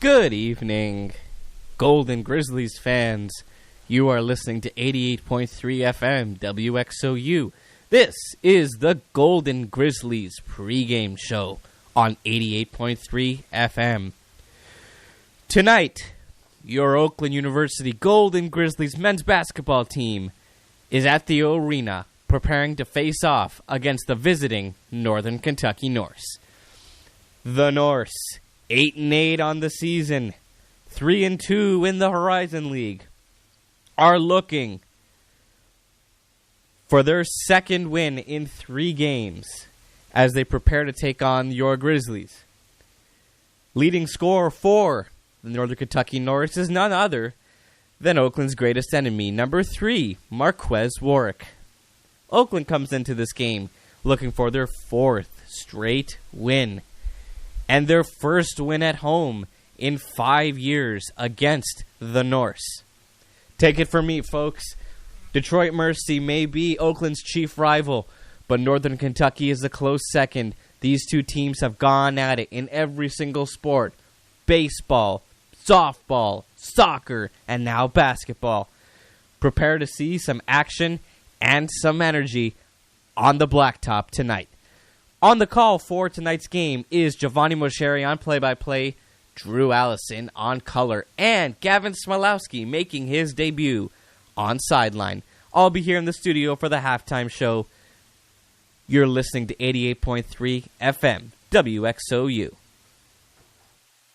Good evening, Golden Grizzlies fans. You are listening to 88.3 FM WXOU. This is the Golden Grizzlies pregame show on 88.3 FM. Tonight, your Oakland University Golden Grizzlies men's basketball team is at the arena preparing to face off against the visiting Northern Kentucky Norse. The Norse, 8-8 on the season, 3-2 in the Horizon League, are looking for their second win in 3 games as they prepare to take on your Grizzlies. Leading scorer for the Northern Kentucky Norse is none other than Oakland's greatest enemy, number 3, Marquez Warwick. Oakland comes into this game looking for their 4th straight win and their first win at home in 5 years against the Norse. Take it from me, folks. Detroit Mercy may be Oakland's chief rival, but Northern Kentucky is a close second. These two teams have gone at it in every single sport. Baseball, softball, soccer, and now basketball. Prepare to see some action and some energy on the blacktop tonight. On the call for tonight's game is Giovanni Moceri on play-by-play, Drew Allison on color, and Gavin Smilowski making his debut on Sideline. I'll be here in the studio for the halftime show. You're listening to 88.3 FM WXOU.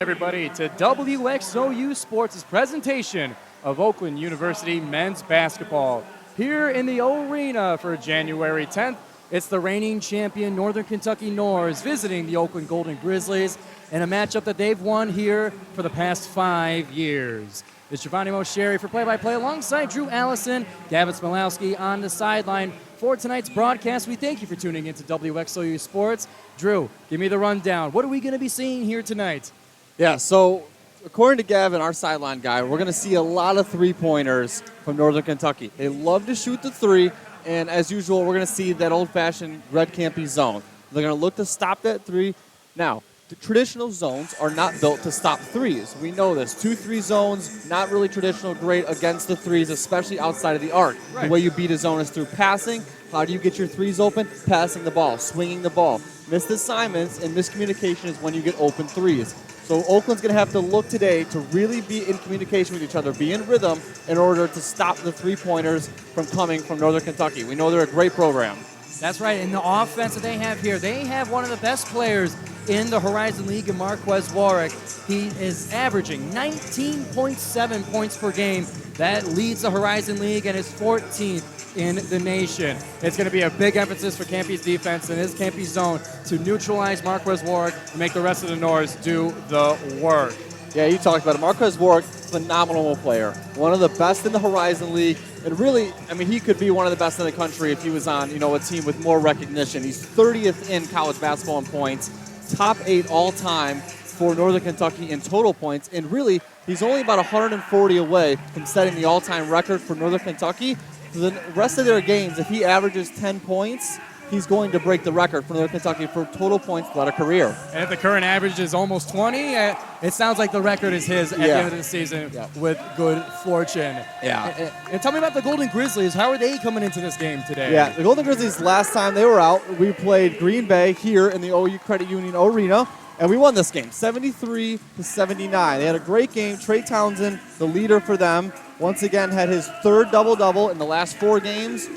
Everybody to WXOU Sports' presentation of Oakland University men's basketball. Here in the arena for January 10th, it's the reigning champion Northern Kentucky Norse visiting the Oakland Golden Grizzlies in a matchup that they've won here for the past 5 years. It's Giovanni Moceri for play-by-play alongside Drew Allison, Gavin Smilowski on the sideline. For tonight's broadcast, we thank you for tuning into WXOU Sports. Drew, give me the rundown. What are we going to be seeing here tonight? Yeah, so according to Gavin, our sideline guy, we're going to see a lot of three-pointers from Northern Kentucky. They love to shoot the three, and as usual, we're going to see that old-fashioned red campy zone. They're going to look to stop that three. Now, the traditional zones are not built to stop threes. We know this. 2-3 zones, not really traditional, great against the threes, especially outside of the arc. Right. The way you beat a zone is through passing. How do you get your threes open? Passing the ball, swinging the ball. Missed assignments and miscommunication is when you get open threes. So Oakland's going to have to look today to really be in communication with each other, be in rhythm in order to stop the three-pointers from coming from Northern Kentucky. We know they're a great program. That's right, and the offense that they have here, they have one of the best players in the Horizon League in Marquez Warwick. He is averaging 19.7 points per game. That leads the Horizon League and is 14th in the nation. It's going to be a big emphasis for Campy's defense in his Campy zone to neutralize Marquez Warwick and make the rest of the Norse do the work. Yeah, you talked about it. Marquez Warwick, phenomenal player. One of the best in the Horizon League. And really, I mean, he could be one of the best in the country if he was on, a team with more recognition. He's 30th in college basketball in points, top 8 all-time for Northern Kentucky in total points. And really, he's only about 140 away from setting the all-time record for Northern Kentucky. For the rest of their games, if he averages 10 points, he's going to break the record for Northern Kentucky for total points throughout a career. And if the current average is almost 20, it sounds like the record is his at the end of the season with good fortune. Yeah. And tell me about the Golden Grizzlies. How are they coming into this game today? Yeah, the Golden Grizzlies, last time they were out, we played Green Bay here in the OU Credit Union Arena, and we won this game, 73-79. They had a great game. Trey Townsend, the leader for them, once again had his 3rd double-double in the last 4 games.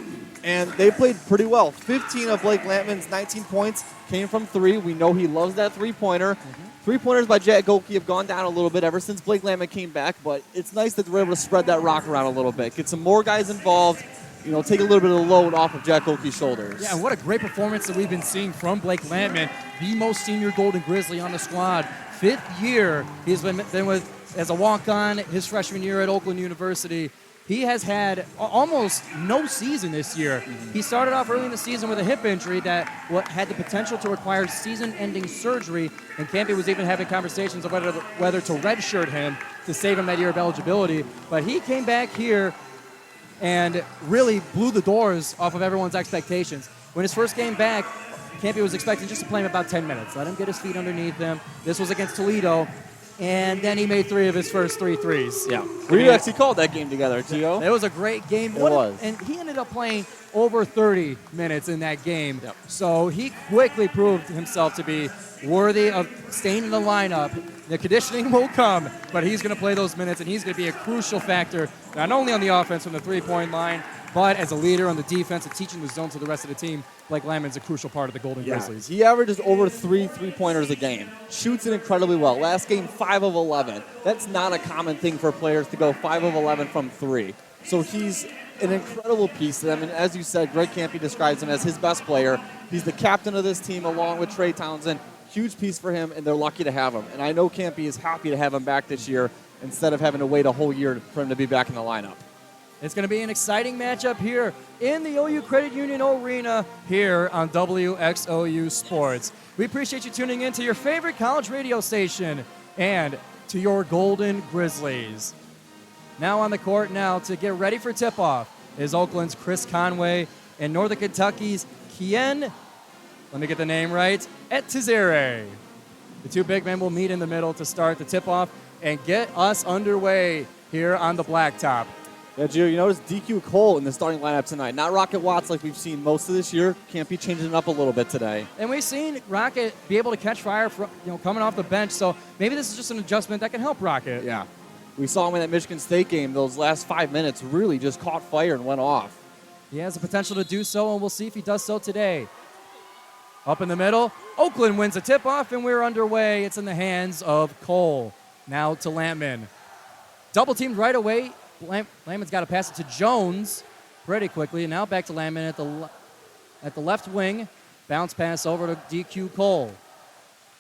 And they played pretty well. 15 of Blake Lampman's 19 points came from 3. We know he loves that three-pointer. Three-pointers by Jack Gohlke have gone down a little bit ever since Blake Lampman came back, but it's nice that they're able to spread that rock around a little bit, get some more guys involved, take a little bit of the load off of Jack Gohlke's shoulders. Yeah, what a great performance that we've been seeing from Blake Lampman, the most senior Golden Grizzly on the squad. 5th year he's been with as a walk-on his freshman year at Oakland University. He has had almost no season this year. He started off early in the season with a hip injury that had the potential to require season-ending surgery, and Campy was even having conversations of whether to redshirt him to save him that year of eligibility. But he came back here and really blew the doors off of everyone's expectations. When his first game back, Campy was expecting just to play him about 10 minutes, let him get his feet underneath him. This was against Toledo. and then he made 3 of his first 3 threes. Yeah. We actually called that game together, Gio. It was a great game. It was. And he ended up playing over 30 minutes in that game. Yep. So he quickly proved himself to be worthy of staying in the lineup. The conditioning will come, but he's going to play those minutes, and he's going to be a crucial factor, not only on the offense from the three-point line, but as a leader on the defense and teaching the zone to the rest of the team. Blake Lampman's a crucial part of the Golden Grizzlies. He averages over 3 3-pointers a game. Shoots it incredibly well. Last game, 5 of 11. That's not a common thing for players to go 5 of 11 from 3. So he's an incredible piece to them. And as you said, Greg Campy describes him as his best player. He's the captain of this team along with Trey Townsend. Huge piece for him, and they're lucky to have him. And I know Campy is happy to have him back this year instead of having to wait a whole year for him to be back in the lineup. It's going to be an exciting matchup here in the OU Credit Union Arena here on WXOU Sports. We appreciate you tuning in to your favorite college radio station and to your Golden Grizzlies. Now on the court now to get ready for tip-off is Oakland's Chris Conway and Northern Kentucky's Kien, let me get the name right, Etizere. The two big men will meet in the middle to start the tip-off and get us underway here on the blacktop. Yeah, Gio, you notice DQ Cole in the starting lineup tonight. Not Rocket Watts like we've seen most of this year. Can't be changing it up a little bit today. And we've seen Rocket be able to catch fire from, coming off the bench, so maybe this is just an adjustment that can help Rocket. Yeah. We saw him in that Michigan State game. Those last 5 minutes really just caught fire and went off. He has the potential to do so, and we'll see if he does so today. Up in the middle, Oakland wins a tip-off, and we're underway. It's in the hands of Cole. Now to Lampman. Double teamed right away. Lampman's got to pass it to Jones pretty quickly. Now back to Lampman at the left wing. Bounce pass over to DQ Cole.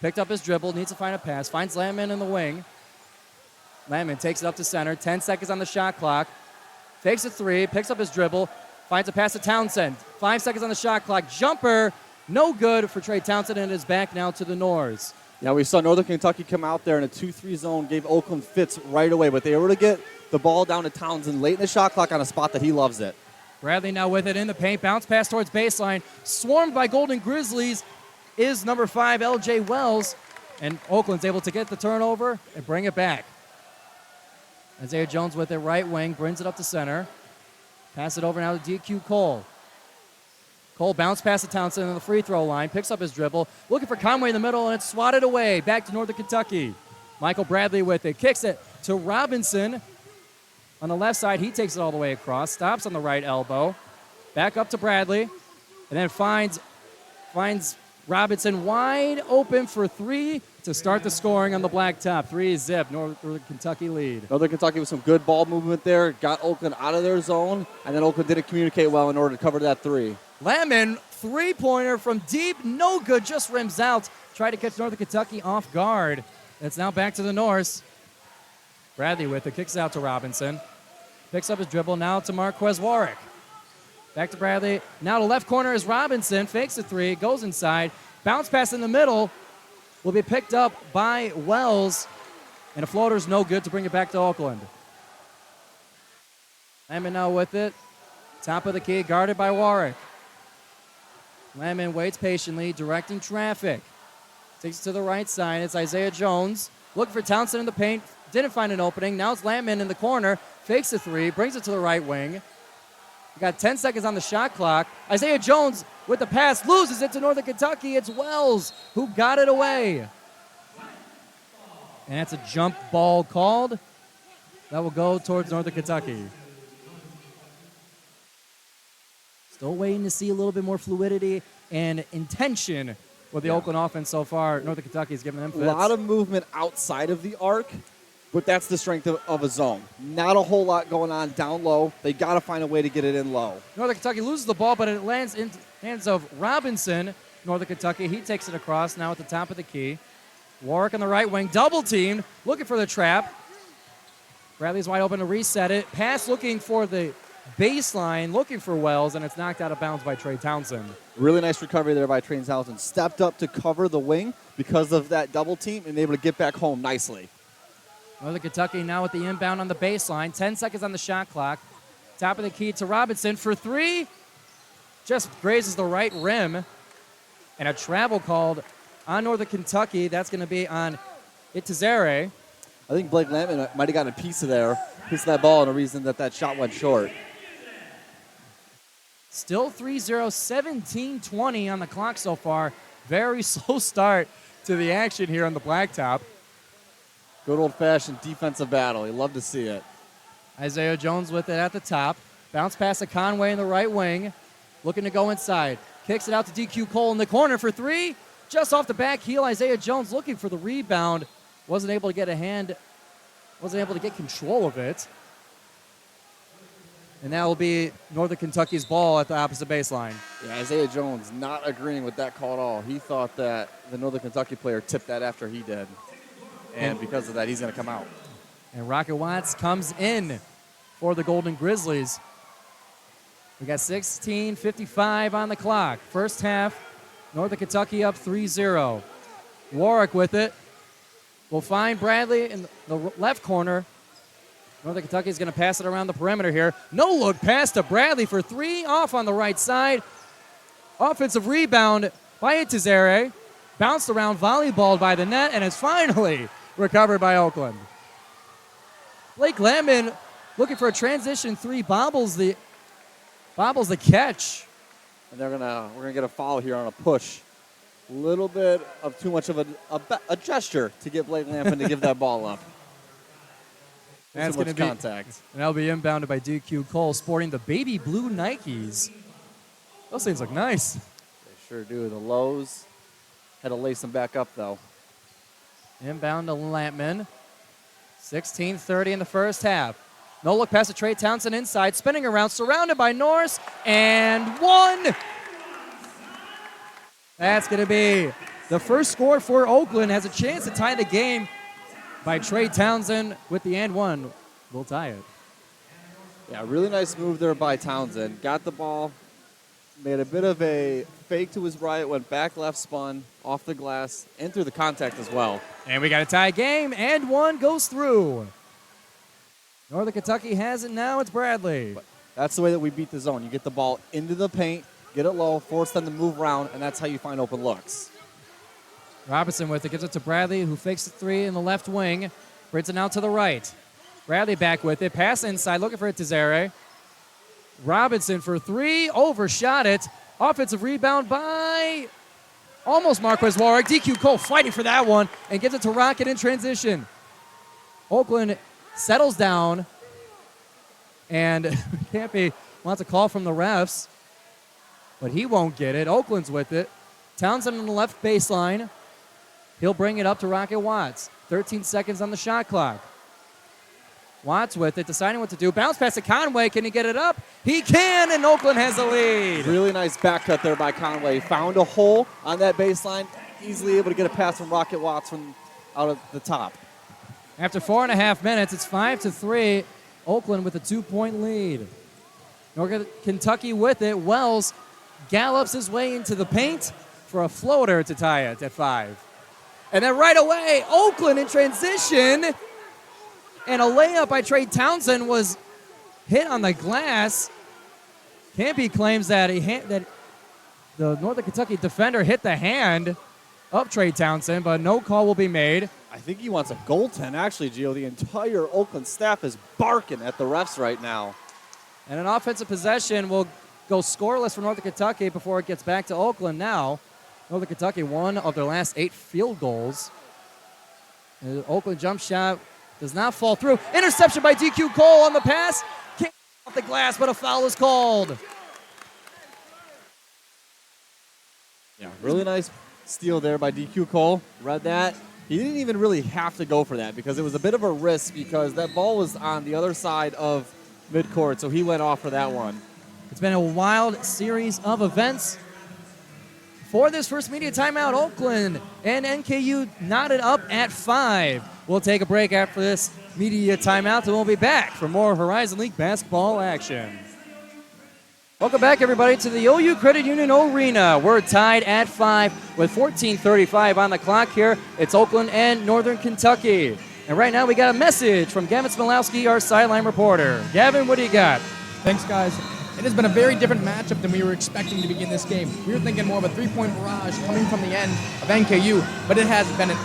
Picked up his dribble, needs to find a pass. Finds Lampman in the wing. Lampman takes it up to center. 10 seconds on the shot clock. Fakes a 3, picks up his dribble. Finds a pass to Townsend. 5 seconds on the shot clock. Jumper, no good for Trey Townsend, and is back now to the Norse. Yeah, we saw Northern Kentucky come out there in a 2-3 zone, gave Oakland fits right away, but they were able to get the ball down to Townsend late in the shot clock on a spot that he loves it. Bradley now with it in the paint. Bounce pass towards baseline. Swarmed by Golden Grizzlies is number 5, L.J. Wells. And Oakland's able to get the turnover and bring it back. Isaiah Jones with it right wing. Brings it up to center. Pass it over now to DQ Cole. Cole bounce pass to Townsend on the free throw line. Picks up his dribble. Looking for Conway in the middle, and it's swatted away. Back to Northern Kentucky. Michael Bradley with it. Kicks it to Robinson. On the left side, he takes it all the way across. Stops on the right elbow. Back up to Bradley. And then finds Robinson wide open for 3 to start the scoring on the blacktop. 3 zip. Northern Kentucky lead. Northern Kentucky with some good ball movement there. Got Oakland out of their zone. And then Oakland didn't communicate well in order to cover that 3. Lampman, three-pointer from deep. No good. Just rims out. Tried to catch Northern Kentucky off guard. It's now back to the Norse. Bradley with it. Kicks out to Robinson. Picks up his dribble. Now to Marquez Warwick. Back to Bradley. Now to left corner is Robinson. Fakes a 3. Goes inside. Bounce pass in the middle. Will be picked up by Wells. And a floater's no good to bring it back to Oakland. Lampman now with it. Top of the key. Guarded by Warwick. Lampman waits patiently. Directing traffic. Takes it to the right side. It's Isaiah Jones. Looking for Townsend in the paint. Didn't find an opening. Now it's Lampman in the corner. Fakes a 3. Brings it to the right wing. We got 10 seconds on the shot clock. Isaiah Jones with the pass. Loses it to Northern Kentucky. It's Wells who got it away. And that's a jump ball called. That will go towards Northern Kentucky. Still waiting to see a little bit more fluidity and intention with the Oakland offense so far. Northern Kentucky is giving them fits. A lot of movement outside of the arc, but that's the strength of a zone. Not a whole lot going on down low. They got to find a way to get it in low. Northern Kentucky loses the ball, but it lands in hands of Robinson. Northern Kentucky, he takes it across now at the top of the key. Warwick on the right wing, double teamed, looking for the trap. Bradley's wide open to reset it. Pass looking for the baseline, looking for Wells, and it's knocked out of bounds by Trey Townsend. Really nice recovery there by Trey Townsend. Stepped up to cover the wing because of that double team and able to get back home nicely. Northern Kentucky now with the inbound on the baseline. 10 seconds on the shot clock. Top of the key to Robinson for 3. Just grazes the right rim. And a travel called on Northern Kentucky. That's going to be on Itizere. I think Blake Lampman might have gotten a piece of that ball, and a reason that shot went short. Still 3-0, 17-20 on the clock so far. Very slow start to the action here on the blacktop. Good old-fashioned defensive battle. You love to see it. Isaiah Jones with it at the top. Bounce pass to Conway in the right wing. Looking to go inside. Kicks it out to DQ Cole in the corner for three. Just off the back heel, Isaiah Jones looking for the rebound. Wasn't able to get control of it. And that will be Northern Kentucky's ball at the opposite baseline. Yeah, Isaiah Jones not agreeing with that call at all. He thought that the Northern Kentucky player tipped that after he did. And because of that, he's going to come out. And Rocket Watts comes in for the Golden Grizzlies. We got 16:55 on the clock. First half, Northern Kentucky up 3-0. Warwick with it. Will find Bradley in the left corner. Northern Kentucky is going to pass it around the perimeter here. No look pass to Bradley for three, off on the right side. Offensive rebound by Itazere. Bounced around, volleyballed by the net, and is finally recovered by Oakland. Blake Lampman looking for a transition three, bobbles the catch. And we're gonna get a foul here on a push. A little bit of too much of a gesture to get Blake Lampman to give that ball up. That's too going much to be contact. And that'll be inbounded by DQ Cole, sporting the baby blue Nikes. Those things look nice. They sure do. The lows had to lace them back up though. Inbound to Lampman. 16:30 in the first half. No look pass to Trey Townsend inside, spinning around, surrounded by Norris, and one. That's going to be the first score for Oakland. Has a chance to tie the game by Trey Townsend with the and one. We'll tie it. Yeah, really nice move there by Townsend. Got the ball, made a bit of a fake to his right, went back left, spun off the glass, and through the contact as well. And we got a tie game, and one goes through. Northern Kentucky has it now. It's Bradley. But that's the way that we beat the zone. You get the ball into the paint, get it low, force them to move around, and that's how you find open looks. Robinson with it, gives it to Bradley, who fakes the three in the left wing. Brings it out to the right. Bradley back with it. Pass inside, looking for it to Zare. Robinson for three, overshot it. Offensive rebound by almost Marquez Warwick. DQ Cole fighting for that one and gives it to Rocket in transition. Oakland settles down, and Campy wants a call from the refs, but he won't get it. Oakland's with it. Townsend on the left baseline. He'll bring it up to Rocket Watts. 13 seconds on the shot clock. Watts with it, deciding what to do. Bounce pass to Conway. Can he get it up? He can, and Oakland has the lead. Really nice back cut there by Conway. Found a hole on that baseline. Easily able to get a pass from Rocket Watts from out of the top. After 4.5 minutes, it's 5-3. Oakland with a 2-point lead. Northern Kentucky with it. Wells gallops his way into the paint for a floater to tie it at 5. And then right away, Oakland in transition. And a layup by Trey Townsend was hit on the glass. Campy claims that that the Northern Kentucky defender hit the hand of Trey Townsend, but no call will be made. I think he wants a goaltend, actually, Gio. The entire Oakland staff is barking at the refs right now. And an offensive possession will go scoreless for Northern Kentucky before it gets back to Oakland now. Northern Kentucky, one of their last 8 field goals. And the Oakland jump shot does not fall through. Interception by DQ Cole on the pass. Can't off the glass, but a foul is called. Yeah, really nice steal there by DQ Cole. Read that. He didn't even really have to go for that because it was a bit of a risk because that ball was on the other side of midcourt, so he went off for that one. It's been a wild series of events. For this first media timeout, Oakland and NKU knotted up at 5. We'll take a break after this media timeout, and we'll be back for more Horizon League basketball action. Welcome back, everybody, to the OU Credit Union Arena. We're tied at 5 with 14:35 on the clock here. It's Oakland and Northern Kentucky. And right now we got a message from Gavin Smilowski, our sideline reporter. Gavin, what do you got? Thanks, guys. It has been a very different matchup than we were expecting to begin this game. We were thinking more of a 3-point barrage coming from the end of NKU, but it has been an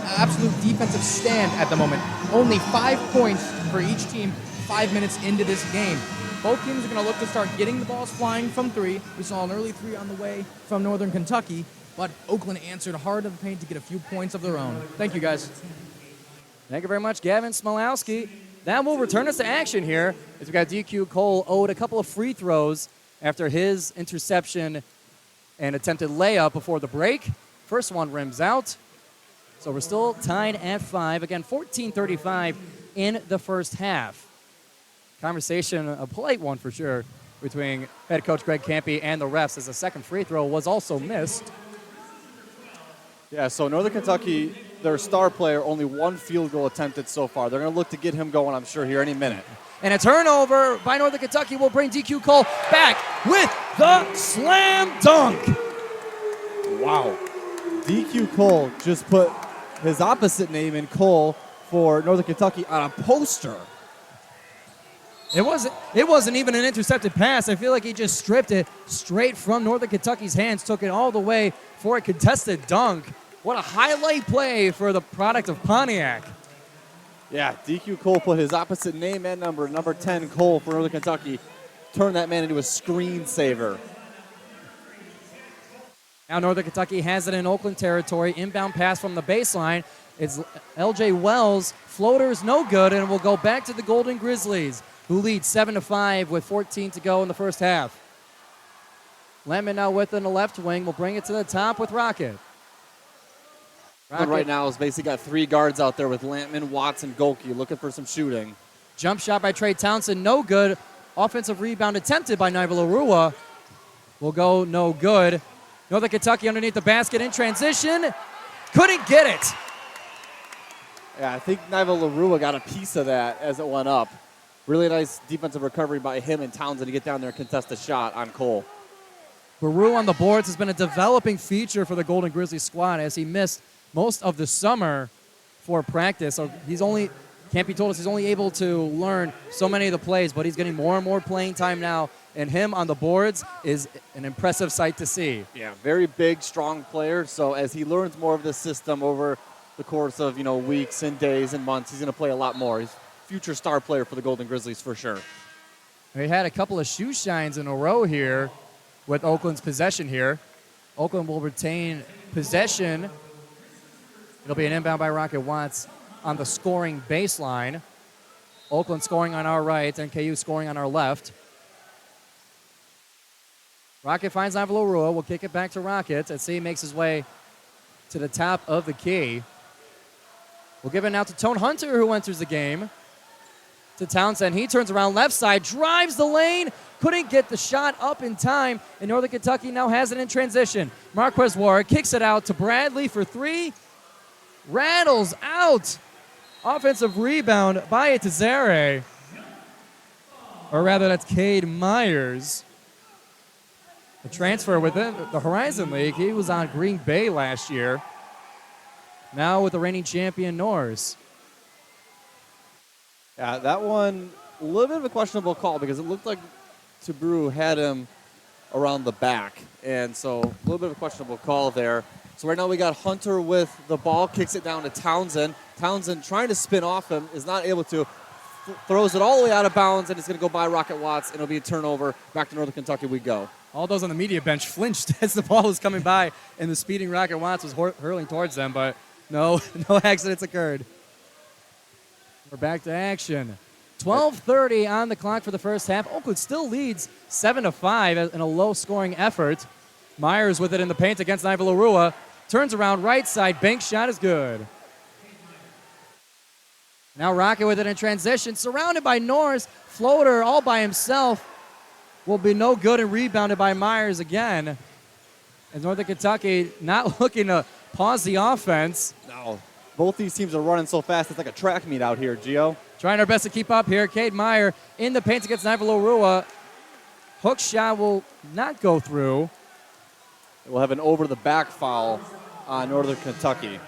absolute defensive stand at the moment. Only 5 points for each team 5 minutes into this game. Both teams are going to look to start getting the balls flying from three. We saw an early three on the way from Northern Kentucky, but Oakland answered hard in the paint to get a few points of their own. Thank you, guys. Thank you very much, Gavin Smilowski. That will return us to action here as we got DQ Cole owed a couple of free throws after his interception and attempted layup before the break. First one rims out. So we're still tied at 5. Again, 14-35 in the first half. Conversation, a polite one for sure, between head coach Greg Campy and the refs as the second free throw was also missed. Yeah, so Northern Kentucky, their star player, only 1 field goal attempted so far. They're going to look to get him going, I'm sure, here any minute. And a turnover by Northern Kentucky will bring DQ Cole back with the slam dunk. Wow. DQ Cole just put his opposite name in Cole for Northern Kentucky on a poster. It wasn't even an intercepted pass. I feel like he just stripped it straight from Northern Kentucky's hands, took it all the way for a contested dunk. What a highlight play for the product of Pontiac. Yeah, DQ Cole put his opposite name and number 10 Cole for Northern Kentucky, turned that man into a screensaver. Now Northern Kentucky has it in Oakland territory. Inbound pass from the baseline. It's LJ Wells. Floater's no good, and will go back to the Golden Grizzlies, who lead 7-5 with 14 to go in the first half. Lemon now with in the left wing. Will bring it to the top with Rocket. Right now has basically got 3 guards out there with Lampman, Watts, and Golke looking for some shooting. Jump shot by Trey Townsend, no good. Offensive rebound attempted by Nival Arua. Will go no good. Northern Kentucky underneath the basket in transition. Couldn't get it. Yeah, I think Nival Arua got a piece of that as it went up. Really nice defensive recovery by him and Townsend to get down there and contest a shot on Cole. Baru on the boards has been a developing feature for the Golden Grizzlies squad as he missed most of the summer for practice. So Campy told us he's only able to learn so many of the plays, but he's getting more and more playing time now, and him on the boards is an impressive sight to see. Yeah, very big, strong player. So as he learns more of this system over the course of, weeks and days and months, he's going to play a lot more. He's a future star player for the Golden Grizzlies for sure. We had a couple of shoe shines in a row here with Oakland's possession here. Oakland will retain possession. It'll be an inbound by Rocket Watts on the scoring baseline. Oakland scoring on our right and KU scoring on our left. Rocket finds Nival Arua. We'll kick it back to Rocket as he makes his way to the top of the key. We'll give it now to Tone Hunter, who enters the game. To Townsend. He turns around left side, drives the lane, couldn't get the shot up in time, and Northern Kentucky now has it in transition. Marquez Warwick kicks it out to Bradley for 3. Rattles out. Offensive rebound by Itazere. Or rather, that's Cade Myers. A transfer within the Horizon League. He was on Green Bay last year. Now with the reigning champion Norse. Yeah, that one, a little bit of a questionable call because it looked like Tabru had him around the back. And so a little bit of a questionable call there. So right now we got Hunter with the ball, kicks it down to Townsend. Townsend trying to spin off him, is not able to. Throws it all the way out of bounds, and it's going to go by Rocket Watts, and it'll be a turnover. Back to Northern Kentucky we go. All those on the media bench flinched as the ball was coming by, and the speeding Rocket Watts was hurling towards them, but no accidents occurred. We're back to action. 12:30 on the clock for the first half. Oakland still leads 7-5 in a low-scoring effort. Myers with it in the paint against Nival Arua. Turns around right side. Bank shot is good. Now Rocket with it in transition. Surrounded by Norris. Floater all by himself. Will be no good and rebounded by Myers again. And Northern Kentucky not looking to pause the offense. No. Both these teams are running so fast, it's like a track meet out here, Gio. Trying our best to keep up here. Cade Meyer in the paint against Nival Arua. Hook shot will not go through. We'll have an over-the-back foul on Northern Kentucky.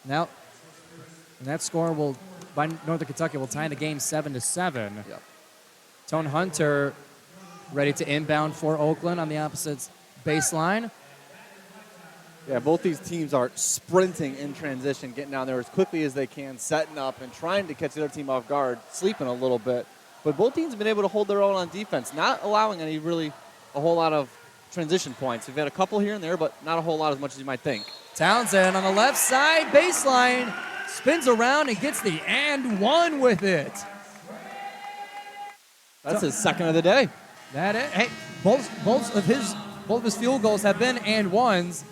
Now, and that score will, by Northern Kentucky, will tie the game 7-7. Yep. Tone Hunter ready to inbound for Oakland on the opposite baseline. Yeah, both these teams are sprinting in transition, getting down there as quickly as they can, setting up and trying to catch the other team off guard, sleeping a little bit. But both teams have been able to hold their own on defense, not allowing a whole lot of transition points. We've had a couple here and there, but not a whole lot as much as you might think. Townsend on the left side baseline, spins around and gets the and one with it. That's his second of the day. That is, hey, both of his field goals have been and ones.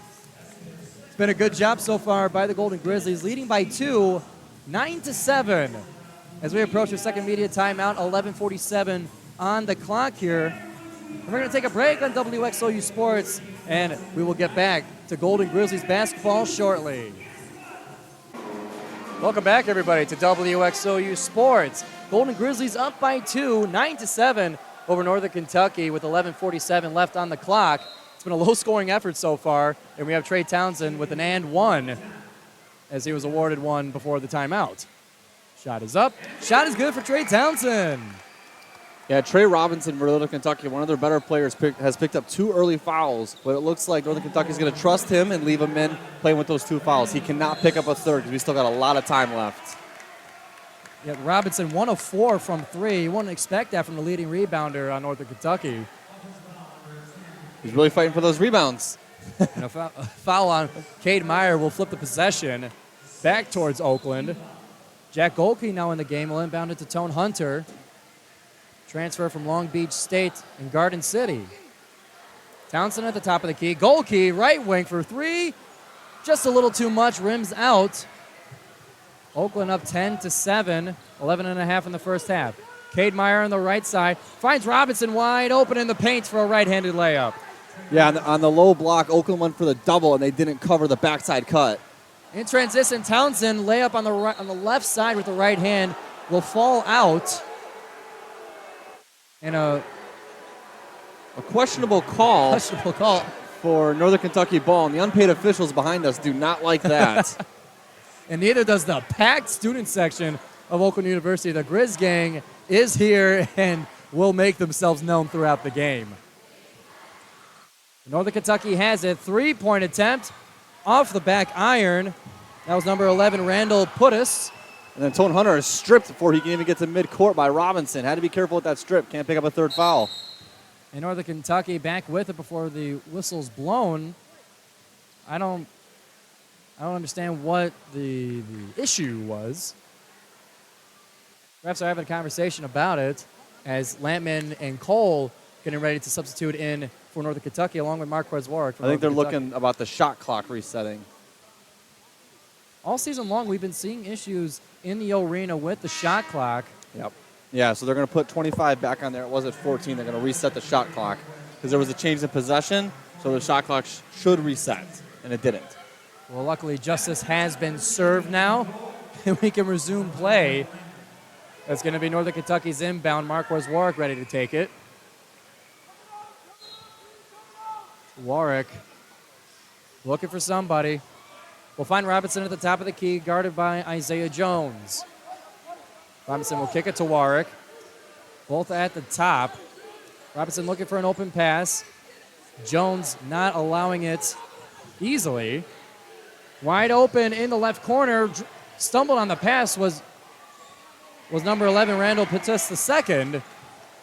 It's been a good job so far by the Golden Grizzlies, leading by 2, 9-7. As we approach our second media timeout, 11:47 on the clock here. And we're going to take a break on WXOU Sports, and we will get back to Golden Grizzlies basketball shortly. Welcome back, everybody, to WXOU Sports. Golden Grizzlies up by 2, 9-7 over Northern Kentucky with 11:47 left on the clock. It's been a low-scoring effort so far, and we have Trey Townsend with an and one as he was awarded one before the timeout. Shot is up. Shot is good for Trey Townsend. Yeah, Trey Robinson for Northern Kentucky, one of their better players, has picked up 2 early fouls, but it looks like Northern Kentucky is going to trust him and leave him in playing with those 2 fouls. He cannot pick up a third because we still got a lot of time left. Yeah, Robinson 1 of 4 from 3. You wouldn't expect that from the leading rebounder on Northern Kentucky. He's really fighting for those rebounds. And a foul on Cade Meyer will flip the possession back towards Oakland. Jack Golke now in the game will inbound it to Tone Hunter. Transfer from Long Beach State and Garden City. Townsend at the top of the key. Golke, right wing for 3. Just a little too much, rims out. Oakland up 10-7, 11.5 in the first half. Cade Meyer on the right side finds Robinson wide open in the paint for a right-handed layup. Yeah, on the low block, Oakland went for the double, and they didn't cover the backside cut. In transition, Townsend layup on the left side with the right hand will fall out. And a questionable call. For Northern Kentucky ball, and the unpaid officials behind us do not like that. And neither does the packed student section of Oakland University. The Grizz gang is here and will make themselves known throughout the game. Northern Kentucky has a 3-point attempt off the back iron. That was number 11, Randall Puttis. And then Tone Hunter is stripped before he can even get to midcourt by Robinson. Had to be careful with that strip. Can't pick up a third foul. And Northern Kentucky back with it before the whistle's blown. I don't understand what the issue was. Refs are having a conversation about it as Lampman and Cole getting ready to substitute in for Northern Kentucky along with Marquez Warwick. I think they're looking about the shot clock resetting. All season long, we've been seeing issues in the arena with the shot clock. Yep. Yeah, so they're going to put 25 back on there. It was at 14. They're going to reset the shot clock because there was a change in possession, so the shot clock should reset, and it didn't. Well, luckily, justice has been served now, and we can resume play. That's going to be Northern Kentucky's inbound. Marquez Warwick ready to take it. Warwick looking for somebody. We'll find Robinson at the top of the key, guarded by Isaiah Jones. Robinson will kick it to Warwick. Both at the top. Robinson looking for an open pass. Jones not allowing it easily. Wide open in the left corner. Stumbled on the pass was number 11, Randall Puttis II.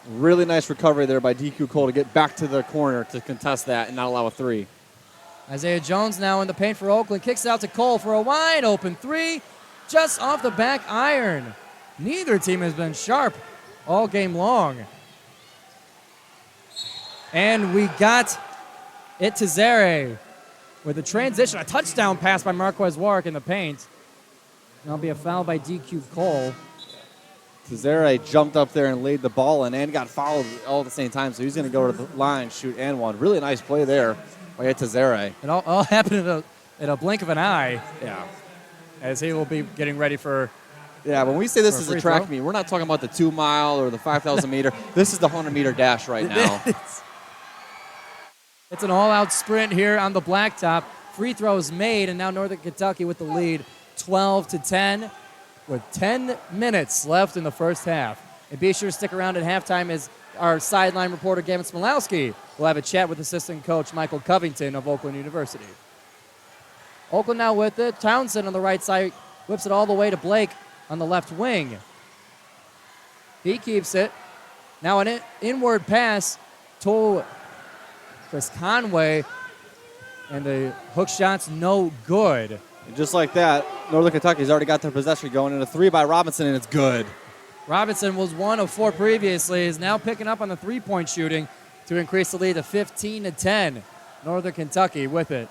Really nice recovery there by DQ Cole to get back to the corner to contest that and not allow a 3. Isaiah Jones now in the paint for Oakland. Kicks out to Cole for a wide open 3. Just off the back iron. Neither team has been sharp all game long. And we got it to Zare with a transition, a touchdown pass by Marquez Warwick in the paint. That'll be a foul by DQ Cole. Cesare jumped up there and laid the ball in and got fouled all at the same time, so he's going to go to the line, shoot, and one. Really nice play there by Cesare. It all happened in a blink of an eye. Yeah. As he will be getting ready for. Yeah, when we say this is a track throw. meet, we're not talking about the 2 mile or the 5,000 meter. This is the 100-meter dash right now. It's an all-out sprint here on the blacktop. Free throws made, and now Northern Kentucky with the lead, 12-10. With 10 minutes left in the first half. And be sure to stick around at halftime as our sideline reporter, Gavin Smilowski, will have a chat with assistant coach Michael Covington of Oakland University. Oakland now with it. Townsend on the right side whips it all the way to Blake on the left wing. He keeps it. Now an inward pass to Chris Conway, and the hook shot's no good. And just like that, Northern Kentucky's already got their possession going in a 3 by Robinson, and it's good. Robinson was 1 of 4 previously, is now picking up on the three-point shooting to increase the lead to 15-10. Northern Kentucky with it.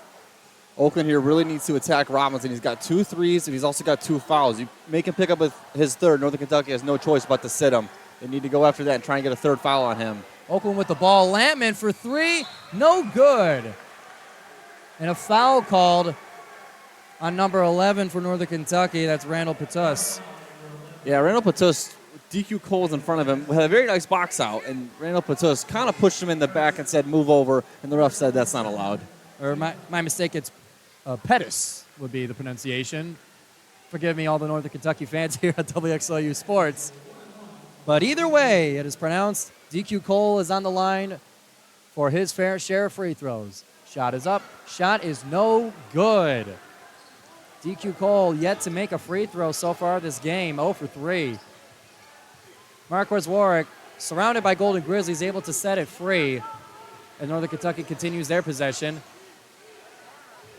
Oakland here really needs to attack Robinson. He's got 2 threes, and he's also got 2 fouls. You make him pick up with his third. Northern Kentucky has no choice but to sit him. They need to go after that and try and get a third foul on him. Oakland with the ball. Lampman for 3. No good. And a foul called on number 11 for Northern Kentucky. That's Randall Patus. Yeah, Randall Patus, DQ Cole's in front of him, had a very nice box out, and Randall Patus kind of pushed him in the back and said, move over, and the ref said that's not allowed. Or my mistake, it's Pettis would be the pronunciation. Forgive me, all the Northern Kentucky fans here at WXOU Sports. But either way, it is pronounced. DQ Cole is on the line for his fair share of free throws. Shot is up. Shot is no good. DQ Cole yet to make a free throw so far this game, 0 for 3. Marquez Warwick, surrounded by Golden Grizzlies, able to set it free. And Northern Kentucky continues their possession.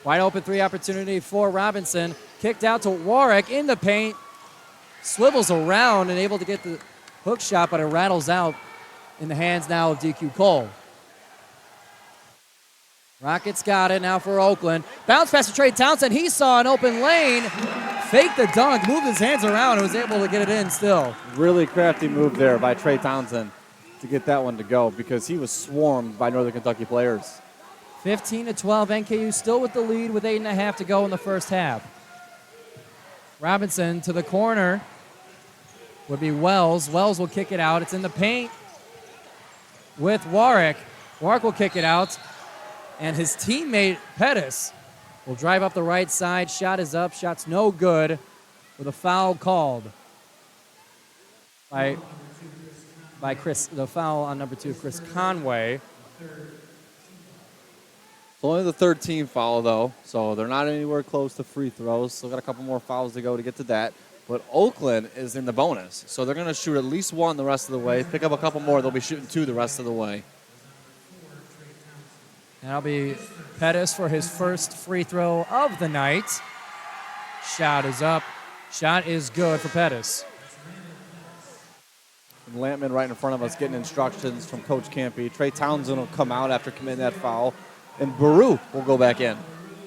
Wide open 3 opportunity for Robinson. Kicked out to Warwick in the paint. Swivels around and able to get the hook shot, but it rattles out in the hands now of DQ Cole. Rockets got it now for Oakland. Bounce pass to Trey Townsend. He saw an open lane. Faked the dunk, moved his hands around, and was able to get it in still. Really crafty move there by Trey Townsend to get that one to go because he was swarmed by Northern Kentucky players. 15-12, NKU still with the lead with 8.5 to go in the first half. Robinson to the corner would be Wells. Wells will kick it out. It's in the paint with Warwick. Warwick will kick it out. And his teammate, Pettis, will drive up the right side. Shot is up. Shot's no good with a foul called by Chris. The foul on number 2, Chris Conway. It's only the third team foul, though, so they're not anywhere close to free throws. Still got a couple more fouls to go to get to that. But Oakland is in the bonus, so they're going to shoot at least 1 the rest of the way. Pick up a couple more, they'll be shooting 2 the rest of the way. And that'll be Pettis for his first free throw of the night. Shot is up. Shot is good for Pettis. And Lampman right in front of us getting instructions from Coach Campy. Trey Townsend will come out after committing that foul. And Baru will go back in.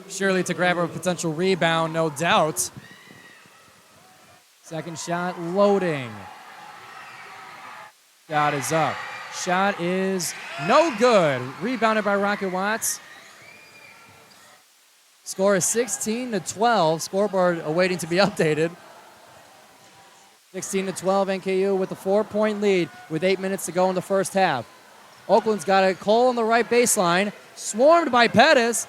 Surely to grab a potential rebound, no doubt. Second shot loading. Shot is up. Shot is no good. Rebounded by Rocket Watts. Score is 16-12. Scoreboard awaiting to be updated. 16-12 NKU with a 4-point lead with 8 minutes to go in the first half. Oakland's got a Cole on the right baseline. Swarmed by Pettis.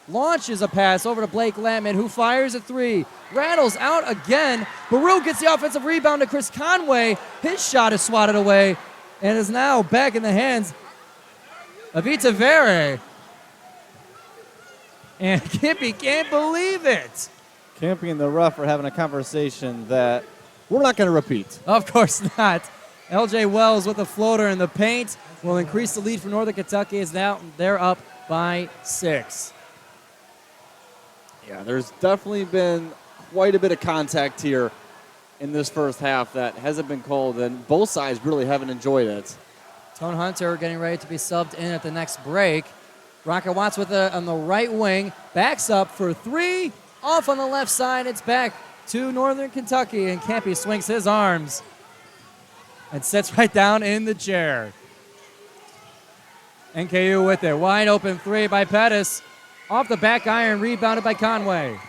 Launches a pass over to Blake Lampman, who fires a 3. Rattles out again. Baru gets the offensive rebound to Chris Conway. His shot is swatted away and is now back in the hands of Itavere. And Kippy can't believe it. Campy and the ref are having a conversation that we're not going to repeat. Of course not. LJ Wells with a floater in the paint will increase the lead for Northern Kentucky as now they're up by 6. Yeah, there's definitely been quite a bit of contact here in this first half that hasn't been called, and both sides really haven't enjoyed it. Tone Hunter getting ready to be subbed in at the next break. Rocket Watts with it on the right wing. Backs up for 3. Off on the left side. It's back to Northern Kentucky, and Campy swings his arms and sits right down in the chair. NKU with it. Wide open 3 by Pettis. Off the back iron, rebounded by Conway.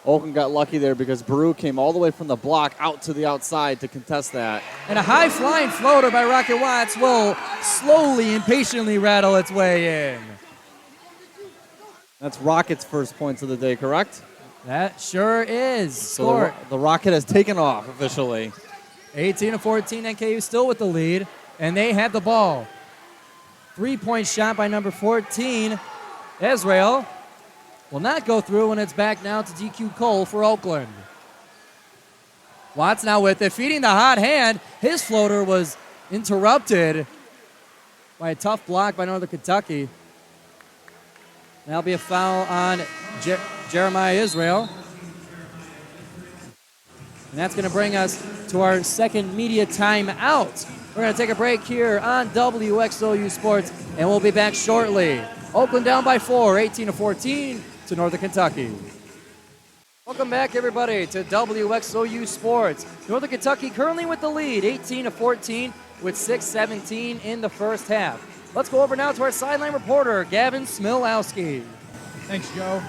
Oakland got lucky there because Baru came all the way from the block out to the outside to contest that. And a high-flying floater by Rocket Watts will slowly and patiently rattle its way in. That's Rocket's first points of the day, correct? That sure is. So the Rocket has taken off officially. 18-14, NKU still with the lead, and they have the ball. 3-point shot by number 14, Israel. will not go through, and it's back now to DQ Cole for Oakland. Watts now with it, feeding the hot hand. His floater was interrupted by a tough block by Northern Kentucky. That'll be a foul on Jeremiah Israel. And that's going to bring us to our second media timeout. We're going to take a break here on WXOU Sports, and we'll be back shortly. Oakland down by 4, 18-14 to Northern Kentucky. Welcome back, everybody, to WXOU Sports. Northern Kentucky currently with the lead, 18-14, with 6:17 in the first half. Let's go over now to our sideline reporter, Gavin Smilowski. Thanks, Joe.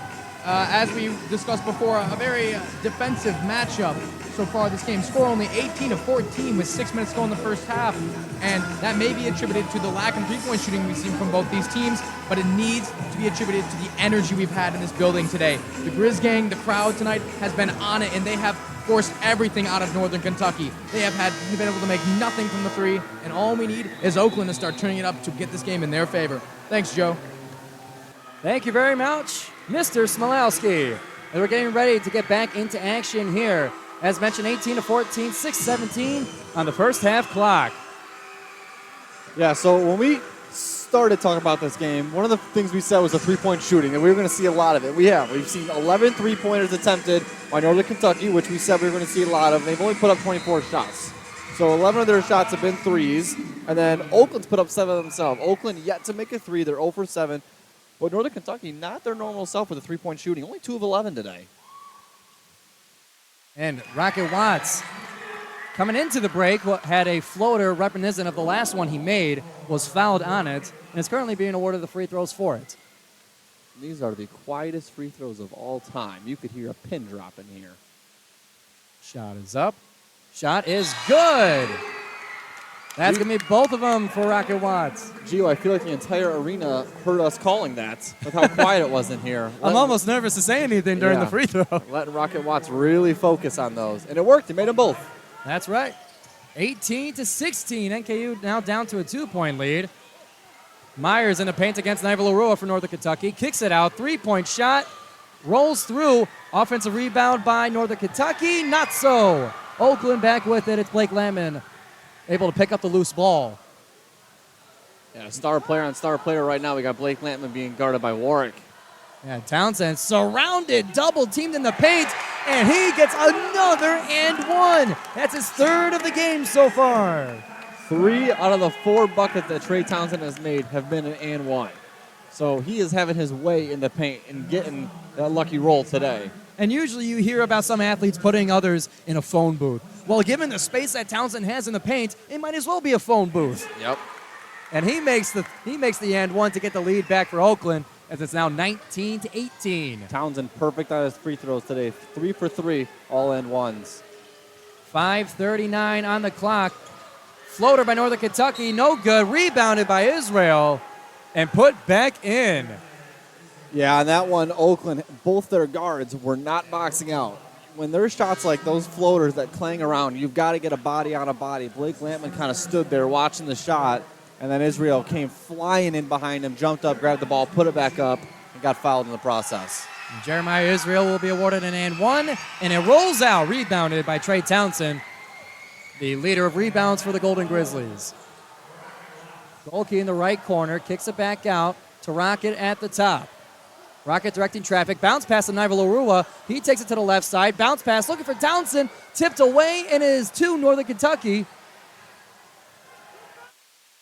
As we discussed before, a very defensive matchup so far this game. Score only 18-14 with 6 minutes to go in the first half, and that may be attributed to the lack of three-point shooting we've seen from both these teams, but it needs to be attributed to the energy we've had in this building today. The Grizz gang, the crowd tonight, has been on it, and they have forced everything out of Northern Kentucky. They've been able to make nothing from the three, and all we need is Oakland to start turning it up to get this game in their favor. Thanks, Joe. Thank you very much, Mr. Smilowski. And we're getting ready to get back into action here. As mentioned, 18-14, 6:17 on the first half clock. Yeah, so when we started talking about this game, one of the things we said was the three-point shooting, and we were going to see a lot of it. We've seen 11 three-pointers attempted by Northern Kentucky, which we said we were going to see a lot of. They've only put up 24 shots. So 11 of their shots have been threes, and then Oakland's put up 7 themselves. Oakland yet to make a three. They're 0 for 7. But Northern Kentucky, not their normal self with the three-point shooting. Only 2 of 11 today. And Rocket Watts, coming into the break, had a floater reminiscent of the last one he made, was fouled on it, and is currently being awarded the free throws for it. These are the quietest free throws of all time. You could hear a pin drop in here. Shot is up. Shot is good. That's going to be both of them for Rocket Watts. Gio, I feel like the entire arena heard us calling that with how quiet it was in here. I'm almost nervous to say anything during the free throw. Letting Rocket Watts really focus on those. And it worked. It made them both. That's right. 18-16. NKU now down to a 2-point lead. Myers in the paint against Naivalorua for Northern Kentucky. Kicks it out. 3-point shot. Rolls through. Offensive rebound by Northern Kentucky. Not so. Oakland back with it. It's Blake Lampman able to pick up the loose ball. Yeah, star player on star player right now. We got Blake Lampman being guarded by Warwick. Yeah, Townsend surrounded, double teamed in the paint, and he gets another and one. That's his third of the game so far. 3 out of the 4 buckets that Trey Townsend has made have been an and one. So he is having his way in the paint and getting that lucky roll today. And usually you hear about some athletes putting others in a phone booth. Well, given the space that Townsend has in the paint, it might as well be a phone booth. Yep. And he makes the and one to get the lead back for Oakland, as it's now 19-18. Townsend perfect on his free throws today. 3 for 3, all and ones. 5:39 on the clock. Floater by Northern Kentucky, no good. Rebounded by Israel and put back in. Yeah, on that one, Oakland, both their guards were not boxing out. When there's shots like those floaters that clang around, you've got to get a body on a body. Blake Lampman kind of stood there watching the shot, and then Israel came flying in behind him, jumped up, grabbed the ball, put it back up, and got fouled in the process. And Jeremiah Israel will be awarded an and one, and it rolls out, rebounded by Trey Townsend, the leader of rebounds for the Golden Grizzlies. Golke in the right corner, kicks it back out to Rocket at the top. Rocket directing traffic, bounce pass to Naivalorua. He takes it to the left side, bounce pass, looking for Townsend, tipped away, and it is to Northern Kentucky.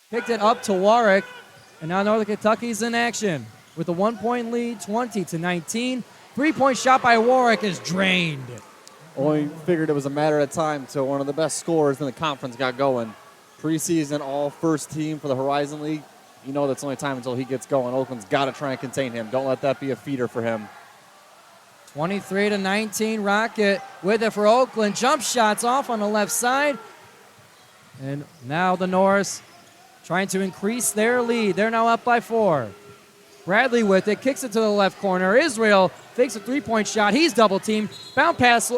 Picked it up to Warwick, and now Northern Kentucky's in action with a 1-point lead, 20-19. 3-point shot by Warwick is drained. Only figured it was a matter of time till one of the best scorers in the conference got going. Preseason all first team for the Horizon League. You know that's only time until he gets going. Oakland's got to try and contain him. Don't let that be a feeder for him. 23-19, Rocket with it for Oakland. Jump shots off on the left side. And now the Norse trying to increase their lead. They're now up by 4. Bradley with it, kicks it to the left corner. Israel fakes a 3-point shot. He's double teamed. Bounce pass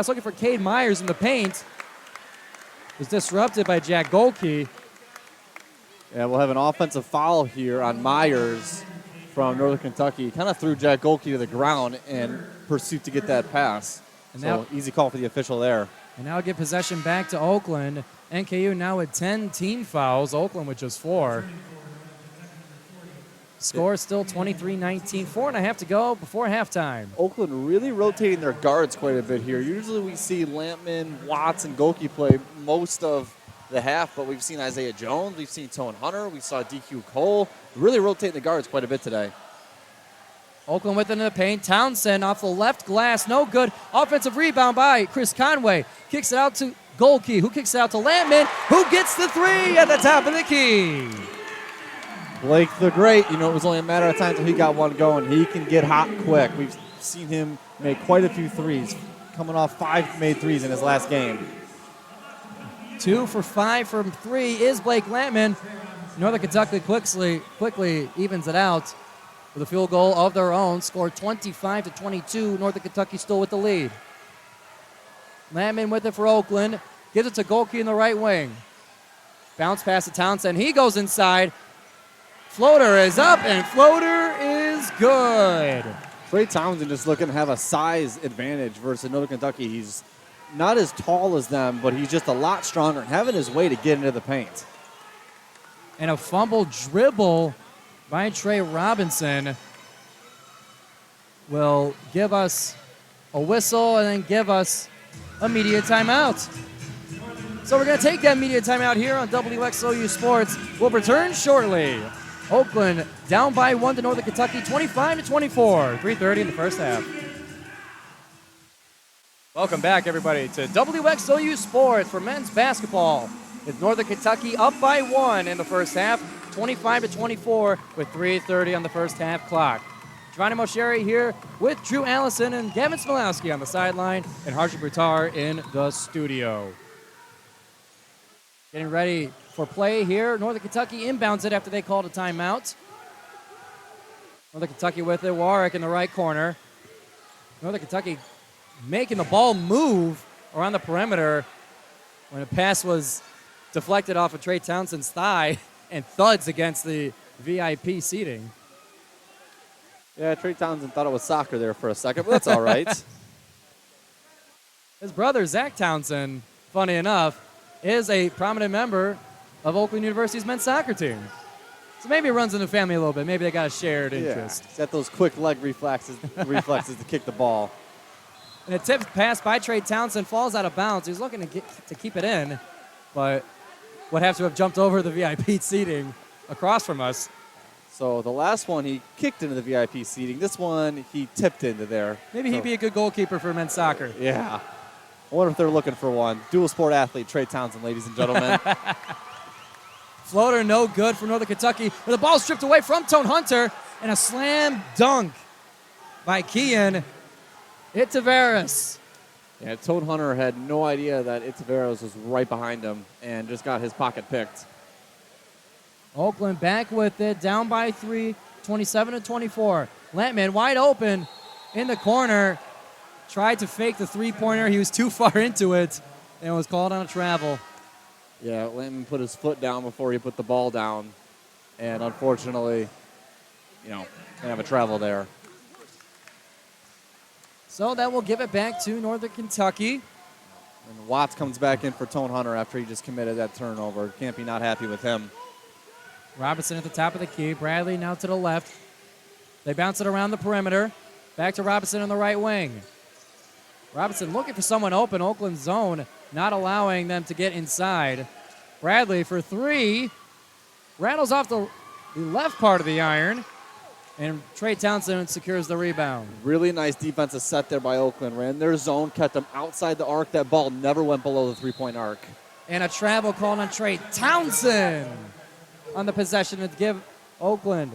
looking for Cade Myers in the paint. Was disrupted by Jack Golke. Yeah, we'll have an offensive foul here on Myers from Northern Kentucky kind of threw Jack Golke to the ground in pursuit to get that pass. And So now- easy call for the official there. And now get possession back to Oakland. NKU now with 10 team fouls. Oakland with just 4. Score still 23-19. 4.5 to go before halftime. Oakland really rotating their guards quite a bit here. Usually we see Lampman, Watts, and Golke play most of the half, but we've seen Isaiah Jones, we've seen Tone Hunter, we saw DQ Cole. Really rotating the guards quite a bit today. Oakland with it in the paint. Townsend off the left glass. No good. Offensive rebound by Chris Conway. Kicks it out to Golke, who kicks it out to Lampman, who gets the 3 at the top of the key. Blake the Great, it was only a matter of time until he got one going. He can get hot quick. We've seen him make quite a few threes, coming off 5 made threes in his last game. 2 for 5 from 3 is Blake Lampman. Northern Kentucky quickly evens it out with a field goal of their own. Scored 25-22. Northern Kentucky still with the lead. Lampman with it for Oakland. Gives it to Golke in the right wing. Bounce pass to Townsend. He goes inside. Floater is up, and floater is good. Trey Townsend just looking to have a size advantage versus Northern Kentucky. He's not as tall as them, but he's just a lot stronger and having his way to get into the paint. And a fumble dribble by Trey Robinson will give us a whistle and then give us a media timeout. So we're going to take that media timeout here on WXOU Sports. We'll return shortly. Oakland down by 1 to Northern Kentucky, 25-24, 3:30 in the first half. Welcome back, everybody, to WXOU Sports for men's basketball. With Northern Kentucky up by 1 in the first half, 25-24 with 3:30 on the first half clock. Giovanni Moceri here with Drew Allison and Gavin Smilowski on the sideline and Harjun Buttar in the studio. Getting ready for play here. Northern Kentucky inbounds it after they called a timeout. Northern Kentucky with it. Warwick in the right corner. Northern Kentucky making the ball move around the perimeter when a pass was deflected off of Trey Townsend's thigh and thuds against the VIP seating. Yeah, Trey Townsend thought it was soccer there for a second, but that's all right. His brother, Zach Townsend, funny enough, is a prominent member of Oakland University's men's soccer team. So maybe it runs in the family a little bit. Maybe they got a shared interest. Yeah, he's got those quick leg reflexes to kick the ball. And a tipped pass by Trey Townsend falls out of bounds. He's looking to keep it in, but would have to have jumped over the VIP seating across from us. So the last one, he kicked into the VIP seating. This one, he tipped into there. Maybe he'd be a good goalkeeper for men's soccer. Yeah. I wonder if they're looking for one. Dual sport athlete Trey Townsend, ladies and gentlemen. Floater no good for Northern Kentucky. But the ball stripped away from Tone Hunter. And a slam dunk by Kian Itaveras. Yeah, Tone Hunter had no idea that Itaveras was right behind him and just got his pocket picked. Oakland back with it, down by 3, 27-24. Lampman wide open in the corner. Tried to fake the three-pointer. He was too far into it and was called on a travel. Yeah, Lampman put his foot down before he put the ball down. And unfortunately, they have a travel there. So that will give it back to Northern Kentucky. And Watts comes back in for Tone Hunter after he just committed that turnover. Can't be not happy with him. Robinson at the top of the key. Bradley now to the left. They bounce it around the perimeter. Back to Robinson in the right wing. Robinson looking for someone open. Oakland zone not allowing them to get inside. Bradley for 3. Rattles off the left part of the iron. And Trey Townsend secures the rebound. Really nice defensive set there by Oakland. Ran their zone, kept them outside the arc. That ball never went below the three-point arc. And a travel called on Trey Townsend on the possession to give Oakland.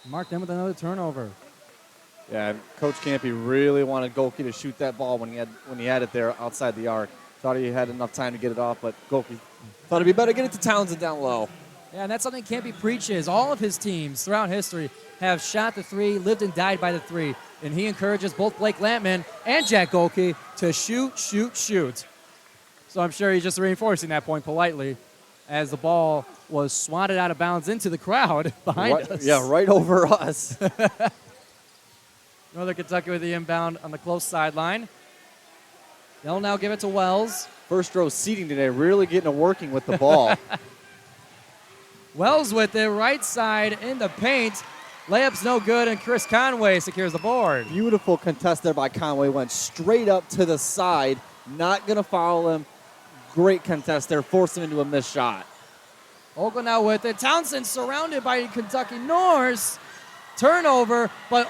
Mark them with another turnover. Yeah, Coach Campy really wanted Golke to shoot that ball when he had it there outside the arc. Thought he had enough time to get it off, but Golke thought it'd be better to get it to Townsend down low. Yeah, and that's something Campy preaches. All of his teams throughout history have shot the 3, lived and died by the 3. And he encourages both Blake Lampman and Jack Golke to shoot, shoot, shoot. So I'm sure he's just reinforcing that point politely as the ball was swatted out of bounds into the crowd behind us. Yeah, right over us. Northern Kentucky with the inbound on the close sideline. They'll now give it to Wells. First row seating today, really getting a working with the ball. Wells with it, right side in the paint. Layup's no good, and Chris Conway secures the board. Beautiful contest there by Conway. Went straight up to the side. Not going to foul him. Great contest there. Forced him into a missed shot. Oakland now with it. Townsend surrounded by Kentucky Norse. Turnover, but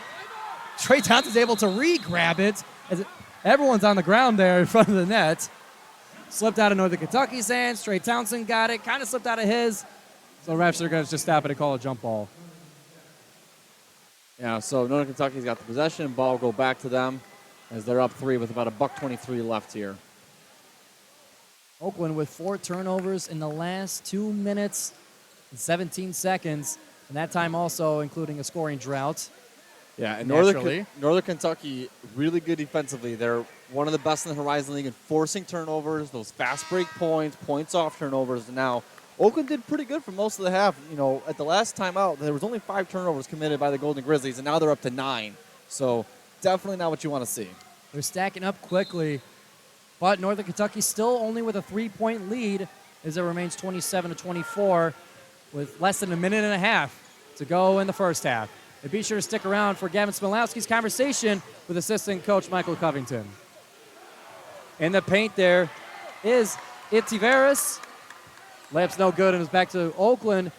Trey Townsend's able to re-grab it. As everyone's on the ground there in front of the net. Slipped out of Northern Kentucky's hands. Trey Townsend got it. Kind of slipped out of his. So refs are going to just stop it and call a jump ball. Yeah, so Northern Kentucky's got the possession. Ball will go back to them as they're up 3 with about $1:23 left here. Oakland with 4 turnovers in the last 2 minutes and 17 seconds. And that time also including a scoring drought. Yeah, and Naturally. Northern Kentucky, really good defensively. They're one of the best in the Horizon League in forcing turnovers, those fast break points, points off turnovers. Now, Oakland did pretty good for most of the half. You know, at the last time out, there was only 5 turnovers committed by the Golden Grizzlies, and now they're up to 9. So definitely not what you want to see. They're stacking up quickly. But Northern Kentucky still only with a 3-point lead as it remains 27-24 with less than a minute and a half to go in the first half. And be sure to stick around for Gavin Smilowski's conversation with assistant coach Michael Covington. In the paint there is Itiveris. Layup's no good and is back to Oakland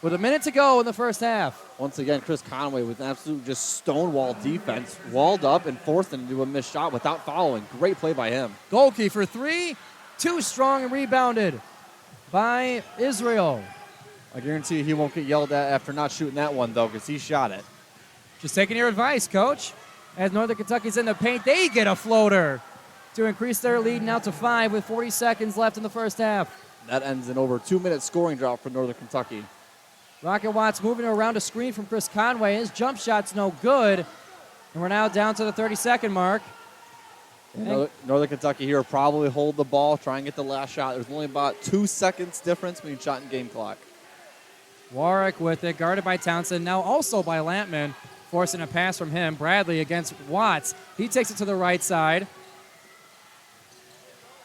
with a minute to go in the first half. Once again, Chris Conway with an absolute just stonewall defense, walled up and forced him into a missed shot without following. Great play by him. Goalkey for 3, too strong and rebounded by Israel. I guarantee you he won't get yelled at after not shooting that one, though, because he shot it. Just taking your advice, Coach. As Northern Kentucky's in the paint, they get a floater to increase their lead now to 5 with 40 seconds left in the first half. That ends in over a 2-minute scoring drought for Northern Kentucky. Rocket Watts moving around a screen from Chris Conway. His jump shot's no good. And we're now down to the 30-second mark. Northern Kentucky here will probably hold the ball, try and get the last shot. There's only about 2 seconds difference between shot and game clock. Warwick with it, guarded by Townsend, now also by Lampman, forcing a pass from him. Bradley against Watts. He takes it to the right side.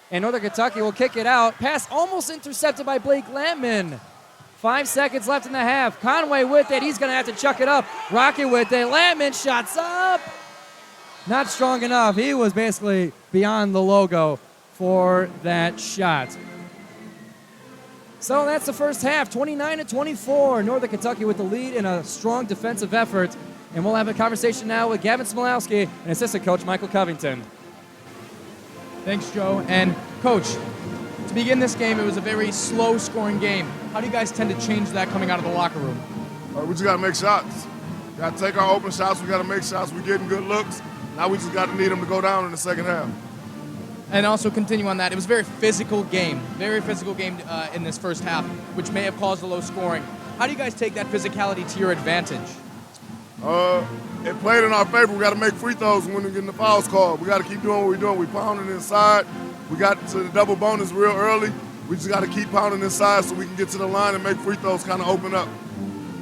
And Northern Kentucky will kick it out. Pass almost intercepted by Blake Lampman. 5 seconds left in the half. Conway with it. He's going to have to chuck it up. Rocket with it. Lampman shots up. Not strong enough. He was basically beyond the logo for that shot. So that's the first half, 29-24. Northern Kentucky with the lead in a strong defensive effort. And we'll have a conversation now with Gavin Smilowski and assistant coach Michael Covington. Thanks, Joe. And Coach, to begin this game, it was a very slow-scoring game. How do you guys tend to change that coming out of the locker room? We just got to make shots. Got to take our open shots. We got to make shots. We're getting good looks. Now we just got to need them to go down in the second half. And also continue on that, it was a very physical game in this first half, which may have caused the low scoring. How do you guys take that physicality to your advantage? It played in our favor. We got to make free throws when we get the fouls called. We got to keep doing what we're doing. We pounding inside. We got to the double bonus real early. We just got to keep pounding inside so we can get to the line and make free throws kind of open up.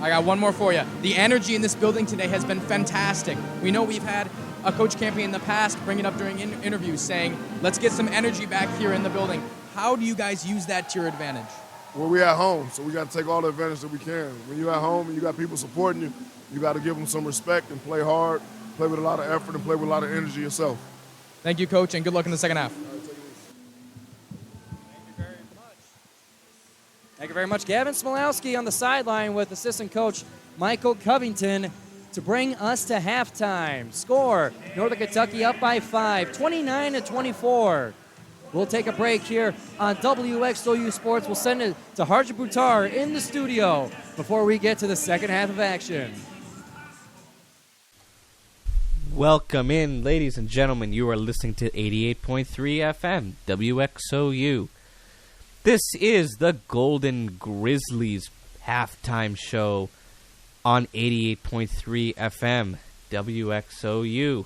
I got one more for you. The energy in this building today has been fantastic. We know we've had Coach Campy in the past bring it up during interviews saying, let's get some energy back here in the building. How do you guys use that to your advantage? Well, we're at home, so we got to take all the advantage that we can. When you're at home and you got people supporting you, you got to give them some respect and play hard, play with a lot of effort, and play with a lot of energy yourself. Thank you, Coach, and good luck in the second half. Thank you very much. Gavin Smilowski on the sideline with assistant coach Michael Covington to bring us to halftime. Score, Northern Kentucky up by 5, 29-24. We'll take a break here on WXOU Sports. We'll send it to Harjun Buttar in the studio before we get to the second half of action. Welcome in, ladies and gentlemen. You are listening to 88.3 FM, WXOU. This is the Golden Grizzlies halftime show on 88.3 FM, WXOU.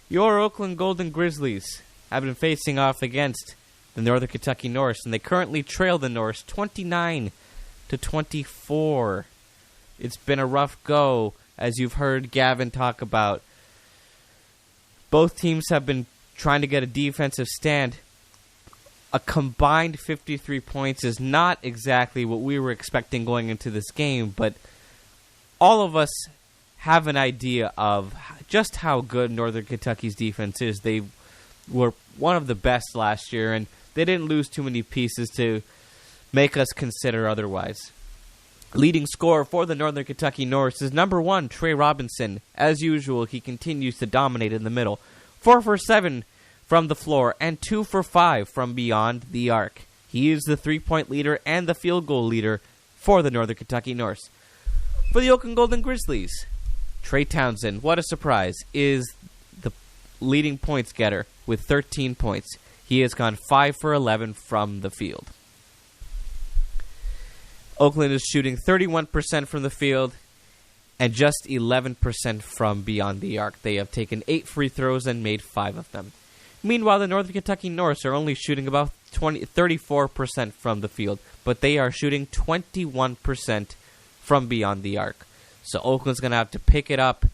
Your Oakland Golden Grizzlies have been facing off against the Northern Kentucky Norse, and they currently trail the Norse 29-24. It's been a rough go, as you've heard Gavin talk about. Both teams have been trying to get a defensive stand. A combined 53 points is not exactly what we were expecting going into this game, but all of us have an idea of just how good Northern Kentucky's defense is. They were one of the best last year, and they didn't lose too many pieces to make us consider otherwise. Leading scorer for the Northern Kentucky Norse is number 1, Trey Robinson. As usual, he continues to dominate in the middle. 4 for 7 from the floor and 2 for 5 from beyond the arc. He is the 3-point leader and the field goal leader for the Northern Kentucky Norse. For the Oakland Golden Grizzlies, Trey Townsend, what a surprise, is the leading points getter with 13 points. He has gone 5 for 11 from the field. Oakland is shooting 31% from the field and just 11% from beyond the arc. They have taken 8 free throws and made 5 of them. Meanwhile, the Northern Kentucky Norse are only shooting about 34% from the field, but they are shooting 21% from beyond the arc. So Oakland's going to have to pick it up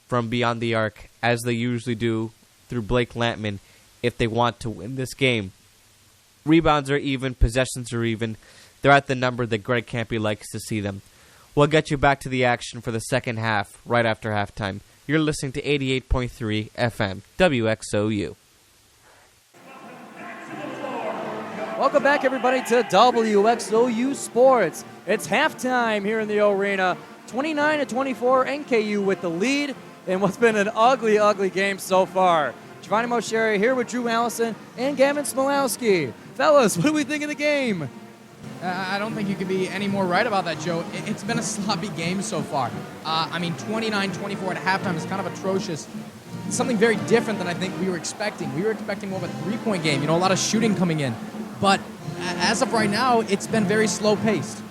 from beyond the arc, as they usually do through Blake Lampman, if they want to win this game. Rebounds are even, possessions are even. They're at the number that Greg Campy likes to see them. We'll get you back to the action for the second half right after halftime. You're listening to 88.3 FM, WXOU. Welcome back, everybody, to WXOU Sports. It's halftime here in the arena. 29-24, NKU with the lead in what's been an ugly, ugly game so far. Giovanni Moceri here with Drew Allison and Gavin Smilowski. Fellas, what do we think of the game? I don't think you could be any more right about that, Joe. It's been a sloppy game so far. 29-24 at halftime is kind of atrocious. Something very different than I think we were expecting. We were expecting more of a three-point game, a lot of shooting coming in. But as of right now, it's been very slow-paced.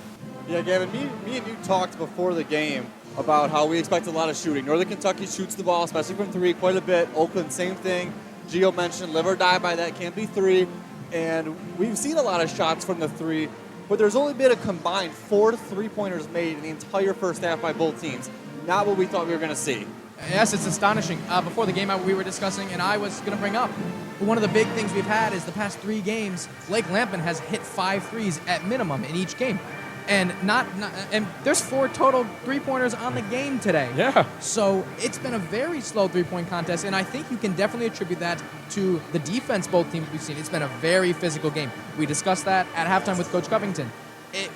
Yeah, Gavin, me and you talked before the game about how we expect a lot of shooting. Northern Kentucky shoots the ball, especially from three, quite a bit. Oakland, same thing. Gio mentioned live or die by that, can't be three. And we've seen a lot of shots from the three, but there's only been a combined 4 three-pointers made in the entire first half by both teams. Not what we thought we were going to see. Yes, it's astonishing. Before the game, we were discussing, and I was going to bring up, one of the big things we've had is the past 3 games, Blake Lampman has hit 5 threes at minimum in each game. And and there's 4 total three-pointers on the game today. Yeah. So it's been a very slow three-point contest, and I think you can definitely attribute that to the defense both teams we've seen. It's been a very physical game. We discussed that at halftime with Coach Covington.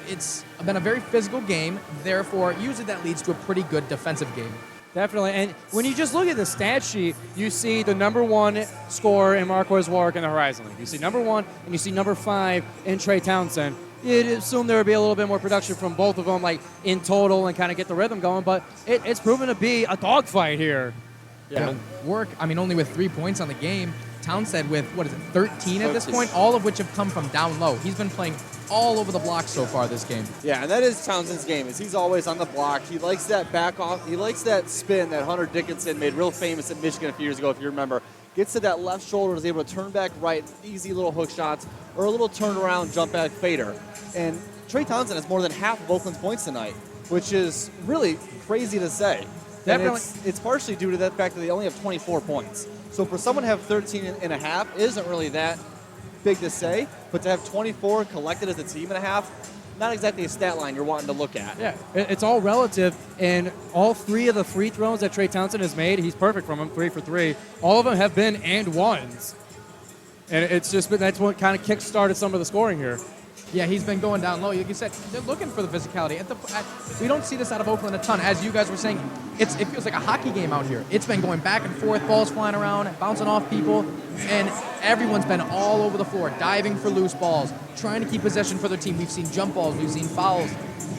It's been a very physical game, therefore usually that leads to a pretty good defensive game. Definitely. And when you just look at the stat sheet, you see the number 1 scorer in Marquez Warwick in the Horizon League. You see number 1 and you see number 5 in Trey Townsend. You'd assume there would be a little bit more production from both of them, like in total, and kind of get the rhythm going. But it's proven to be a dogfight here. Yeah. Work, only with 3 points on the game. Townsend with, 13 at this point, all of which have come from down low. He's been playing all over the block so far this game. Yeah, and that is Townsend's game, is he's always on the block. He likes that back off. He likes that spin that Hunter Dickinson made real famous at Michigan a few years ago, if you remember. Gets to that left shoulder, is able to turn back right, easy little hook shots, or a little turnaround jump back fader. And Trey Townsend has more than half of Oakland's points tonight, which is really crazy to say. Definitely. It's partially due to the fact that they only have 24 points. So for someone to have 13 and a half isn't really that big to say, but to have 24 collected as a team and a half, not exactly a stat line you're wanting to look at. Yeah, it's all relative, and all 3 of the free throws that Trey Townsend has made, he's perfect from them, 3 for 3. All of them have been and ones. And it's just been, that's what kind of kick-started some of the scoring here. Yeah, he's been going down low. Like you said, they're looking for the physicality. We don't see this out of Oakland a ton. As you guys were saying, it feels like a hockey game out here. It's been going back and forth, balls flying around, bouncing off people, and everyone's been all over the floor, diving for loose balls, trying to keep possession for their team. We've seen jump balls, we've seen fouls,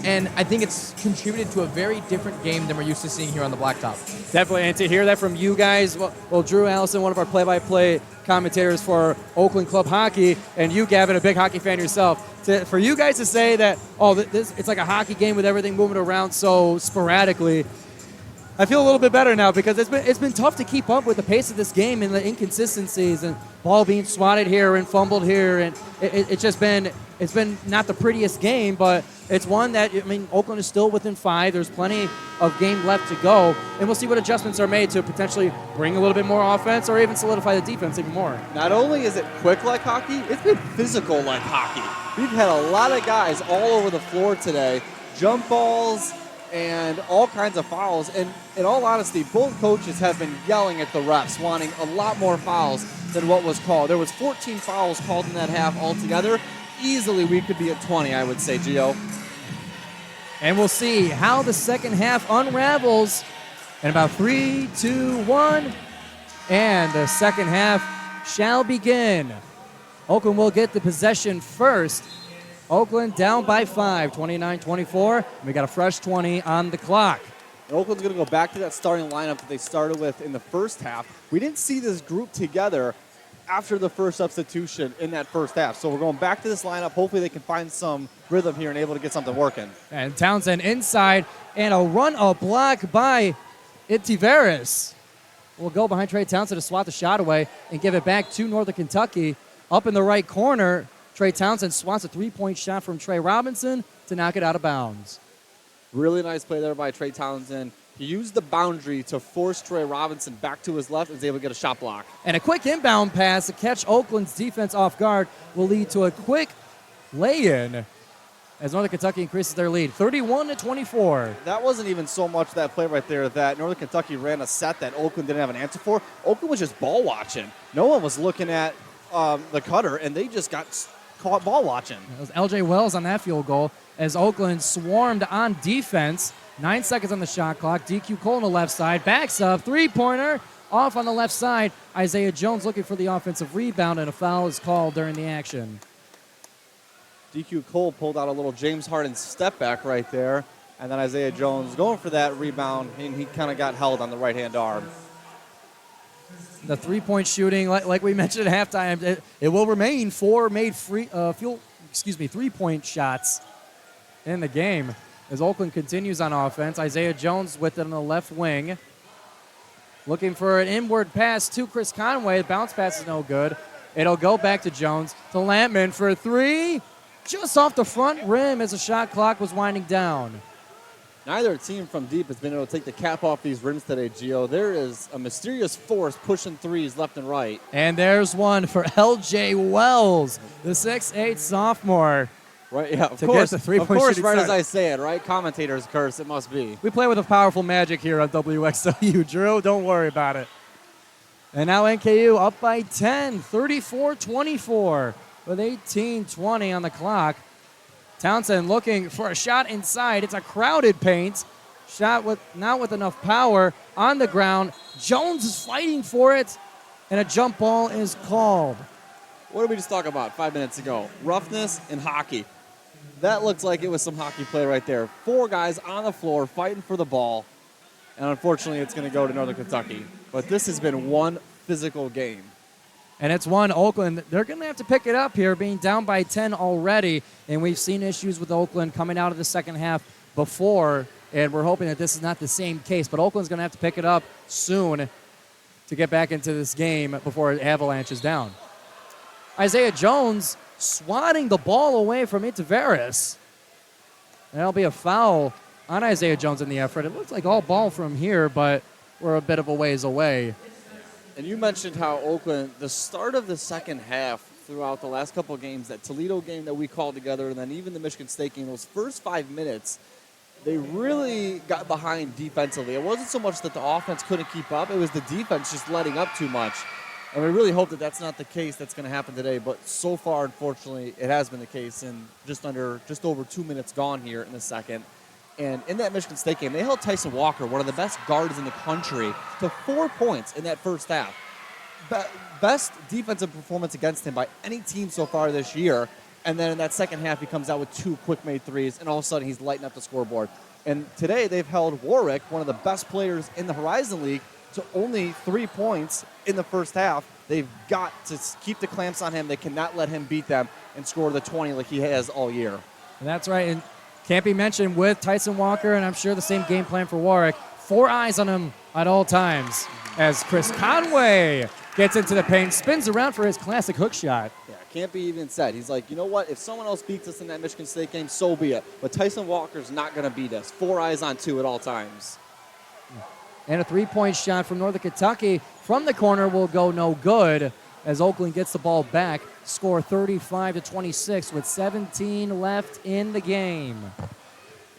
and I think it's contributed to a very different game than we're used to seeing here on the blacktop. Definitely, and to hear that from you guys, well, Drew Allison, one of our play-by-play commentators for Oakland Club Hockey, and you, Gavin, a big hockey fan yourself, for you guys to say that, it's like a hockey game with everything moving around so sporadically, I feel a little bit better now because it's been tough to keep up with the pace of this game and the inconsistencies and ball being swatted here and fumbled here, and it's been not the prettiest game, but it's one that, I mean, Oakland is still within 5. There's plenty of game left to go, and we'll see what adjustments are made to potentially bring a little bit more offense or even solidify the defense even more. Not only is it quick like hockey, it's been physical like hockey. We've had a lot of guys all over the floor today, jump balls and all kinds of fouls. And in all honesty, both coaches have been yelling at the refs, wanting a lot more fouls than what was called. There was 14 fouls called in that half altogether. Easily we could be at 20, I would say, Gio. And we'll see how the second half unravels in about 3, 2, 1. And the second half shall begin. Oakland will get the possession first. Oakland down by 5, 29-24. We got a fresh 20 on the clock. And Oakland's going to go back to that starting lineup that they started with in the first half. We didn't see this group together after the first substitution in that first half. So we're going back to this lineup. Hopefully they can find some rhythm here and able to get something working. And Townsend inside, and a block by Itiveris. Will go behind Trey Townsend to swat the shot away and give it back to Northern Kentucky. Up in the right corner, Trey Townsend swats a three-point shot from Trey Robinson to knock it out of bounds. Really nice play there by Trey Townsend. He used the boundary to force Trey Robinson back to his left and was able to get a shot block. And a quick inbound pass to catch Oakland's defense off guard will lead to a quick lay-in as Northern Kentucky increases their lead, 31-24. That wasn't even so much that play right there that Northern Kentucky ran a set that Oakland didn't have an answer for. Oakland was just ball watching. No one was looking at the cutter, and they just got caught ball watching. It was L.J. Wells on that field goal as Oakland swarmed on defense. 9 seconds on the shot clock. DQ Cole on the left side. Backs up. Three-pointer off on the left side. Isaiah Jones looking for the offensive rebound, and a foul is called during the action. DQ Cole pulled out a little James Harden step back right there, and then Isaiah Jones going for that rebound, and he kind of got held on the right-hand arm. The three-point shooting, like we mentioned at halftime, it will remain 4 made three-point shots in the game as Oakland continues on offense. Isaiah Jones with it on the left wing. Looking for an inward pass to Chris Conway. The bounce pass is no good. It'll go back to Jones. To Lampman for a three. Just off the front rim as the shot clock was winding down. Neither team from deep has been able to take the cap off these rims today, Gio. There is a mysterious force pushing threes left and right. And there's one for L.J. Wells, the 6'8 sophomore. Right, yeah, of to course. Get the three-point of course, shooting right start. as I say it, right? Commentator's curse, it must be. We play with a powerful magic here on WXOU, Drew. Don't worry about it. And now NKU up by 10, 34-24 with 18:20 on the clock. Townsend looking for a shot inside. It's a crowded paint. Shot with not with enough power on the ground. Jones is fighting for it, and a jump ball is called. What did we just talk about 5 minutes ago? Roughness in hockey. That looks like it was some hockey play right there. 4 guys on the floor fighting for the ball, and unfortunately it's going to go to Northern Kentucky. But this has been one physical game. And it's one Oakland. They're going to have to pick it up here, being down by 10 already. And we've seen issues with Oakland coming out of the second half before, and we're hoping that this is not the same case. But Oakland's going to have to pick it up soon to get back into this game before it avalanches down. Isaiah Jones swatting the ball away from Itiveris. That'll be a foul on Isaiah Jones in the effort. It looks like all ball from here, but we're a bit of a ways away. And you mentioned how Oakland, the start of the second half throughout the last couple of games, that Toledo game that we called together, and then even the Michigan State game, those first 5 minutes, they really got behind defensively. It wasn't so much that the offense couldn't keep up. It was the defense just letting up too much. And we really hope that that's not the case that's going to happen today. But so far, unfortunately, it has been the case in just over 2 minutes gone here in the second. And in that Michigan State game, they held Tyson Walker, one of the best guards in the country, to 4 points in that first half. Best defensive performance against him by any team so far this year. And then in that second half, he comes out with 2 quick-made threes, and all of a sudden he's lighting up the scoreboard. And today they've held Warwick, one of the best players in the Horizon League, to only 3 points in the first half. They've got to keep the clamps on him. They cannot let him beat them and score the 20 like he has all year. And that's right. And can't be mentioned with Tyson Walker, and I'm sure the same game plan for Warwick. 4 eyes on him at all times as Chris Conway gets into the paint, spins around for his classic hook shot. Yeah, can't be even said. He's like, you know what? If someone else beats us in that Michigan State game, so be it. But Tyson Walker's not going to beat us. 4 eyes on 2 at all times. And a 3-point shot from Northern Kentucky from the corner will go no good as Oakland gets the ball back. Score 35-26 with 17 left in the game.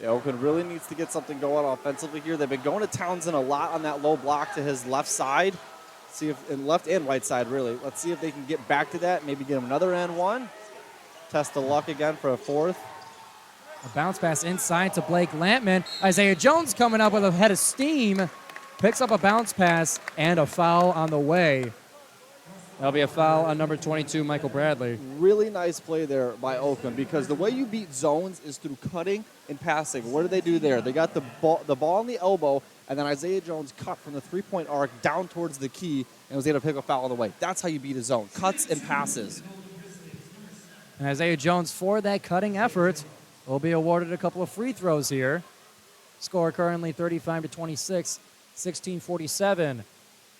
Yeah, Oakland really needs to get something going offensively here. They've been going to Townsend a lot on that low block to his left side. See if, and left and right side, really. Let's see if they can get back to that. Maybe get him another and one. Test the luck again for a 4th. A bounce pass inside to Blake Lampman. Isaiah Jones coming up with a head of steam. Picks up a bounce pass and a foul on the way. That'll be a foul on number 22, Michael Bradley. Really nice play there by Oakland because the way you beat zones is through cutting and passing. What did they do there? They got the ball on the elbow, and then Isaiah Jones cut from the 3-point arc down towards the key and was able to pick a foul on the way. That's how you beat a zone, cuts and passes. And Isaiah Jones, for that cutting effort, will be awarded a couple of free throws here. Score currently 35-26, 16:47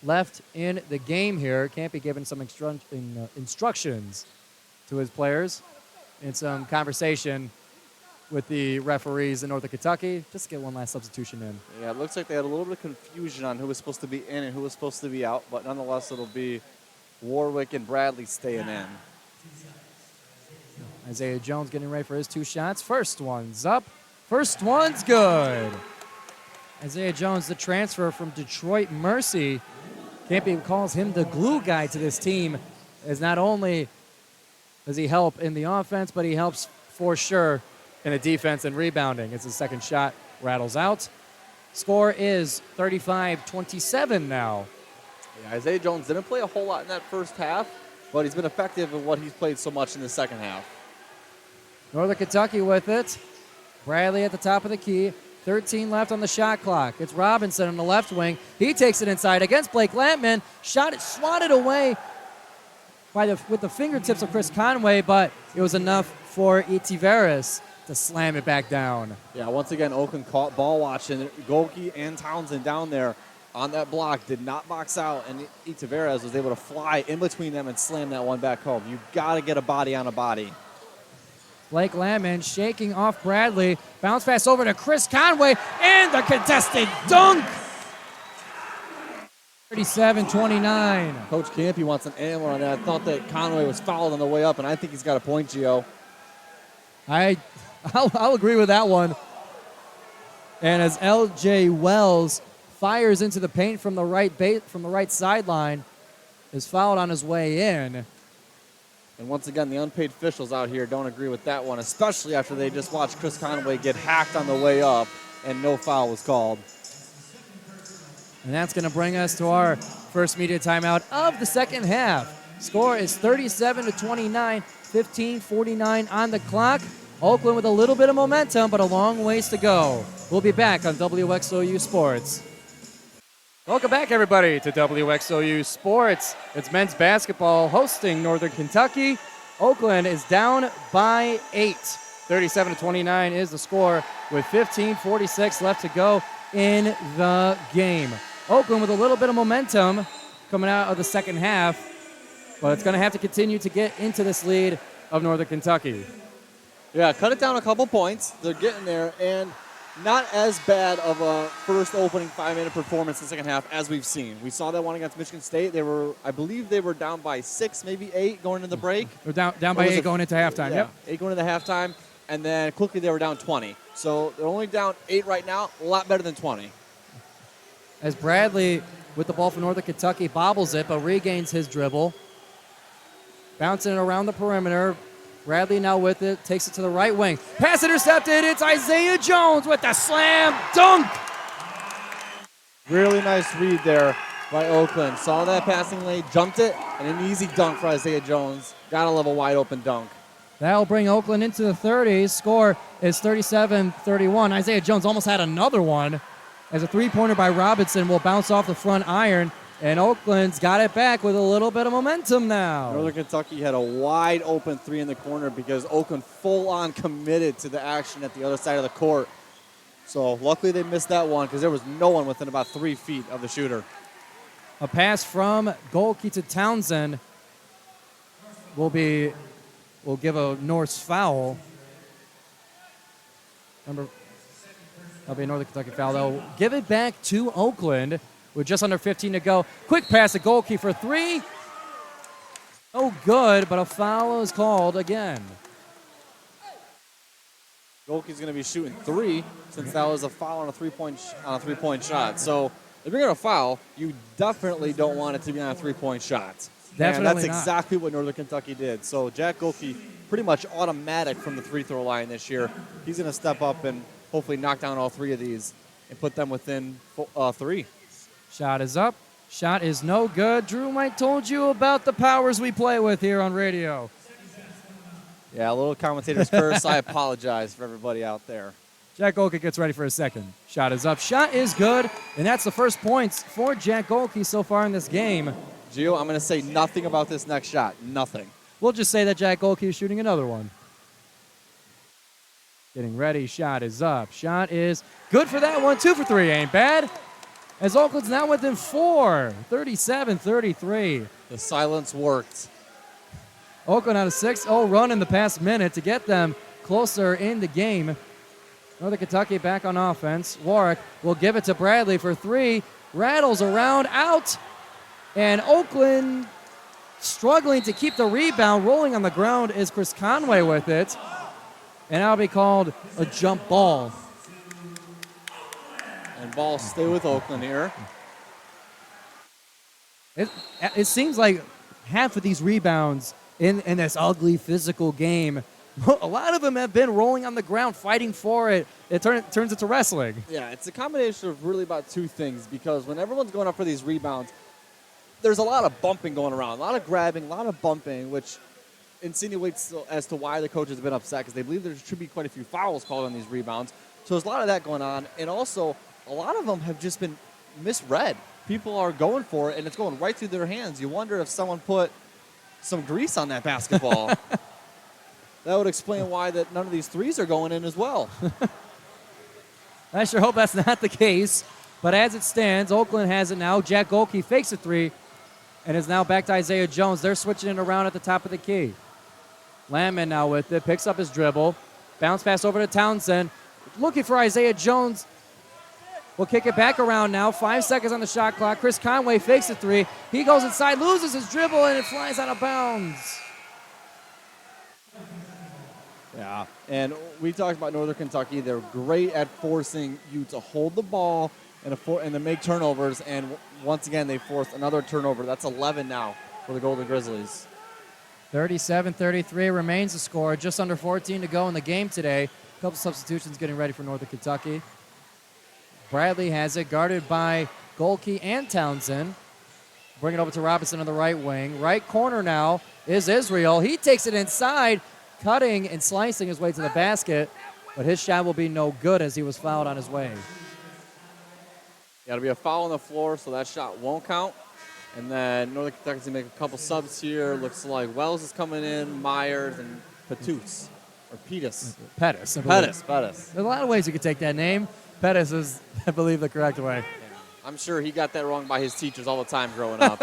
left in the game here. Can't be given some instructions to his players and some conversation with the referees in Northern Kentucky. Just get one last substitution in. Yeah, it looks like they had a little bit of confusion on who was supposed to be in and who was supposed to be out, but nonetheless, it'll be Warwick and Bradley staying in. Isaiah Jones getting ready for his 2 shots. First one's up. First one's good. Isaiah Jones, the transfer from Detroit Mercy. Campy calls him the glue guy to this team, as not only does he help in the offense, but he helps for sure in the defense and rebounding. As his second shot rattles out. Score is 35-27 now. Yeah, Isaiah Jones didn't play a whole lot in that first half, but he's been effective in what he's played so much in the second half. Northern Kentucky with it. Bradley at the top of the key. 13 left on the shot clock. It's Robinson on the left wing. He takes it inside against Blake Lampman. Shot it, swatted away with the fingertips of Chris Conway, but it was enough for Itiveris to slam it back down. Yeah, once again, Oakland caught ball watching. Golke and Townsend down there on that block did not box out, and Itiveris was able to fly in between them and slam that one back home. You've got to get a body on a body. Blake Lampman shaking off Bradley. Bounce pass over to Chris Conway, and the contested dunk! 37-29. Coach Campy wants an and one on that. I thought that Conway was fouled on the way up, and I think he's got a point, Gio. I'll agree with that one. And as L.J. Wells fires into the paint from the right sideline, is fouled on his way in. And once again, the unpaid officials out here don't agree with that one, especially after they just watched Chris Conway get hacked on the way up and no foul was called. And that's going to bring us to our first media timeout of the second half. Score is 37-29, 15:49 on the clock. Oakland with a little bit of momentum, but a long ways to go. We'll be back on WXOU Sports. Welcome back, everybody, to WXOU Sports. It's men's basketball hosting Northern Kentucky. Oakland is down by 8. 37-29 is the score with 15:46 left to go in the game. Oakland with a little bit of momentum coming out of the second half, but it's going to have to continue to get into this lead of Northern Kentucky. Yeah, cut it down a couple points. They're getting there, and not as bad of a first opening 5-minute performance in the second half as we've seen. We saw that one against Michigan State. I believe they were down by 6, maybe 8 going into the break. They're down by 8 going into halftime, yeah, yep. 8 going into halftime, and then quickly they were down 20. So they're only down 8 right now, a lot better than 20. As Bradley, with the ball for Northern Kentucky, bobbles it, but regains his dribble. Bouncing it around the perimeter. Bradley now with it, takes it to the right wing. Pass intercepted, it's Isaiah Jones with the slam dunk! Really nice read there by Oakland. Saw that passing lane, jumped it, and an easy dunk for Isaiah Jones. Got to love a wide open dunk. That'll bring Oakland into the 30s. Score is 37-31. Isaiah Jones almost had another one as a three-pointer by Robinson will bounce off the front iron. And Oakland's got it back with a little bit of momentum now. Northern Kentucky had a wide open 3 in the corner because Oakland full on committed to the action at the other side of the court. So luckily they missed that one because there was no one within about 3 feet of the shooter. A pass from Golke to Townsend will give a Norse foul. That'll be a Northern Kentucky foul. They'll give it back to Oakland with just under 15 to go. Quick pass to Golke for three. Oh, good, but a foul is called again. Golke's going to be shooting three since that was a foul on a three-point shot. So if you're going to foul, you definitely don't want it to be on a three-point shot. And that's exactly what Northern Kentucky did. So Jack Golke pretty much automatic from the free throw line this year. He's going to step up and hopefully knock down all three of these and put them within three. Shot is up. Shot is no good. Drew Mike told you about the powers we play with here on radio. Yeah, a little commentator's curse. I apologize for everybody out there. Jack Golke gets ready for a second. Shot is up. Shot is good. And that's the first points for Jack Golke so far in this game. Gio, I'm going to say nothing about this next shot. Nothing. We'll just say that Jack Golke is shooting another one. Getting ready. Shot is up. Shot is good for that one. 2 for 3 ain't bad. As Oakland's now within 4. 37-33. The silence worked. Oakland had a 6-0 run in the past minute to get them closer in the game. Northern Kentucky back on offense. Warwick will give it to Bradley for 3. Rattles around, out. And Oakland struggling to keep the rebound. Rolling on the ground is Chris Conway with it. And that'll be called a jump ball. And ball stay with Oakland here. It seems like half of these rebounds in this ugly physical game, a lot of them have been rolling on the ground, fighting for it. It turns into wrestling. Yeah, it's a combination of really about two things, because when everyone's going up for these rebounds, there's a lot of bumping going around, a lot of grabbing, a lot of bumping, which insinuates as to why the coaches have been upset, because they believe there should be quite a few fouls called on these rebounds. So there's a lot of that going on, and also a lot of them have just been misread. People are going for it, and it's going right through their hands. You wonder if someone put some grease on that basketball. That would explain why that none of these threes are going in as well. I sure hope that's not the case. But as it stands, Oakland has it now. Jack Golke fakes a 3 and is now back to Isaiah Jones. They're switching it around at the top of the key. Landman now with it, picks up his dribble. Bounce pass over to Townsend. Looking for Isaiah Jones. We'll kick it back around now. 5 seconds on the shot clock. Chris Conway fakes a 3. He goes inside, loses his dribble, and it flies out of bounds. Yeah, and we talked about Northern Kentucky. They're great at forcing you to hold the ball and to make turnovers. And once again, they forced another turnover. That's 11 now for the Golden Grizzlies. 37-33 remains the score. Just under 14 to go in the game today. A couple substitutions getting ready for Northern Kentucky. Bradley has it, guarded by Golke and Townsend. Bring it over to Robinson on the right wing. Right corner now is Israel. He takes it inside, cutting and slicing his way to the basket, but his shot will be no good as he was fouled on his way. Got to be a foul on the floor, so that shot won't count. And then Northern Kentucky's going to make a couple subs here. Looks like Wells is coming in, Myers, and Pettis. Or Pettis. Pettis. Pettis. There's a lot of ways you could take that name. Pettis is, I believe, the correct way. Yeah. I'm sure he got that wrong by his teachers all the time growing up.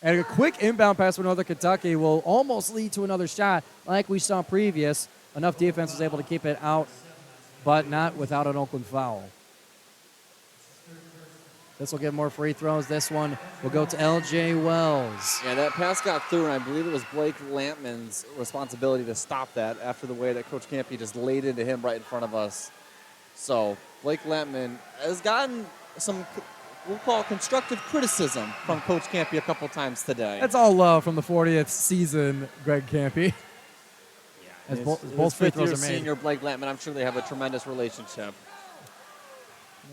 And a quick inbound pass for Northern Kentucky will almost lead to another shot like we saw previous. Enough defense was able to keep it out, but not without an Oakland foul. This will get more free throws. This one will go to L.J. Wells. Yeah, that pass got through, and I believe it was Blake Lampman's responsibility to stop that after the way that Coach Campy just laid into him right in front of us. So Blake Lampman has gotten some, we'll call it constructive criticism from Coach Campy a couple times today. That's all love from the 40th season, Greg Campy. Yeah, as both free throws are made. Senior Blake Lampman, I'm sure they have a tremendous relationship.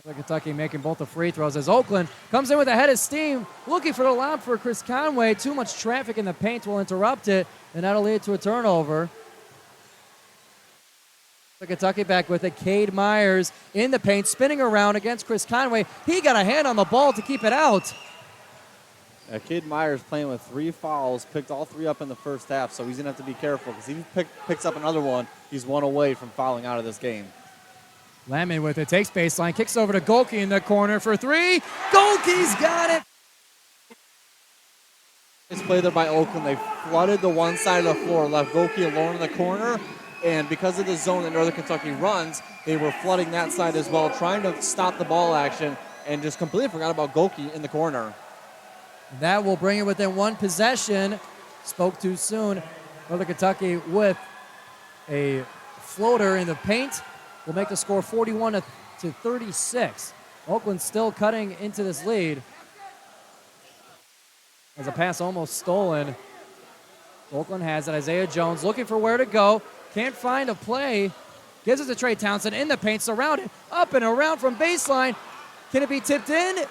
Kentucky making both the free throws as Oakland comes in with a head of steam, looking for the lob for Chris Conway. Too much traffic in the paint will interrupt it, and that'll lead to a turnover. Kentucky back with it. Cade Myers in the paint, spinning around against Chris Conway. He got a hand on the ball to keep it out. Cade Myers playing with 3 fouls, picked all 3 up in the first half, so he's going to have to be careful because if he picks up another one, he's 1 away from fouling out of this game. Lemon with it, takes baseline, kicks over to Golke in the corner for three. Golke's got it. It's played there by Oakland. They flooded the one side of the floor, left Golke alone in the corner, and because of the zone that Northern Kentucky runs, they were flooding that side as well, trying to stop the ball action, and just completely forgot about Golke in the corner. That will bring it within one possession. Spoke too soon. Northern Kentucky with a floater in the paint will make the score 41 to 36. Oakland still cutting into this lead. As a pass almost stolen. Oakland has it. Isaiah Jones looking for where to go. Can't find a play. Gives it to Trey Townsend in the paint, surrounded, up and around from baseline. Can it be tipped in?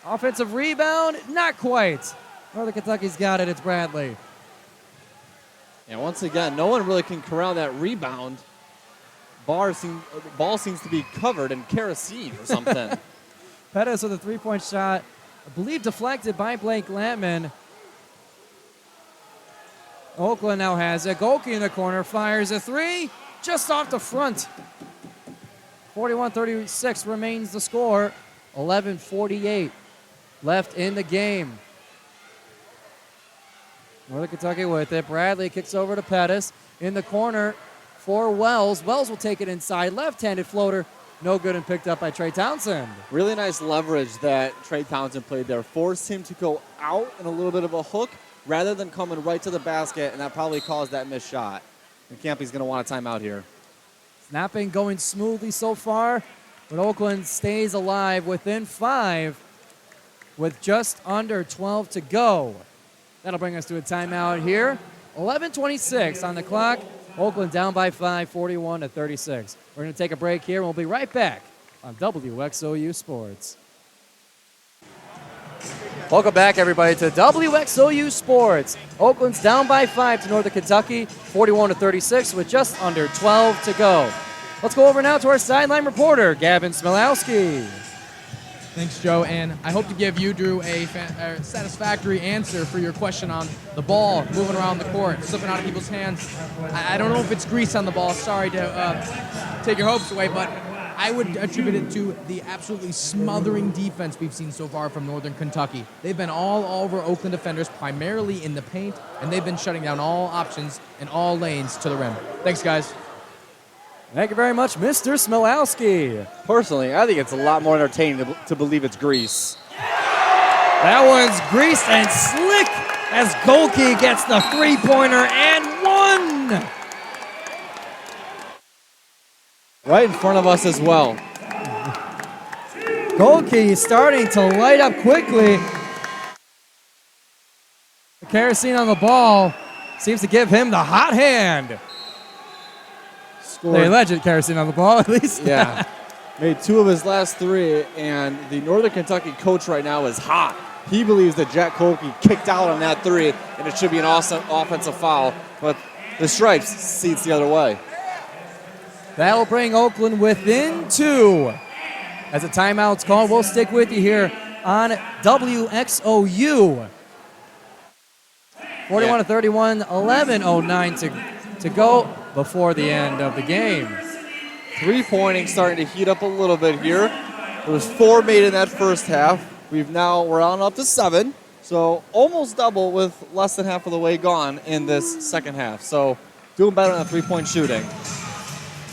Offensive rebound? Not quite. Northern Kentucky's got it. It's Bradley. And once again, no one really can corral that rebound. Ball seems to be covered in kerosene or something. Pettis with a three-point shot, I believe deflected by Blake Lampman. Oakland now has it. Golke in the corner, fires a three, just off the front. 41-36 remains the score. 11:48 left in the game. Northern Kentucky with it. Bradley kicks over to Pettis in the corner for Wells. Wells will take it inside. Left-handed floater. No good and picked up by Trey Townsend. Really nice leverage that Trey Townsend played there. Forced him to go out in a little bit of a hook rather than coming right to the basket, and that probably caused that missed shot. And Campy's going to want a timeout here. Snapping going smoothly so far, but Oakland stays alive within 5 with just under 12 to go. That'll bring us to a timeout here. 11:26 on the clock. Oakland down by 5, 41-36. We're going to take a break here, and we'll be right back on WXOU Sports. Welcome back, everybody, to WXOU Sports. Oakland's down by 5 to Northern Kentucky, 41-36, with just under 12 to go. Let's go over now to our sideline reporter, Gavin Smilowski. Thanks, Joe, and I hope to give you, Drew, a satisfactory answer for your question on the ball moving around the court, slipping out of people's hands. I don't know if it's grease on the ball. Sorry to take your hopes away, but I would attribute it to the absolutely smothering defense we've seen so far from Northern Kentucky. They've been all over Oakland defenders, primarily in the paint, and they've been shutting down all options and all lanes to the rim. Thanks, guys. Thank you very much, Mr. Smilowski. Personally, I think it's a lot more entertaining to believe it's grease. That one's greased and slick as Golke gets the three-pointer and one. Right in front of us as well. Golke starting to light up quickly. The kerosene on the ball seems to give him the hot hand. The alleged kerosene on the ball, at least. Yeah. Made 2 of his last 3, and the Northern Kentucky coach right now is hot. He believes that Jack Golke kicked out on that 3, and it should be an awesome offensive foul, but the Stripes seats the other way. That'll bring Oakland within 2. As a timeout's called, we'll stick with you here on WXOU. 41-31, 11:09 to go before the end of the game. 3-pointing starting to heat up a little bit here. There was 4 made in that first half. We're on up to 7, so almost double with less than half of the way gone in this second half. So doing better on the 3-point shooting.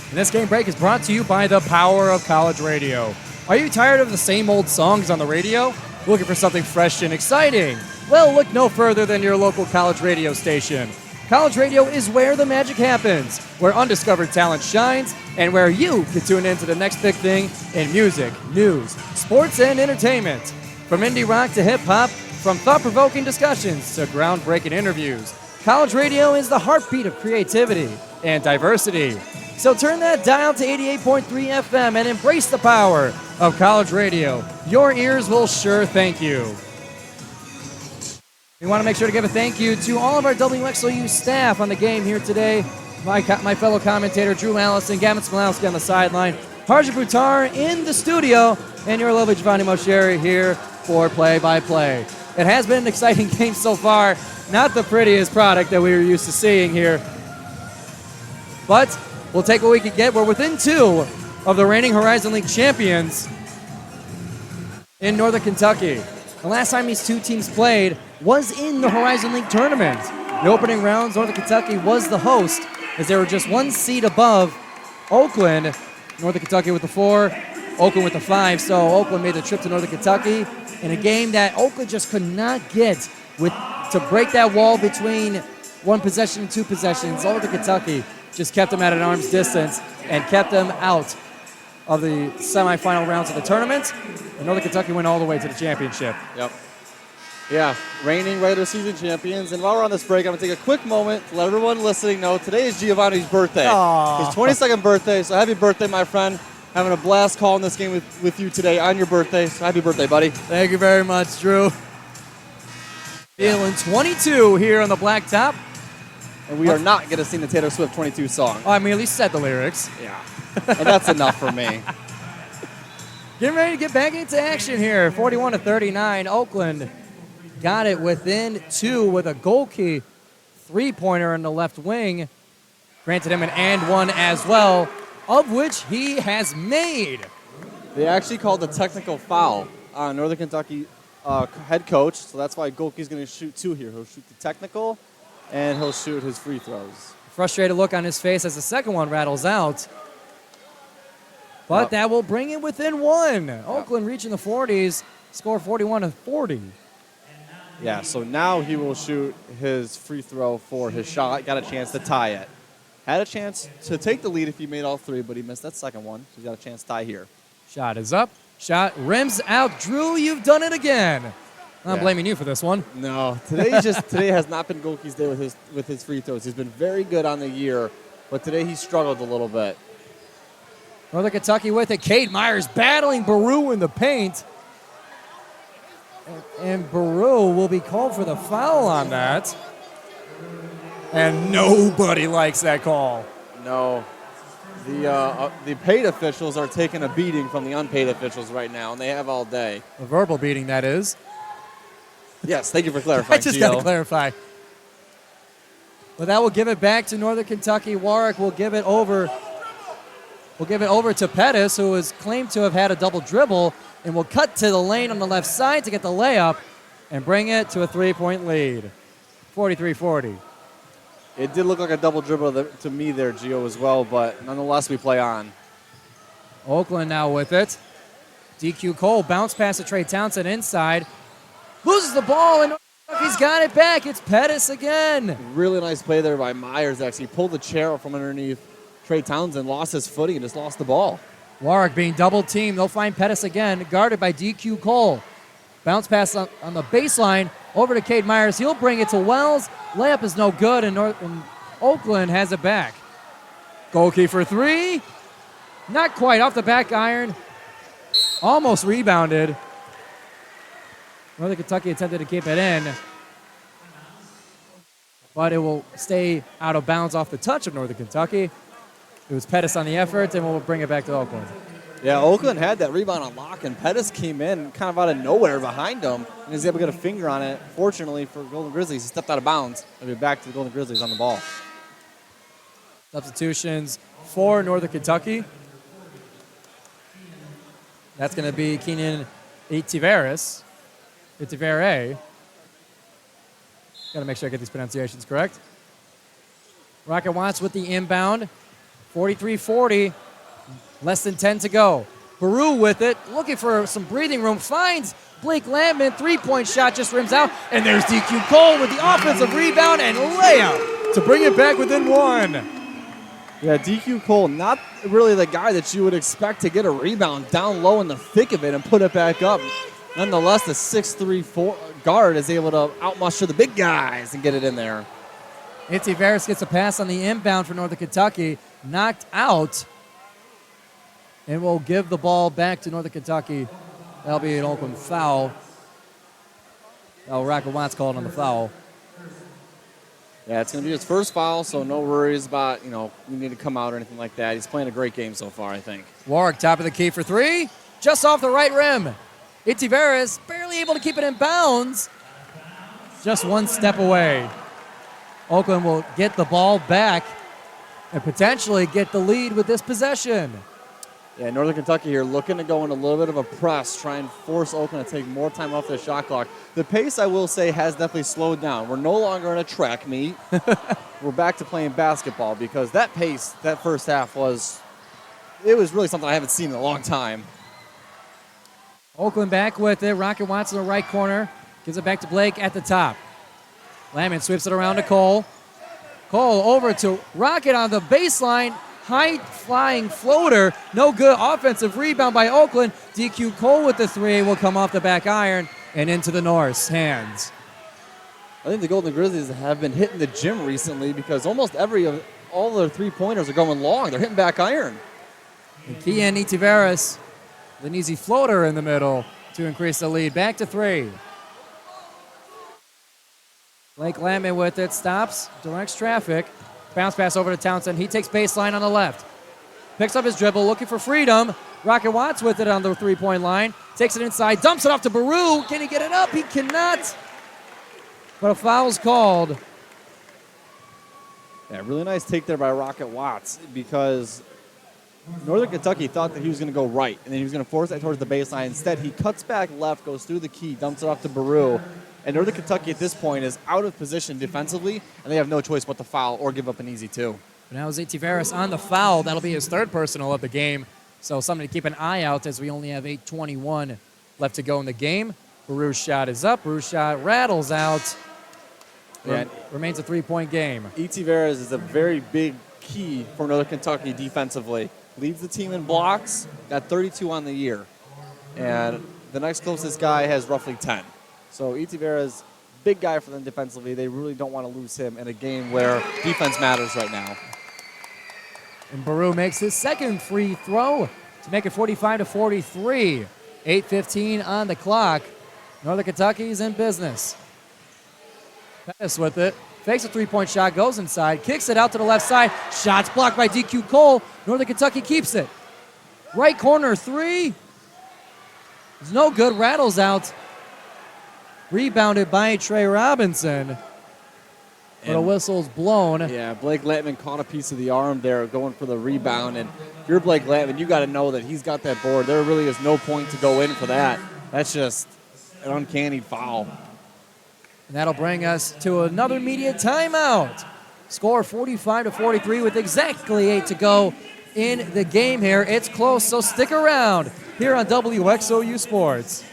And this game break is brought to you by the power of college radio. Are you tired of the same old songs on the radio? Looking for something fresh and exciting? Well, look no further than your local college radio station. College radio is where the magic happens, where undiscovered talent shines, and where you can tune in to the next big thing in music, news, sports, and entertainment. From indie rock to hip-hop, from thought-provoking discussions to groundbreaking interviews, college radio is the heartbeat of creativity and diversity. So turn that dial to 88.3 FM and embrace the power of college radio. Your ears will sure thank you. We want to make sure to give a thank you to all of our WXOU staff on the game here today. My fellow commentator, Drew Allison, Gavin Smilowski on the sideline, Harjun Buttar in the studio, and your lovely Giovanni Moceri here for play-by-play. It has been an exciting game so far. Not the prettiest product that we were used to seeing here. But we'll take what we can get. We're within 2 of the reigning Horizon League champions in Northern Kentucky. The last time these two teams played was in the Horizon League tournament. The opening rounds, Northern Kentucky was the host, as they were just one seed above Oakland. Northern Kentucky with the 4, Oakland with the 5. So Oakland made the trip to Northern Kentucky in a game that Oakland just could not get to break that wall between one possession and two possessions. Northern Kentucky just kept them at an arm's distance and kept them out of the semifinal rounds of the tournament. And Northern Kentucky went all the way to the championship. Yep. Yeah, reigning regular season champions. And while we're on this break, I'm going to take a quick moment to let everyone listening know today is Giovanni's birthday. Aww. His 22nd birthday, so happy birthday, my friend. Having a blast calling this game with you today on your birthday. So happy birthday, buddy. Thank you very much, Drew. Feeling 22 here on the blacktop. And we are not going to sing the Taylor Swift 22 song. Oh, I mean, at least said the lyrics. Yeah. And that's enough for me. Getting ready to get back into action here. 41-39. Oakland got it within 2 with a goal key three-pointer in the left wing. Granted him an and one as well, of which he has made. They actually called the technical foul on Northern Kentucky head coach, so that's why Golke's going to shoot 2 here. He'll shoot the technical, and he'll shoot his free throws. Frustrated look on his face as the second one rattles out. But that will bring it within 1. Oakland reaching the 40s, score 41-40. Yeah, so now he will shoot his free throw for his shot. Got a chance to tie it. Had a chance to take the lead if he made all 3, but he missed that second one. So he's got a chance to tie here. Shot is up. Shot rims out. Drew, you've done it again. I'm blaming you for this one. No, today has not been Golke's day with his free throws. He's been very good on the year, but today he struggled a little bit. Northern Kentucky with it. Cade Myers battling Baru in the paint. And Baru will be called for the foul on that. And nobody likes that call. No. The paid officials are taking a beating from the unpaid officials right now, and they have all day. A verbal beating, that is. Yes, thank you for clarifying, I just got to clarify. But that will give it back to Northern Kentucky. Warwick will give it over. We'll give it over to Pettis, who is claimed to have had a double dribble, and will cut to the lane on the left side to get the layup and bring it to a 3-point lead. 43-40. It did look like a double dribble to me there, Gio, as well, but nonetheless, we play on. Oakland now with it. DQ Cole bounce pass to Trey Townsend inside. Loses the ball, and he's got it back. It's Pettis again. Really nice play there by Myers, actually. Pulled the chair up from underneath Trey Townsend, lost his footing, and just lost the ball. Warwick being double-teamed. They'll find Pettis again, guarded by DQ Cole. Bounce pass on the baseline over to Cade Myers. He'll bring it to Wells. Layup is no good, and Oakland has it back. Goalkeeper for 3. Not quite off the back iron. Almost rebounded. Northern Kentucky attempted to keep it in, but it will stay out of bounds off the touch of Northern Kentucky. It was Pettis on the effort, and we'll bring it back to Oakland. Yeah, Oakland had that rebound on lock, and Pettis came in kind of out of nowhere behind him, and was able to get a finger on it. Fortunately for Golden Grizzlies, he stepped out of bounds. He'll be back to the Golden Grizzlies on the ball. Substitutions for Northern Kentucky. That's going to be Keenan Itiveres. Itivere. Got to make sure I get these pronunciations correct. Rocket Watts with the inbound. 43-40. Less than 10 to go. Baru with it, looking for some breathing room. Finds Blake Lampman. Three-point shot just rims out. And there's DQ Cole with the offensive rebound and layup to bring it back within 1. Yeah, DQ Cole, not really the guy that you would expect to get a rebound down low in the thick of it and put it back up. Nonetheless, the 6'3" guard is able to outmuster the big guys and get it in there. Itiveres gets a pass on the inbound for Northern Kentucky. Knocked out. And we'll give the ball back to Northern Kentucky. That'll be an Oakland foul. Rocket Watts called on the foul. Yeah, it's going to be his first foul, so no worries about, we need to come out or anything like that. He's playing a great game so far, I think. Warwick, top of the key for 3. Just off the right rim. Itiveres barely able to keep it in bounds. Just one step away. Oakland will get the ball back and potentially get the lead with this possession. Yeah, Northern Kentucky here looking to go in a little bit of a press, try and force Oakland to take more time off their shot clock. The pace, I will say, has definitely slowed down. We're no longer in a track meet. We're back to playing basketball because that pace, that first half was really something I haven't seen in a long time. Oakland back with it. Rocket Watson in the right corner. Gives it back to Blake at the top. Lamont sweeps it around to Cole. Cole over to Rocket on the baseline. High-flying floater. No good offensive rebound by Oakland. DQ Cole with the three will come off the back iron and into the Norse hands. I think the Golden Grizzlies have been hitting the gym recently because almost all their three-pointers are going long. They're hitting back iron. And Kian Itiveros with an easy floater in the middle to increase the lead. Back to three. Blake Lamont with it. Stops. Directs traffic. Bounce pass over to Townsend. He takes baseline on the left. Picks up his dribble, looking for freedom. Rocket Watts with it on the three-point line. Takes it inside, dumps it off to Baru. Can he get it up? He cannot. But a foul's called. Yeah, really nice take there by Rocket Watts because Northern Kentucky thought that he was going to go right, and then he was going to force that towards the baseline. Instead, he cuts back left, goes through the key, dumps it off to Baru. And Northern Kentucky at this point is out of position defensively, and they have no choice but to foul or give up an easy two. Now is Itiveros on the foul. That'll be his third personal of the game. So something to keep an eye out as we only have 8:21 left to go in the game. Baru's shot is up. Baru's shot rattles out. Yeah. Remains a three-point game. Itiveros is a very big key for Northern Kentucky defensively. Leads the team in blocks, got 32 on the year. And the next closest guy has roughly 10. So Itiveros, big guy for them defensively. They really don't want to lose him in a game where defense matters right now. And Baru makes his second free throw to make it 45-43. 8:15 on the clock. Northern Kentucky's in business. Pettis with it. Fakes a three-point shot, goes inside, kicks it out to the left side. Shots blocked by DQ Cole. Northern Kentucky keeps it. Right corner three. It's no good, rattles out. Rebounded by Trey Robinson. But a whistle's blown. Yeah, Blake Latman caught a piece of the arm there going for the rebound. And if you're Blake Latman, you got to know that he's got that board. There really is no point to go in for that. That's just an uncanny foul. And that'll bring us to another immediate timeout. Score 45-43 with exactly 8 to go in the game here. It's close, so stick around here on WXOU Sports.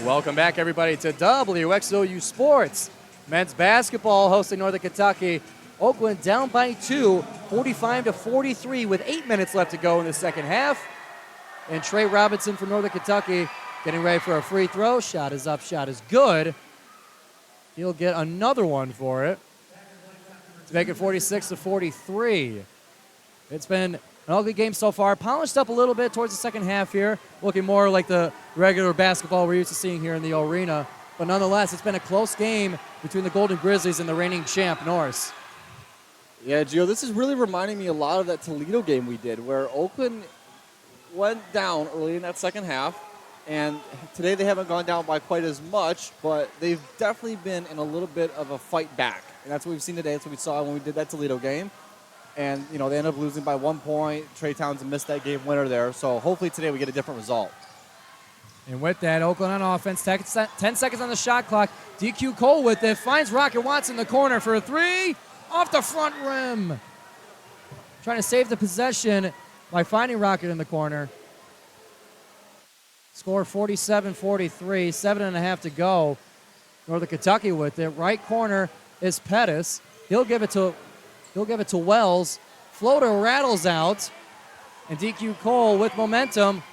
Welcome back, everybody, to WXOU Sports. Men's basketball hosting Northern Kentucky. Oakland down by 2, 45-43 with 8 minutes left to go in the second half. And Trey Robinson from Northern Kentucky getting ready for a free throw. Shot is up, shot is good. He'll get another one for it to make it 46-43. It's been an ugly game so far. Polished up a little bit towards the second half here. Looking more like the regular basketball we're used to seeing here in the arena. But nonetheless, it's been a close game between the Golden Grizzlies and the reigning champ, Norse. Yeah, Gio, this is really reminding me a lot of that Toledo game we did where Oakland went down early in that second half. And today they haven't gone down by quite as much, but they've definitely been in a little bit of a fight back. And that's what we've seen today. That's what we saw when we did that Toledo game. And, you know, they ended up losing by 1 point. Trey Townsend missed that game winner there. So hopefully today we get a different result. And with that, Oakland on offense, 10 seconds on the shot clock. DQ Cole with it, finds Rocket Watts in the corner for a three, off the front rim. Trying to save the possession by finding Rocket in the corner. Score 47-43, 7.5 to go. Northern Kentucky with it. Right corner is Pettis. He'll give it to Wells. Floater rattles out. And DQ Cole with momentum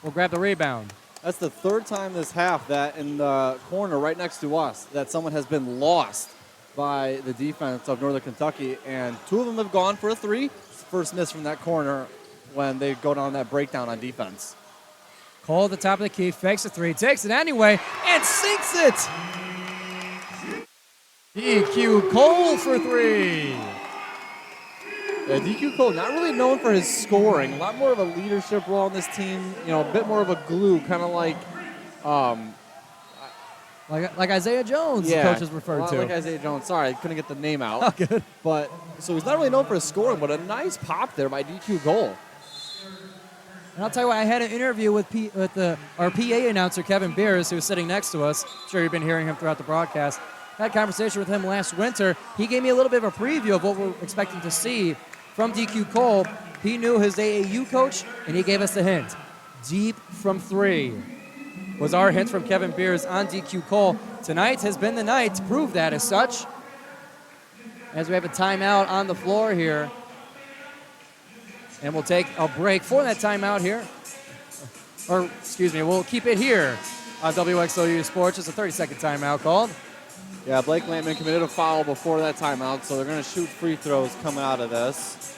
will grab the rebound. That's the third time this half that in the corner right next to us that someone has been lost by the defense of Northern Kentucky. And 2 of them have gone for a three. First miss from that corner when they go down that breakdown on defense. Cole at the top of the key, fakes a three, takes it anyway, and sinks it! DQ Cole for three. Yeah, DQ Cole, not really known for his scoring. A lot more of a leadership role on this team. You know, a bit more of a glue, kind of like Like Isaiah Jones, the coach is referred to. Like Isaiah Jones. Sorry, I couldn't get the name out. Oh, good. But so he's not really known for his scoring, but a nice pop there by DQ Cole. And I'll tell you what, I had an interview with our PA announcer, Kevin Beers, who was sitting next to us. I'm sure you've been hearing him throughout the broadcast. I had a conversation with him last winter. He gave me a little bit of a preview of what we're expecting to see from DQ Cole. He knew his AAU coach, and he gave us the hint. Deep from three was our hint from Kevin Beers on DQ Cole. Tonight has been the night to prove that as such. As we have a timeout on the floor here. And we'll take a break for that timeout here. Or, excuse me, we'll keep it here on WXOU Sports. Just a 30-second timeout called. Yeah, Blake Lampman committed a foul before that timeout, so they're going to shoot free throws coming out of this.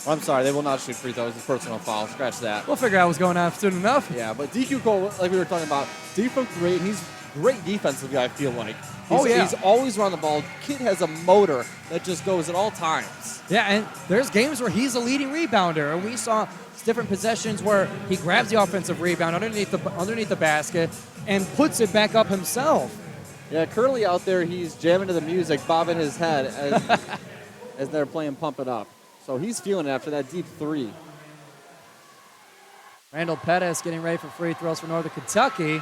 I'm sorry, they will not shoot free throws. It's a personal foul. Scratch that. We'll figure out what's going on soon enough. Yeah, but DQ Cole, like we were talking about, deep from three, and he's great defensively, I feel like. He's always around the ball. Kid has a motor that just goes at all times. Yeah, and there's games where he's a leading rebounder, and we saw different possessions where he grabs the offensive rebound underneath the basket and puts it back up himself. Yeah, currently out there, he's jamming to the music, bobbing his head as they're playing Pump It Up. So he's feeling it after that deep three. Randall Pettis getting ready for free throws for Northern Kentucky.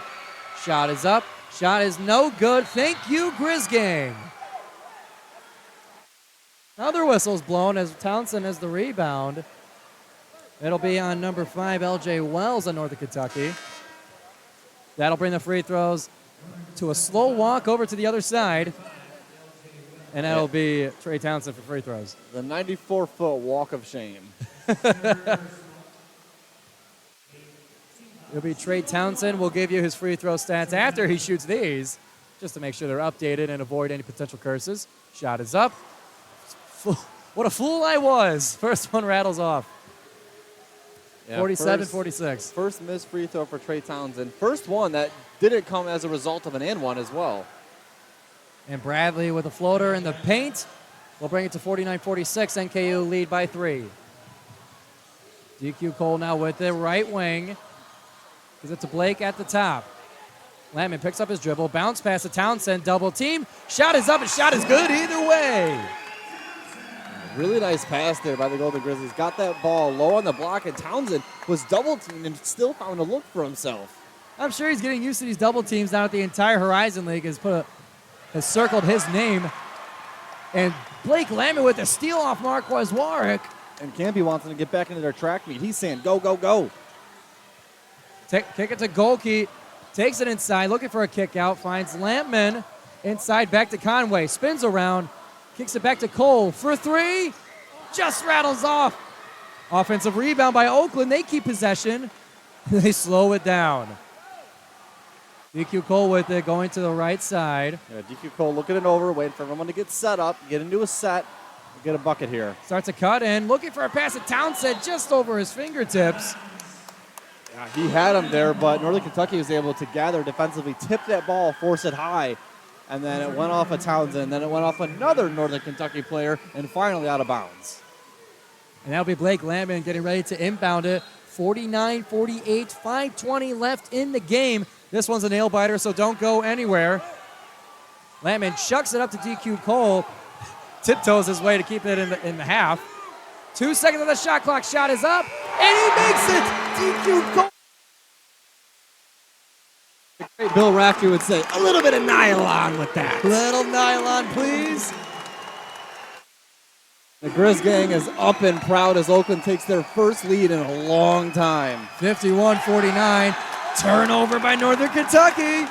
Shot is up. Shot is no good. Thank you, Grizz Gang. Another whistle's blown as Townsend has the rebound. It'll be on number 5, L.J. Wells on Northern Kentucky. That'll bring the free throws to a slow walk over to the other side. And that'll be Trey Townsend for free throws. The 94-foot walk of shame. It'll be Trey Townsend. We'll give you his free throw stats after he shoots these, just to make sure they're updated and avoid any potential curses. Shot is up. What a fool I was. First one rattles off. Yeah, 47-46. First missed free throw for Trey Townsend. First one that didn't come as a result of an and one as well. And Bradley with a floater in the paint. We'll bring it to 49-46. NKU lead by 3. DQ Cole now with the right wing. Gives it to Blake at the top. Lampman picks up his dribble. Bounce pass to Townsend. Double team. Shot is up and shot is good either way. Really nice pass there by the Golden Grizzlies. Got that ball low on the block, and Townsend was double teamed and still found a look for himself. I'm sure he's getting used to these double teams now that the entire Horizon League has circled his name. And Blake Lampman with a steal off Marquez Warwick. And Campy wants them to get back into their track meet. He's saying, go, go, go. Kick it to Golke. Takes it inside, looking for a kick out. Finds Lampman inside, back to Conway. Spins around. Kicks it back to Cole for 3. Just rattles off. Offensive rebound by Oakland. They keep possession. They slow it down. DQ Cole with it, going to the right side. Yeah, DQ Cole looking it over, waiting for everyone to get set up, get into a set, get a bucket here. Starts a cut in, looking for a pass to Townsend just over his fingertips. Yeah, he had him there, but Northern Kentucky was able to gather defensively, tip that ball, force it high, and then it went off of Townsend, then it went off another Northern Kentucky player, and finally out of bounds. And that'll be Blake Lampman getting ready to inbound it. 49-48, 5:20 left in the game. This one's a nail biter, so don't go anywhere. Lampman chucks it up to DQ Cole. Tiptoes his way to keep it in the half. 2 seconds on the shot clock. Shot is up, and he makes it. DQ Cole. Bill Raftery would say, a little bit of nylon with that. Little nylon, please. The Grizz Gang is up and proud as Oakland takes their first lead in a long time. 51-49. Turnover by Northern Kentucky.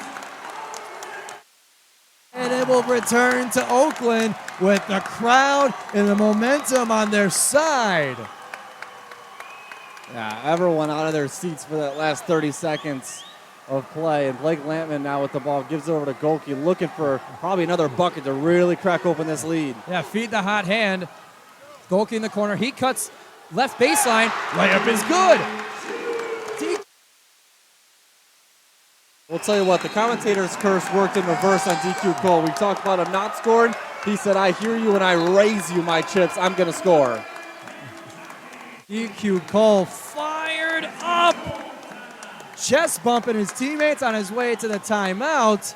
And it will return to Oakland with the crowd and the momentum on their side. Yeah, everyone out of their seats for that last 30 seconds of play. And Blake Lampman now with the ball gives it over to Golke, looking for probably another bucket to really crack open this lead. Yeah, feed the hot hand. Golke in the corner. He cuts left baseline. Layup is good. We'll tell you what, the commentator's curse worked in reverse on DQ Cole. We talked about him not scoring. He said, I hear you and I raise you my chips. I'm going to score. DQ Cole fired up. Chest bumping his teammates on his way to the timeout.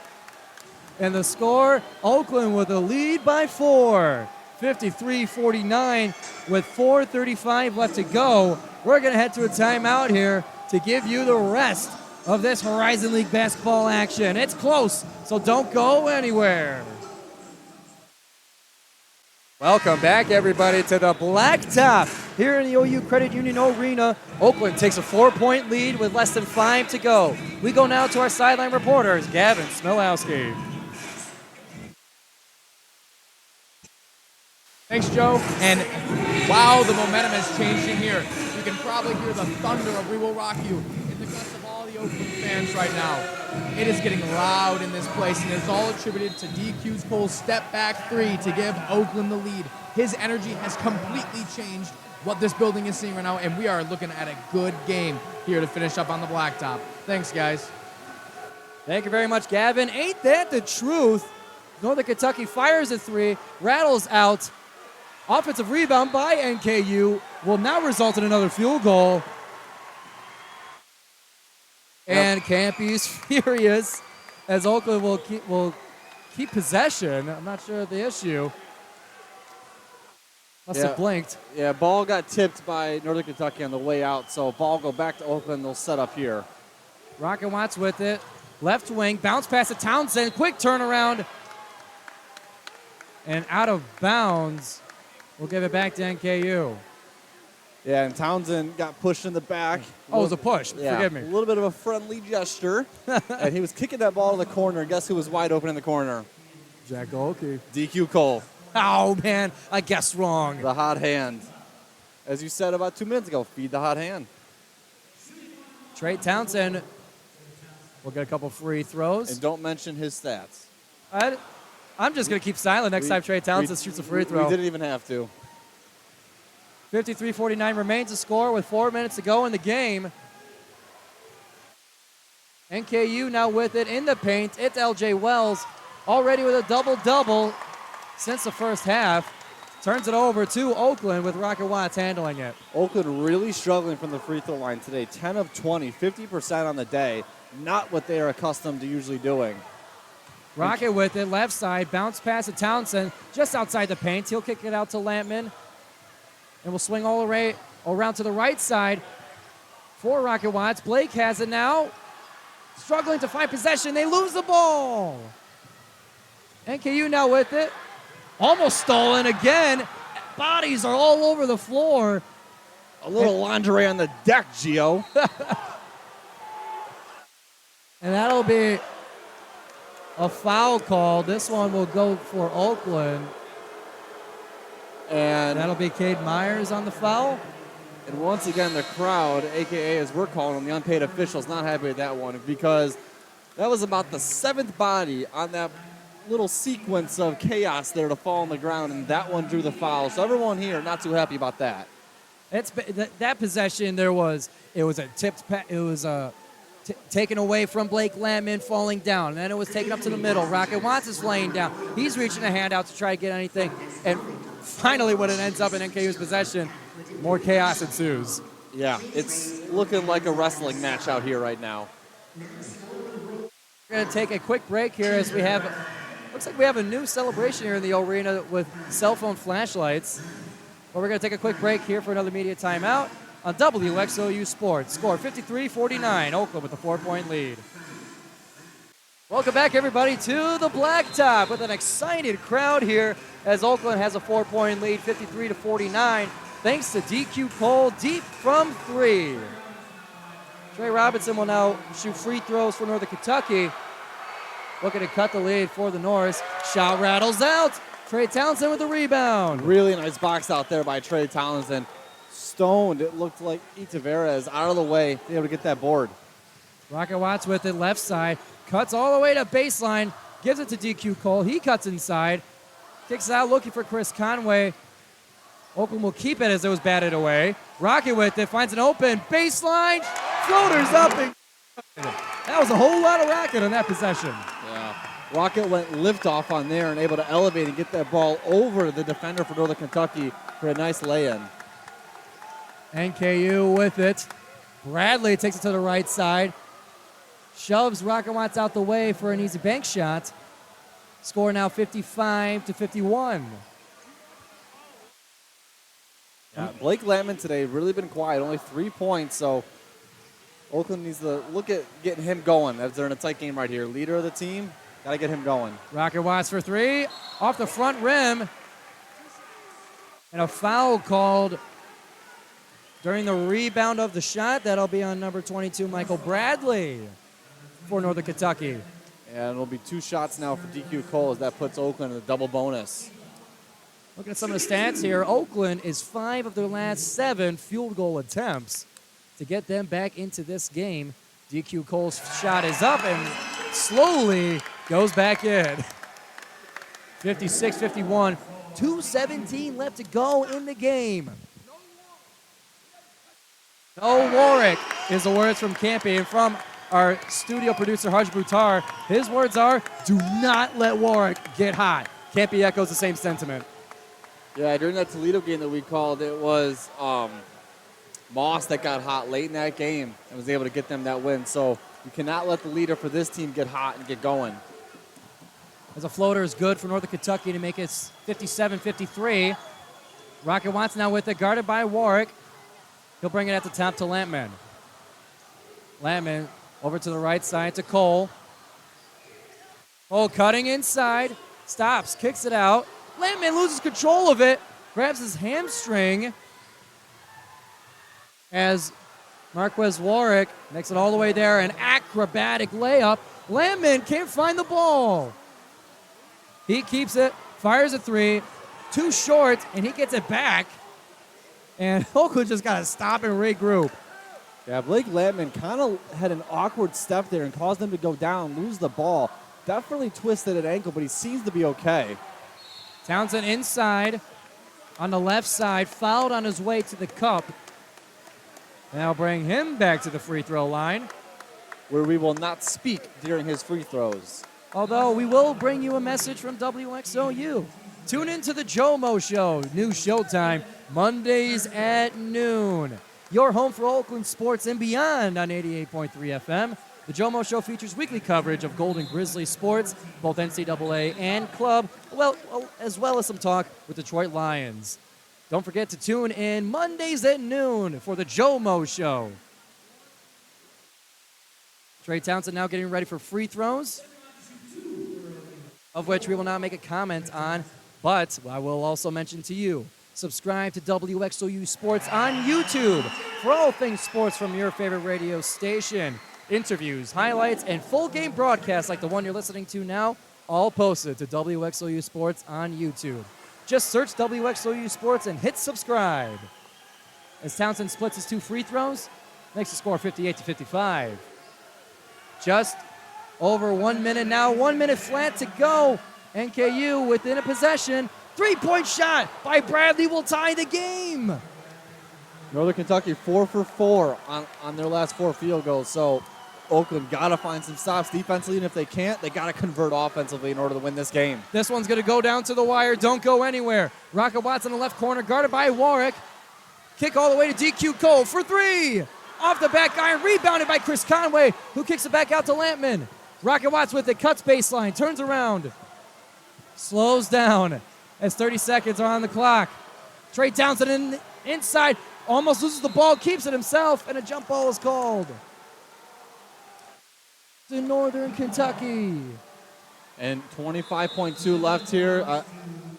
And the score, Oakland with a lead by 4, 53-49 with 4:35 left to go. We're going to head to a timeout here to give you the rest of this Horizon League basketball action. It's close, so don't go anywhere. Welcome back, everybody, to the Blacktop here in the OU Credit Union Arena. Oakland takes a 4-point lead with less than 5 to go. We go now to our sideline reporters, Gavin, Smilowski. Thanks, Joe. And wow, the momentum has changed in here. You can probably hear the thunder of We Will Rock You in the guts of all the Oakland fans right now. It is getting loud in this place, and it's all attributed to DQ's Cole's step back three to give Oakland the lead. His energy has completely changed what this building is seeing right now, and we are looking at a good game here to finish up on the Blacktop. Thanks, guys. Thank you very much, Gavin. Ain't that the truth? Northern Kentucky fires a three, rattles out. Offensive rebound by NKU will now result in another field goal. And Campy's furious as Oakland will keep possession. I'm not sure of the issue. Must have blinked. Yeah, ball got tipped by Northern Kentucky on the way out, so ball go back to Oakland. They'll set up here. Rocket Watts with it. Left wing, bounce pass to Townsend. Quick turnaround. And out of bounds. We'll give it back to NKU. Yeah, and Townsend got pushed in the back. Oh, it was a push. Yeah, Forgive me. A little bit of a friendly gesture. And he was kicking that ball to the corner. Guess who was wide open in the corner? Jack Golke. DQ Cole. Oh, man. I guessed wrong. The hot hand. As you said about 2 minutes ago, feed the hot hand. Trey Townsend will get a couple free throws. And don't mention his stats. I'm just going to keep silent next time Trey Townsend shoots a free throw. We didn't even have to. 53-49 remains the score with 4 minutes to go in the game. NKU now with it in the paint. It's LJ Wells already with a double-double since the first half. Turns it over to Oakland with Rocket Watts handling it. Oakland really struggling from the free throw line today. 10 of 20, 50% on the day. Not what they are accustomed to usually doing. Rocket with it, left side, bounce pass to Townsend, just outside the paint. He'll kick it out to Lampman. And we'll swing all the way around to the right side for Rocket Watts. Blake has it now. Struggling to find possession. They lose the ball. NKU now with it. Almost stolen again. Bodies are all over the floor. A little lingerie on the deck, Gio. And that'll be a foul call. This one will go for Oakland. And that'll be Cade Myers on the foul. And once again, the crowd, a.k.a. as we're calling them, the unpaid officials, not happy with that one because that was about the seventh body on that little sequence of chaos there to fall on the ground, and that one drew the foul. So everyone here not too happy about that. That possession, it was a tipped, it was taken away from Blake Lampman falling down. And then it was taken up to the middle. Rocket Watts is laying down. He's reaching a hand out to try to get anything. And finally, when it ends up in NKU's possession, more chaos ensues. Yeah, it's looking like a wrestling match out here right now. We're going to take a quick break here as we have, looks like we have a new celebration here in the arena with cell phone flashlights. But we're going to take a quick break here for another media timeout on WXOU Sports. Score 53-49, Oakland with a 4-point lead. Welcome back, everybody, to the Blacktop with an excited crowd here as Oakland has a 4-point lead, 53-49, thanks to DQ Cole deep from three. Trey Robinson will now shoot free throws for Northern Kentucky. Looking to cut the lead for the Norse. Shot rattles out. Trey Townsend with the rebound. Really nice box out there by Trey Townsend. Stoned, it looked like Itaveras out of the way, to be able to get that board. Rocket Watts with it, left side. Cuts all the way to baseline. Gives it to DQ Cole. He cuts inside. Kicks it out looking for Chris Conway. Oakland will keep it as it was batted away. Rocket with it. Finds an open baseline. Floaters up. And that was a whole lot of Rocket on that possession. Yeah. Rocket went liftoff on there and able to elevate and get that ball over the defender for Northern Kentucky for a nice lay-in. NKU with it. Bradley takes it to the right side. Shoves Rocket Watts out the way for an easy bank shot. Score now 55-51. Yeah, Blake Lampman today really been quiet, only 3 points, so Oakland needs to look at getting him going as they're in a tight game right here. Leader of the team, got to get him going. Rocket Watts for three, off the front rim. And a foul called during the rebound of the shot. That'll be on number 22, Michael Bradley for Northern Kentucky. And it'll be 2 shots now for DQ Cole as that puts Oakland in a double bonus. Looking at some of the stats here, Oakland is 5 of their last 7 field goal attempts to get them back into this game. DQ Cole's shot is up and slowly goes back in. 56-51, 2:17 left to go in the game. No Warwick is the words from Campy and from our studio producer, Harjun Buttar. His words are, do not let Warwick get hot. Campy echoes the same sentiment. Yeah, during that Toledo game that we called, it was Moss that got hot late in that game and was able to get them that win. So you cannot let the leader for this team get hot and get going. As a floater is good for Northern Kentucky to make it 57-53. Rocket Watts now with it, guarded by Warwick. He'll bring it at the top to Lampman. Lampman over to the right side to Cole. Cole cutting inside, stops, kicks it out. Lampman loses control of it, grabs his hamstring as Marquez Warwick makes it all the way there. An acrobatic layup. Lampman can't find the ball. He keeps it, fires a three, too short, and he gets it back. And Oakland just got to stop and regroup. Yeah, Blake Lampman kind of had an awkward step there and caused them to go down, lose the ball. Definitely twisted an ankle, but he seems to be okay. Townsend inside on the left side, fouled on his way to the cup. Now bring him back to the free throw line. Where we will not speak during his free throws. Although we will bring you a message from WXOU. Tune in to the Jomo Show, new showtime, Mondays at noon. Your home for Oakland sports and beyond on 88.3 FM. The Jomo Show features weekly coverage of Golden Grizzly sports, both NCAA and club, as well as some talk with Detroit Lions. Don't forget to tune in Mondays at noon for the Jomo Show. Trey Townsend now getting ready for free throws, of which we will not make a comment on, but I will also mention to you, subscribe to WXOU Sports on YouTube for all things sports from your favorite radio station. Interviews, highlights, and full game broadcasts like the one you're listening to now, all posted to WXOU Sports on YouTube. Just search WXOU Sports and hit subscribe. As Townsend splits his 2 free throws, makes the score 58-55. Just over 1 minute now, 1 minute flat to go. NKU within a possession. 3-point shot by Bradley will tie the game. Northern Kentucky 4 for 4 on their last 4 field goals. So Oakland got to find some stops defensively, and if they can't, they got to convert offensively in order to win this game. This one's going to go down to the wire. Don't go anywhere. Rocket Watts in the left corner, guarded by Warwick. Kick all the way to DQ Cole for 3. Off the back iron, rebounded by Chris Conway, who kicks it back out to Lampman. Rocket Watts with it, cuts baseline, turns around, slows down as 30 seconds are on the clock. Trey Townsend inside, almost loses the ball, keeps it himself, and a jump ball is called to Northern Kentucky. And 25.2 left here.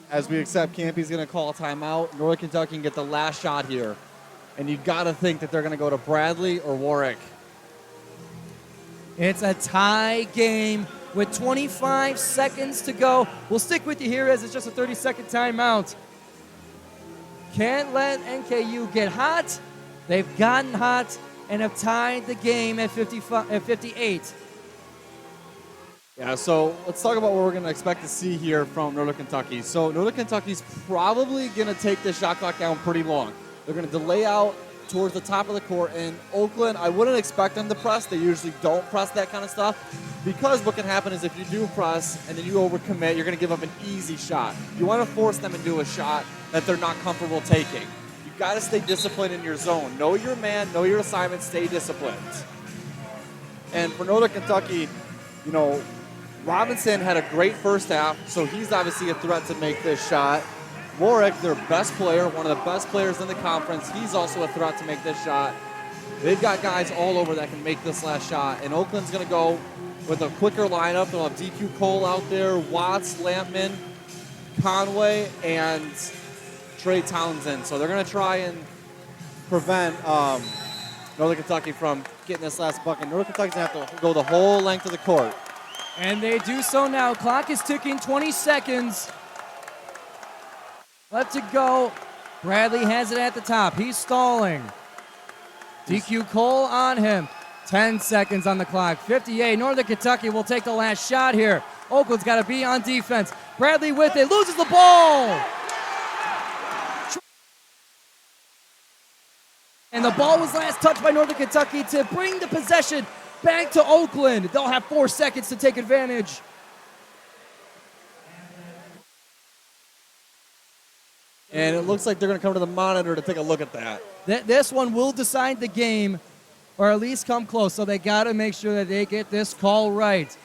As we accept, Campy's going to call a timeout. Northern Kentucky can get the last shot here. And you got to think that they're going to go to Bradley or Warwick. It's a tie game with 25 seconds to go. We'll stick with you here as it's just a 30-second timeout. Can't let NKU get hot. They've gotten hot and have tied the game at 58. Yeah, so let's talk about what we're going to expect to see here from Northern Kentucky. So Northern Kentucky's probably going to take this shot clock down pretty long. They're going to delay out towards the top of the court. And Oakland, I wouldn't expect them to press. They usually don't press that kind of stuff, because what can happen is if you do press and then you overcommit, you're going to give up an easy shot. You want to force them into a shot that they're not comfortable taking. You've got to stay disciplined in your zone. Know your man, know your assignment, stay disciplined. And for Northern Kentucky, you know, Robinson had a great first half, so he's obviously a threat to make this shot. Warwick, their best player, one of the best players in the conference, he's also a threat to make this shot. They've got guys all over that can make this last shot, and Oakland's going to go with a quicker lineup. They'll have DQ Cole out there, Watts, Lampman, Conway, and Trey Townsend. So they're going to try and prevent Northern Kentucky from getting this last bucket. Northern Kentucky's going to have to go the whole length of the court. And they do so now. Clock is ticking, 20 seconds left to go. Bradley has it at the top. He's stalling. DQ Cole on him. 10 seconds on the clock. 58. Northern Kentucky will take the last shot here. Oakland's got to be on defense. Bradley with it. Loses the ball. And the ball was last touched by Northern Kentucky to bring the possession back to Oakland. They'll have 4 seconds to take advantage. And it looks like they're going to come to the monitor to take a look at that. This one will decide the game, or at least come close. So they got to make sure that they get this call right.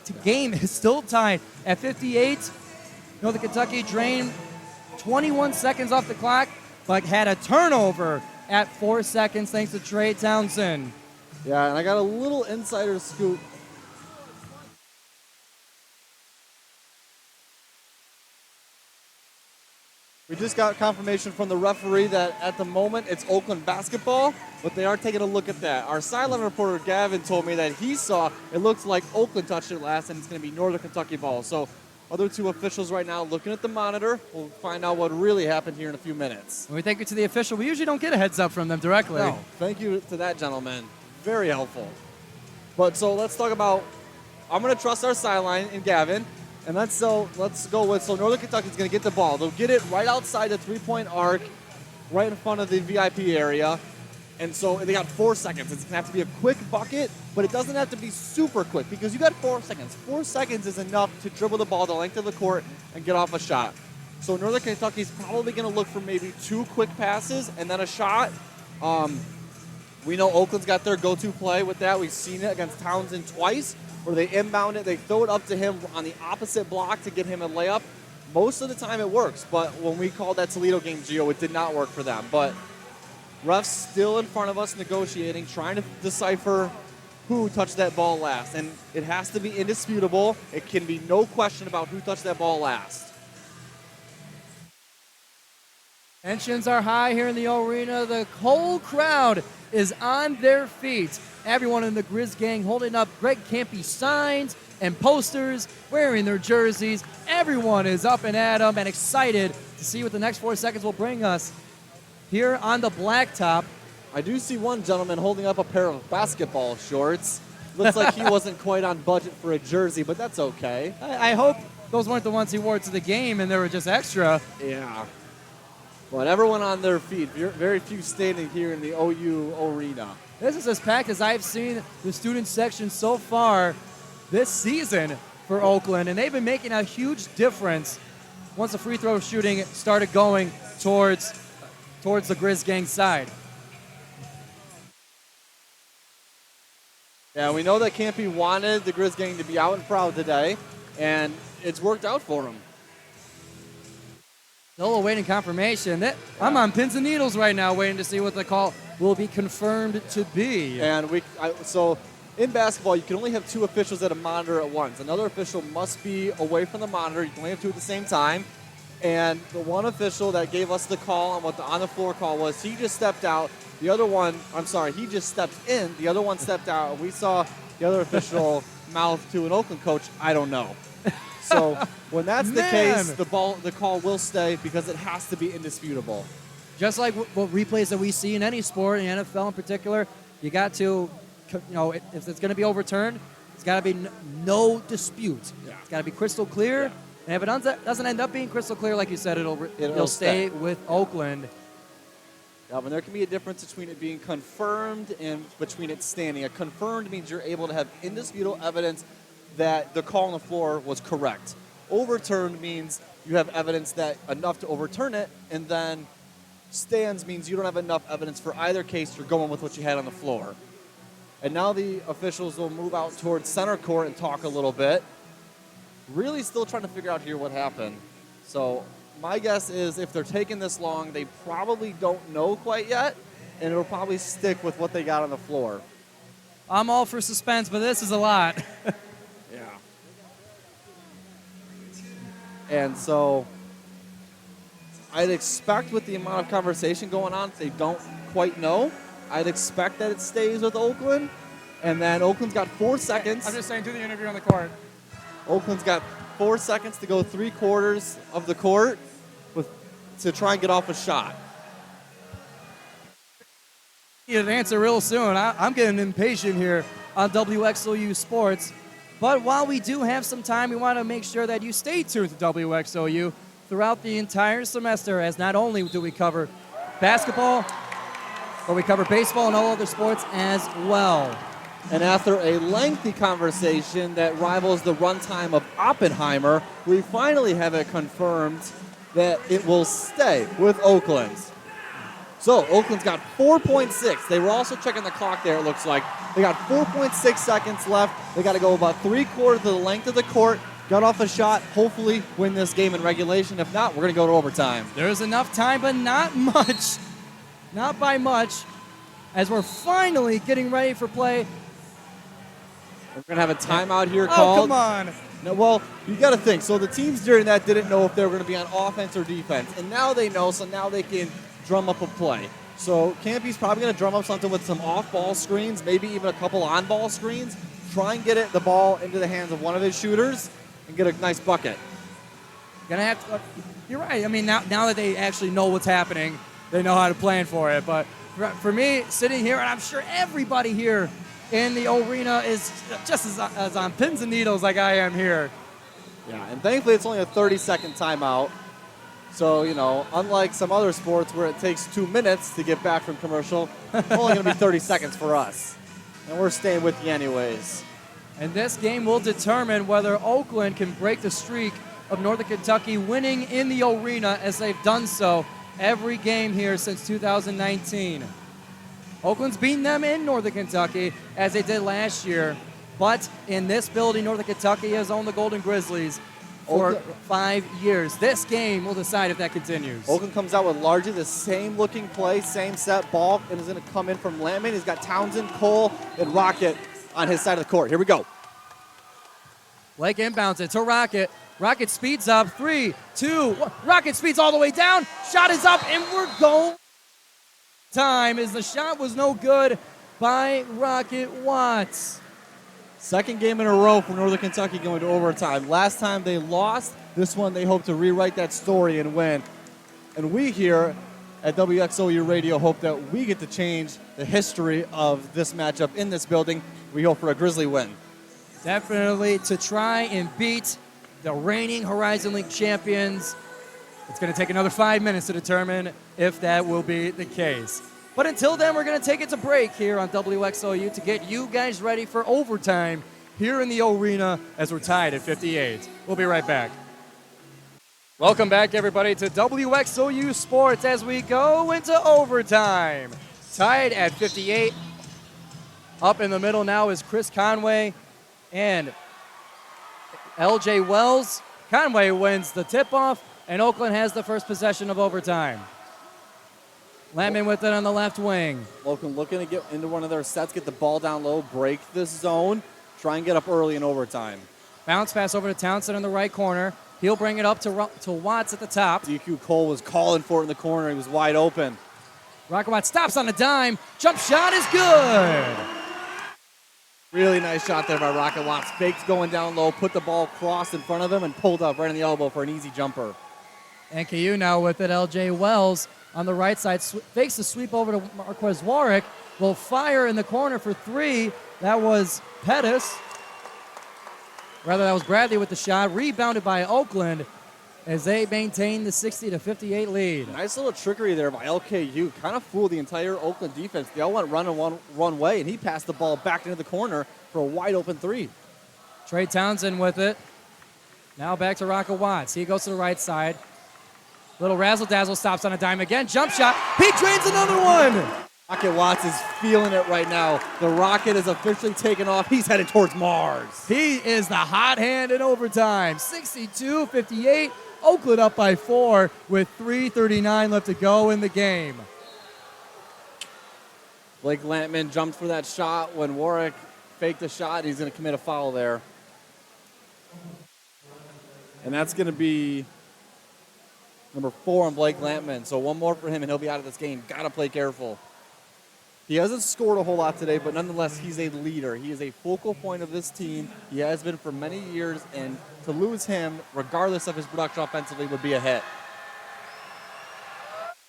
The game is still tied at 58. Northern Kentucky drained 21 seconds off the clock, but had a turnover at 4 seconds thanks to Trey Townsend. Yeah, and I got a little insider scoop. We just got confirmation from the referee that at the moment it's Oakland basketball, but they are taking a look at that. Our sideline reporter Gavin told me that he saw it looks like Oakland touched it last, and it's going to be Northern Kentucky ball. So other two officials right now looking at the monitor. We'll find out what really happened here in a few minutes. When we thank you to the official, we usually don't get a heads up from them directly. No, thank you to that gentleman. Very helpful. But so let's talk about, I'm going to trust our sideline in Gavin. And let's go with, so Northern Kentucky's going to get the ball. They'll get it right outside the three-point arc, right in front of the VIP area. And so they got 4 seconds. It's going to have to be a quick bucket, but it doesn't have to be super quick because you got 4 seconds. 4 seconds is enough to dribble the ball the length of the court and get off a shot. So Northern Kentucky's probably going to look for maybe 2 quick passes and then a shot. We know Oakland's got their go-to play with that. We've seen it against Townsend twice, where they inbound it, they throw it up to him on the opposite block to get him a layup. Most of the time it works, but when we called that Toledo game, Gio, it did not work for them. But refs still in front of us negotiating, trying to decipher who touched that ball last. And it has to be indisputable. It can be no question about who touched that ball last. Tensions are high here in the arena. The whole crowd is on their feet. Everyone in the Grizz gang holding up Greg Campy signs and posters, wearing their jerseys. Everyone is up and at 'em and excited to see what the next 4 seconds will bring us here on the blacktop. I do see one gentleman holding up a pair of basketball shorts. Looks like he wasn't quite on budget for a jersey, but that's okay. I hope those weren't the ones he wore to the game and they were just extra. Yeah. But everyone on their feet, very few standing here in the OU arena. This is as packed as I've seen the student section so far this season for Oakland, and they've been making a huge difference once the free throw shooting started going towards the Grizz gang side. Yeah, we know that Campy wanted the Grizz gang to be out and proud today, and it's worked out for him. Still awaiting confirmation. I'm on pins and needles right now, waiting to see what the call will be confirmed to be. And so in basketball, you can only have 2 officials at a monitor at once. Another official must be away from the monitor. You can only have 2 at the same time. And the one official that gave us the call on what the on-the-floor call was, he just stepped out. He just stepped in. The other one stepped out. And we saw the other official mouth to an Oakland coach, I don't know. So when that's the case, the call will stay because it has to be indisputable. Just like what replays that we see in any sport, in the NFL in particular, you got to, if it's going to be overturned, it's got to be no dispute. Yeah. It's got to be crystal clear. Yeah. And if it doesn't end up being crystal clear, like you said, it'll stay with Oakland. Yeah, but there can be a difference between it being confirmed and between it standing. A confirmed means you're able to have indisputable evidence that the call on the floor was correct. Overturned means you have evidence that enough to overturn it, and then stands means you don't have enough evidence for either case. You're going with what you had on the floor. And now the officials will move out towards center court and talk a little bit. really still trying to figure out here what happened. So my guess is if they're taking this long, they probably don't know quite yet, and it'll probably stick with what they got on the floor. I'm all for suspense, but this is a lot. Yeah. And so I'd expect with the amount of conversation going on, they don't quite know. I'd expect that it stays with Oakland. And then Oakland's got 4 seconds. I'm just saying, do the interview on the court. Oakland's got 4 seconds to go 3/4 of the court to try and get off a shot. An answer real soon. I'm getting impatient here on WXOU Sports. But while we do have some time, we want to make sure that you stay tuned to WXOU throughout the entire semester, as not only do we cover basketball, but we cover baseball and all other sports as well. And after a lengthy conversation that rivals the runtime of Oppenheimer, we finally have it confirmed that it will stay with Oakland. So Oakland's got 4.6. They were also checking the clock there, it looks like. They got 4.6 seconds left. They got to go about 3/4 of the length of the court, get off a shot, hopefully win this game in regulation. If not, we're going to go to overtime. There's enough time, but not much. Not by much, as we're finally getting ready for play. We're going to have a timeout here Oh, called. come on. No, well, you got to think. So the teams during that didn't know if they were going to be on offense or defense. And now they know, so now they can drum up a play. So Campy's probably going to drum up something with some off-ball screens, maybe even a couple on-ball screens. Try and get the ball into the hands of one of his shooters and get a nice bucket. Gonna have to, you're right. I mean, now that they actually know what's happening, they know how to plan for it. But for me, sitting here, and I'm sure everybody here in the arena is just as on pins and needles like I am here. Yeah, and thankfully it's only a 30-second timeout. So, you know, unlike some other sports where it takes 2 minutes to get back from commercial, it's only going to be 30 seconds for us. And we're staying with you anyways. And this game will determine whether Oakland can break the streak of Northern Kentucky winning in the arena, as they've done so every game here since 2019. Oakland's beaten them in Northern Kentucky, as they did last year. But in this building, Northern Kentucky has owned the Golden Grizzlies for 5 years. This game will decide if that continues. Oakland comes out with largely the same looking play, same set ball, and is going to come in from Lampman. He's got Townsend, Cole, and Rocket on his side of the court. Here we go. Blake inbounds it to Rocket. Rocket speeds up. 3, 2, 1. Rocket speeds all the way down. Shot is up, and we're going. Time as the shot was no good by Rocket Watts. Second game in a row for Northern Kentucky going to overtime. Last time they lost. This one they hope to rewrite that story and win. And we here at WXOU Radio hope that we get to change the history of this matchup in this building. We hope for a Grizzly win. Definitely to try and beat the reigning Horizon League champions. It's going to take another 5 minutes to determine if that will be the case. But until then, we're going to take it to break here on WXOU to get you guys ready for overtime here in the arena as we're tied at 58. We'll be right back. Welcome back, everybody, to WXOU Sports as we go into overtime. Tied at 58. Up in the middle now is Chris Conway and LJ Wells. Conway wins the tip-off, and Oakland has the first possession of overtime. Lampman with it on the left wing. Oakland looking to get into one of their sets, get the ball down low, break this zone, try and get up early in overtime. Bounce pass over to Townsend in the right corner. He'll bring it up to Watts at the top. DQ Cole was calling for it in the corner. He was wide open. Rocket Watts stops on a dime. Jump shot is good. Really nice shot there by Rocket Watts. Fakes going down low, put the ball crossed in front of him, and pulled up right in the elbow for an easy jumper. And KU now with it. LJ Wells on the right side. Fakes the sweep over to Marquez Warwick. Will fire in the corner for 3. That was Pettis. Rather, that was Bradley with the shot. Rebounded by Oakland as they maintain the 60-58 lead. Nice little trickery there by LKU. Kind of fooled the entire Oakland defense. They all went running one way, and he passed the ball back into the corner for a wide open 3. Trey Townsend with it. Now back to Rocket Watts. He goes to the right side. Little razzle-dazzle, stops on a dime again. Jump shot. He drains another one. Rocket Watts is feeling it right now. The rocket is officially taken off. He's headed towards Mars. He is the hot hand in overtime. 62-58. Oakland up by 4 with 3:39 left to go in the game. Blake Lampman jumped for that shot. When Warwick faked the shot, he's going to commit a foul there. And that's going to be number 4 on Blake Lampman. So one more for him, and he'll be out of this game. Got to play careful. He hasn't scored a whole lot today, but nonetheless, he's a leader. He is a focal point of this team. He has been for many years, and to lose him, regardless of his production offensively, would be a hit.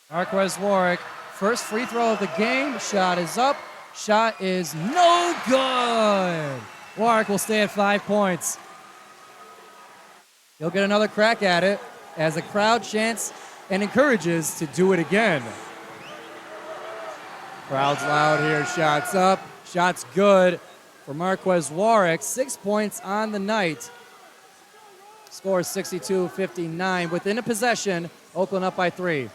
Marquez Warwick, first free throw of the game. Shot is up. Shot is no good. Warwick will stay at 5 points. He'll get another crack at it as the crowd chants and encourages to do it again. Crowd's loud here. Shots up. Shots good for Marquez Warwick. 6 points on the night. Score 62-59. Within a possession, Oakland up by 3.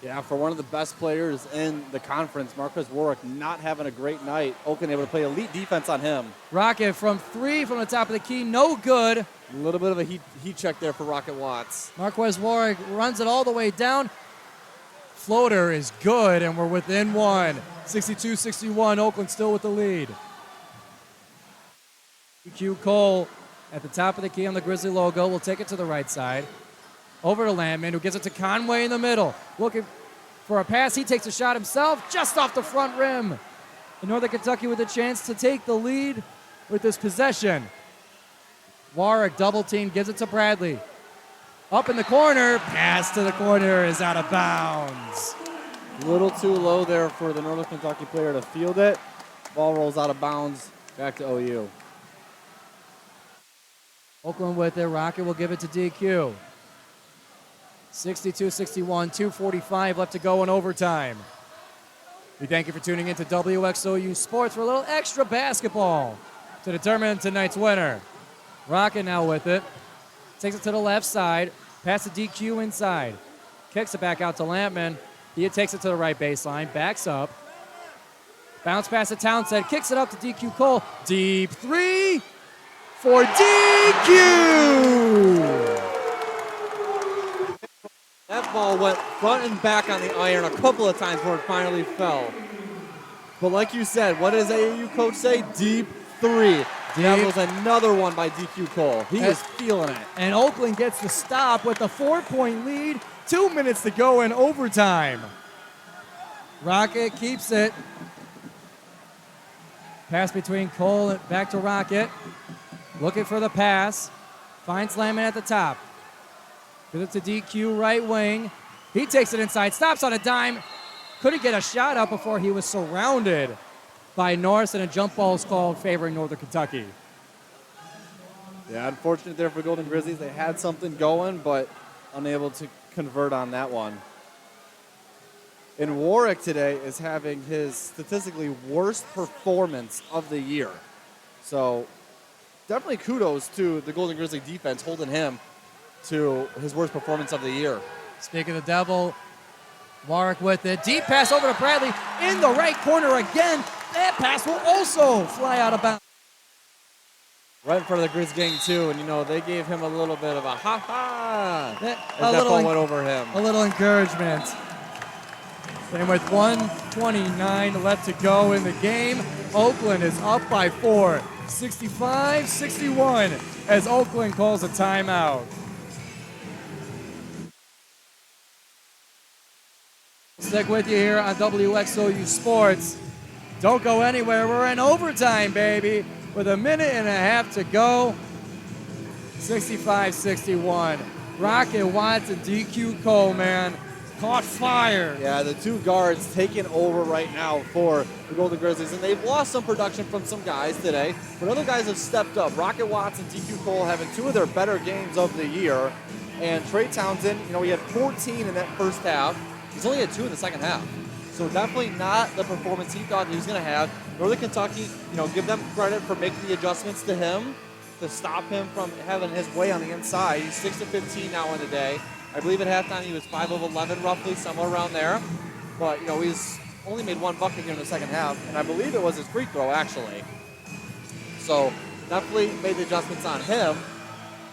Yeah, for one of the best players in the conference, Marquez Warwick not having a great night. Oakland able to play elite defense on him. Rocket from 3 from the top of the key. No good. A little bit of a heat check there for Rocket Watts. Marquez Warwick runs it all the way down. Floater is good, and we're within 1. 62-61, Oakland still with the lead. EQ Cole at the top of the key on the Grizzly logo. Will take it to the right side. Over to Landman, who gives it to Conway in the middle. Looking for a pass. He takes a shot himself, just off the front rim. And Northern Kentucky with a chance to take the lead with this possession. Warwick double team, gives it to Bradley. Up in the corner, pass to the corner is out of bounds. A little too low there for the Northern Kentucky player to field it. Ball rolls out of bounds, back to OU. Oakland with it, Rocket will give it to DQ. 62-61, 2:45 left to go in overtime. We thank you for tuning in to WXOU Sports for a little extra basketball to determine tonight's winner. Rocket now with it. Takes it to the left side. Pass to DQ inside. Kicks it back out to Lampman. He takes it to the right baseline. Backs up. Bounce pass to Townsend. Kicks it up to DQ Cole. Deep 3 for DQ! That ball went front and back on the iron a couple of times before it finally fell. But like you said, what does AAU coach say? Deep 3. That was another one by DQ Cole. He is feeling it. And Oakland gets the stop with a 4-point lead. 2 minutes to go in overtime. Rocket keeps it. Pass between Cole and back to Rocket. Looking for the pass. Finds Landman at the top. Gives it to DQ right wing. He takes it inside. Stops on a dime. Couldn't get a shot up before he was surrounded by Norris, and a jump ball is called favoring Northern Kentucky. Yeah, unfortunate there for Golden Grizzlies. They had something going, but unable to convert on that one. And Warwick today is having his statistically worst performance of the year. So definitely kudos to the Golden Grizzly defense holding him to his worst performance of the year. Speaking of the devil, Warwick with it. Deep pass over to Bradley in the right corner again. That pass will also fly out of bounds. Right in front of the Grizz gang, too, and, you know, they gave him a little bit of a ha-ha as that ball went over him. A little encouragement. And with 1:29 left to go in the game, Oakland is up by 4, 65-61, as Oakland calls a timeout. Stick with you here on WXOU Sports. Don't go anywhere. We're in overtime, baby, with a minute and a half to go. 65-61. Rocket Watts and DQ Cole, man, caught fire. Yeah, the two guards taking over right now for the Golden Grizzlies, and they've lost some production from some guys today, but other guys have stepped up. Rocket Watts and DQ Cole having 2 of their better games of the year, and Trey Townsend, you know, he had 14 in that first half. He's only had 2 in the second half. So definitely not the performance he thought he was going to have. Northern Kentucky, you know, give them credit for making the adjustments to him to stop him from having his way on the inside. He's 6 of 15 now in the day. I believe at halftime he was 5 of 11 roughly, somewhere around there. But, you know, he's only made one bucket here in the second half, and I believe it was his free throw, actually. So definitely made the adjustments on him,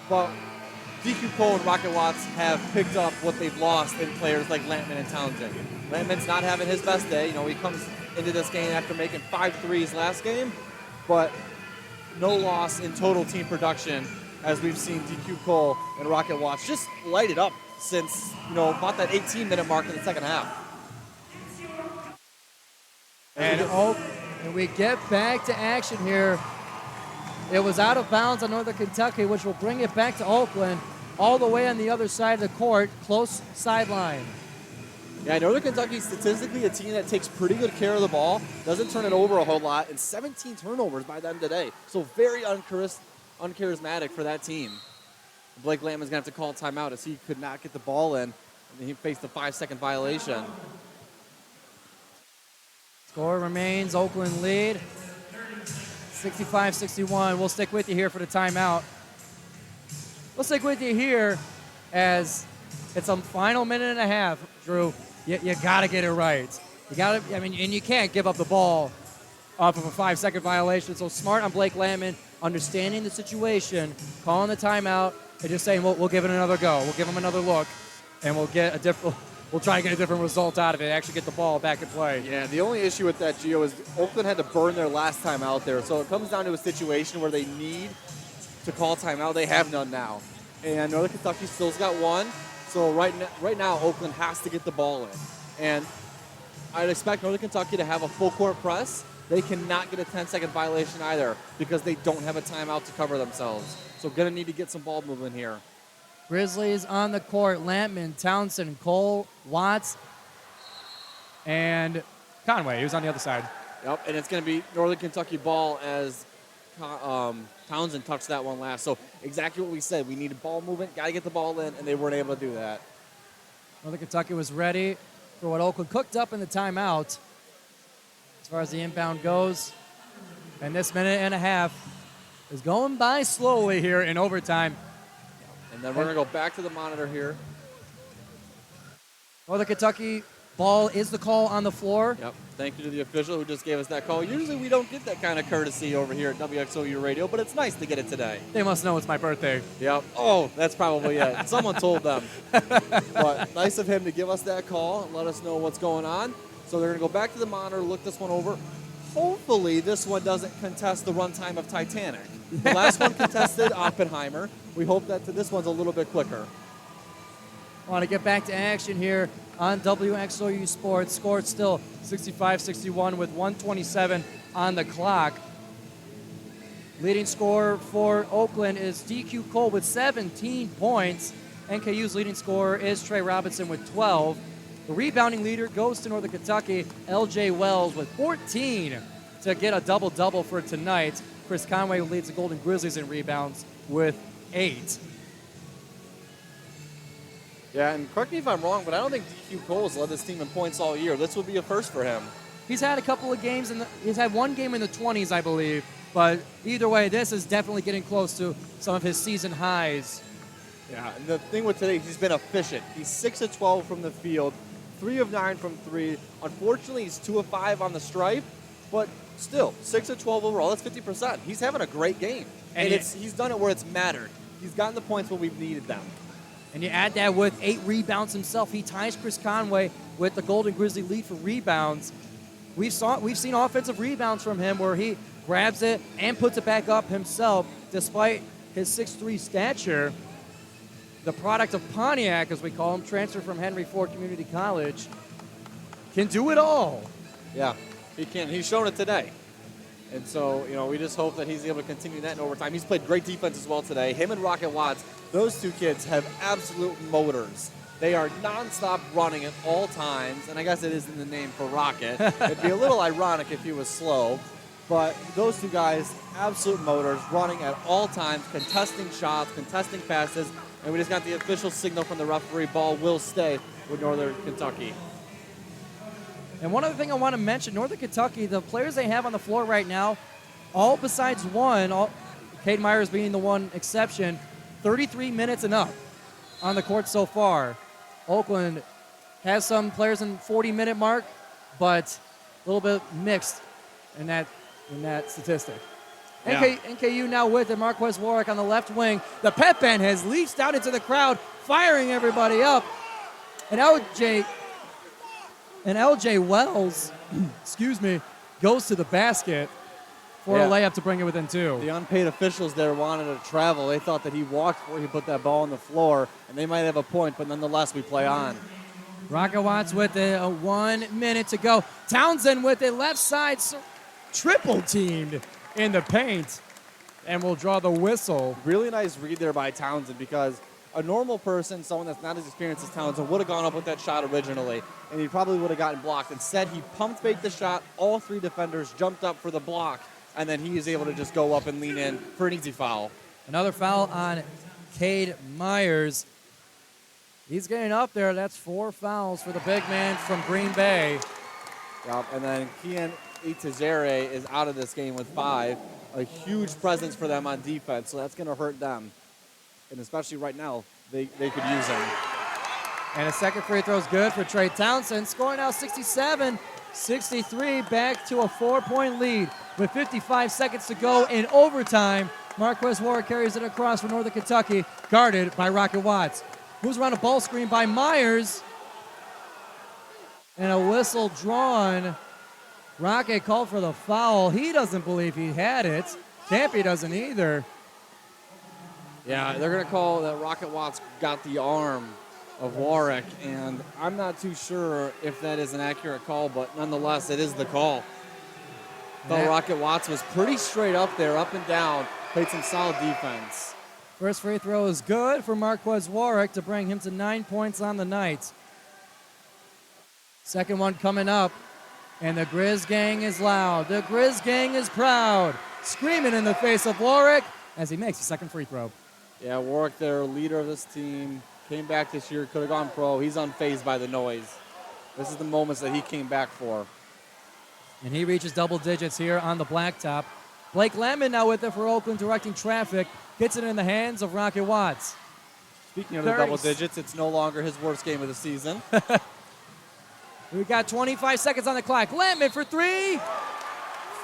but DQ Cole and Rocket Watts have picked up what they've lost in players like Lampman and Townsend. Lampman's not having his best day. You know, he comes into this game after making 5 threes last game, but no loss in total team production as we've seen DQ Cole and Rocket Watts just light it up since, you know, about that 18-minute mark in the second half. And we get back to action here. It was out of bounds on Northern Kentucky, which will bring it back to Oakland, all the way on the other side of the court, close sideline. Yeah, Northern Kentucky statistically a team that takes pretty good care of the ball, doesn't turn it over a whole lot, and 17 turnovers by them today. So very uncharismatic for that team. Blake Lampman's going to have to call timeout as he could not get the ball in, and he faced a 5-second violation. Score remains Oakland lead, 65-61. We'll stick with you here for the timeout. We'll stick with you here as it's a final minute and a half, Drew. You got to get it right. You got to, and you can't give up the ball off of a 5-second violation. So smart on Blake Lampman, understanding the situation, calling the timeout, and just saying, we'll give it another go. We'll give him another look, and we'll try to get a different result out of it, actually get the ball back in play. Yeah, the only issue with that, Gio, is Oakland had to burn their last time out there. So it comes down to a situation where they need to call timeout. They have none now. And Northern Kentucky still's got one. So right now, Oakland has to get the ball in. And I'd expect Northern Kentucky to have a full court press. They cannot get a 10-second violation either because they don't have a timeout to cover themselves. So going to need to get some ball movement here. Grizzlies on the court. Lampman, Townsend, Cole, Watts, and Conway. He was on the other side. Yep, and it's going to be Northern Kentucky ball as Townsend touched that one last. So exactly what we said. We needed ball movement, got to get the ball in, and they weren't able to do that. Northern Kentucky was ready for what Oakland cooked up in the timeout as far as the inbound goes. And this minute and a half is going by slowly here in overtime. And then we're going to go back to the monitor here. Northern Kentucky ball is the call on the floor. Yep. Thank you to the official who just gave us that call. Usually we don't get that kind of courtesy over here at WXOU Radio, but it's nice to get it today. They must know it's my birthday. Yep. Oh, that's probably it. Someone told them. But nice of him to give us that call and let us know what's going on. So they're going to go back to the monitor, look this one over. Hopefully this one doesn't contest the runtime of Titanic. The last one contested Oppenheimer. We hope that this one's a little bit quicker. I want to get back to action here on WXOU Sports. Score still 65-61 with 1:27 on the clock. Leading scorer for Oakland is DQ Cole with 17 points. NKU's leading scorer is Trey Robinson with 12. The rebounding leader goes to Northern Kentucky, LJ Wells with 14 to get a double-double for tonight. Chris Conway leads the Golden Grizzlies in rebounds with 8. Yeah, and correct me if I'm wrong, but I don't think DQ Cole's led this team in points all year. This would be a first for him. He's had a couple of games, he's had one game in the 20s, I believe. But either way, this is definitely getting close to some of his season highs. Yeah, and the thing with today, he's been efficient. He's 6 of 12 from the field, 3 of 9 from 3. Unfortunately, he's 2 of 5 on the stripe, but still, 6 of 12 overall. That's 50%. He's having a great game. And he's done it where it's mattered. He's gotten the points when we've needed them. And you add that with 8 rebounds himself. He ties Chris Conway with the Golden Grizzly lead for rebounds. We've seen offensive rebounds from him where he grabs it and puts it back up himself despite his 6'3" stature. The product of Pontiac, as we call him, transferred from Henry Ford Community College, can do it all. Yeah, he can. He's shown it today. And so, we just hope that he's able to continue that in overtime. He's played great defense as well today. Him and Rocket Watts, those two kids have absolute motors. They are nonstop running at all times, and I guess it is in the name for Rocket. It'd be a little ironic if he was slow, but those two guys, absolute motors, running at all times, contesting shots, contesting passes, and we just got the official signal from the referee, ball will stay with Northern Kentucky. And one other thing I want to mention, Northern Kentucky, the players they have on the floor right now, all besides one, Cade Myers being the one exception, 33 minutes and up on the court so far. Oakland has some players in 40-minute mark. but a little bit mixed in that statistic. Yeah. NKU now with it. Marquez Warwick on the left wing. The pep band has leaped out into the crowd, firing everybody up. And LJ Wells, excuse me, goes to the basket for a layup to bring it within 2. The unpaid officials there wanted to travel. They thought that he walked before he put that ball on the floor, and they might have a point, but nonetheless, we play on. Rocket Watts with it, 1 minute to go. Townsend with it, left side, triple teamed in the paint, and will draw the whistle. Really nice read there by Townsend, because a normal person, someone that's not as experienced as Townsend, would have gone up with that shot originally, and he probably would have gotten blocked. Instead, he pump faked the shot. All 3 defenders jumped up for the block, and then he is able to just go up and lean in for an easy foul. Another foul on Cade Myers. He's getting up there. That's 4 fouls for the big man from Green Bay. Yep, and then Kian Itazere is out of this game with 5. A huge presence for them on defense, so that's going to hurt them. And especially right now, they could use him. And a second free throw is good for Trey Townsend. Scoring now 67-63, back to a 4-point lead with 55 seconds to go in overtime. Marquez Warwick carries it across for Northern Kentucky, guarded by Rocket Watts. Moves around a ball screen by Myers. And a whistle drawn. Rocket called for the foul. He doesn't believe he had it. Campy doesn't either. Yeah, they're going to call that Rocket Watts got the arm of Warwick, and I'm not too sure if that is an accurate call, but nonetheless, it is the call. Though Rocket Watts was pretty straight up there, up and down, played some solid defense. First free throw is good for Marquez Warwick to bring him to 9 points on the night. Second one coming up, and the Grizz gang is loud. The Grizz gang is proud, screaming in the face of Warwick as he makes the second free throw. Yeah, Warwick, their leader of this team, came back this year, could have gone pro. He's unfazed by the noise. This is the moments that he came back for. And he reaches double digits here on the blacktop. Blake Lemon now with it for Oakland, directing traffic. Gets it in the hands of Rocket Watts. Speaking of the double digits, it's no longer his worst game of the season. We've got 25 seconds on the clock. Lemon for 3.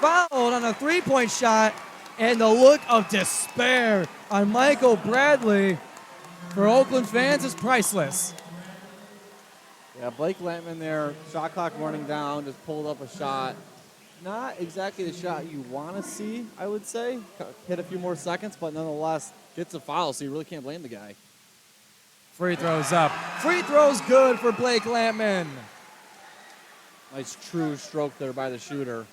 Fouled on a 3-point shot. And the look of despair on Michael Bradley for Oakland fans is priceless. Yeah, Blake Lampman there, shot clock running down, just pulled up a shot. Not exactly the shot you want to see, I would say. Hit a few more seconds, but nonetheless, gets a foul, so you really can't blame the guy. Free throws up. Free throws good for Blake Lampman. Nice true stroke there by the shooter.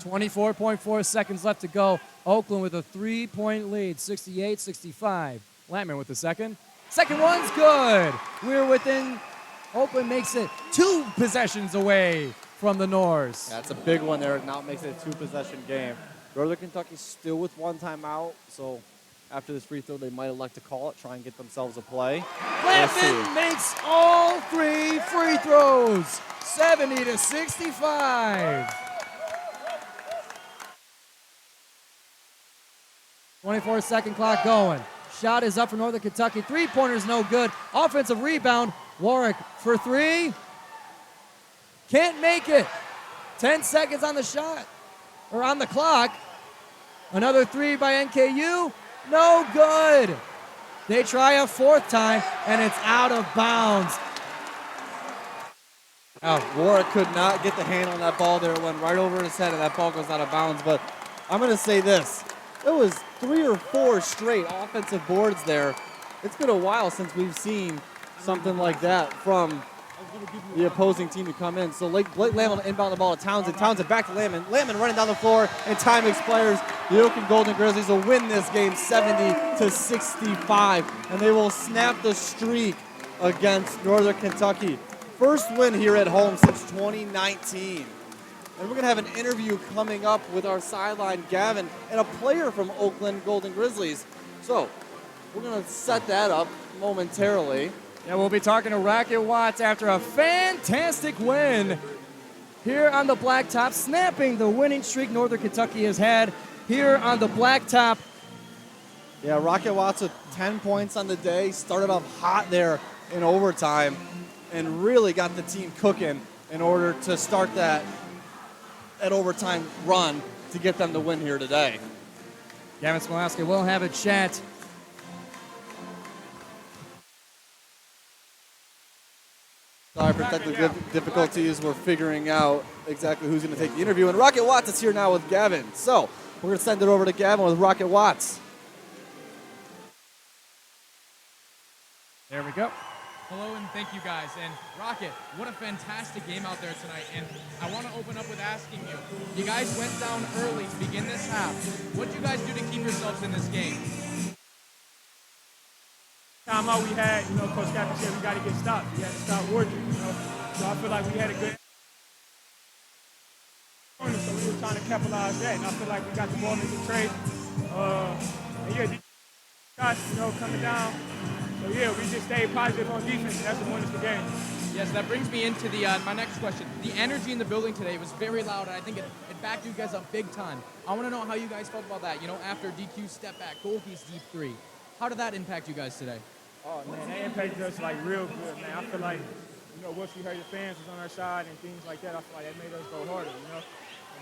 24.4 seconds left to go. Oakland with a 3-point lead, 68-65. Lampman with the second. Second one's good. We're within, Oakland makes it 2 possessions away from the Norse. Yeah, that's a big one there. Now it makes it a 2-possession game. Northern Kentucky still with 1 timeout, so after this free throw, they might elect to call it, try and get themselves a play. Lampman makes all 3 free throws, 70-65. 24-second clock going. Shot is up for Northern Kentucky. 3-pointer's no good. Offensive rebound. Warwick for 3. Can't make it. 10 seconds on the shot, or on the clock. Another 3 by NKU. No good. They try a 4th time, and it's out of bounds. Warwick could not get the hand on that ball there. It went right over his head, and that ball goes out of bounds. But I'm going to say this. It was 3 or 4 straight offensive boards there. It's been a while since we've seen something like that from the opposing team to come in. So Blake Lampman inbound the ball to Townsend. Townsend back to Lampman. Lampman running down the floor, and time expires. The Oakland Golden Grizzlies will win this game 70-65, and they will snap the streak against Northern Kentucky. First win here at home since 2019. And we're going to have an interview coming up with our sideline, Gavin, and a player from Oakland Golden Grizzlies. So we're going to set that up momentarily. Yeah, we'll be talking to Rocket Watts after a fantastic win here on the blacktop, snapping the winning streak Northern Kentucky has had here on the blacktop. Yeah, Rocket Watts with 10 points on the day. Started off hot there in overtime and really got the team cooking in order to start that overtime run to get them to win here today. Gavin Smilowski will have a chat. Sorry for technical difficulties. We're figuring out exactly who's going to take the interview. And Rocket Watts is here now with Gavin. So we're going to send it over to Gavin with Rocket Watts. There we go. Hello and thank you guys. And Rocket, what a fantastic game out there tonight. And I want to open up with asking you, you guys went down early to begin this half. What did you guys do to keep yourselves in this game? Time out we had, Coach Gavin said we got to get stopped. We had to stop working, So I feel like we had a good corner, so we were trying to capitalize that. And I feel like we got the ball into trade. And yeah, shots, coming down. So yeah, we just stayed positive on defense, and that's what won us the game. Yes, that brings me into the my next question. The energy in the building today was very loud, and I think it backed you guys up big time. I want to know how you guys felt about that, after DQ step back, Golke's deep three. How did that impact you guys today? Oh, man, that impacted us, real good, man. I feel like, once we heard the fans was on our side and things like that, I feel like that made us go harder, And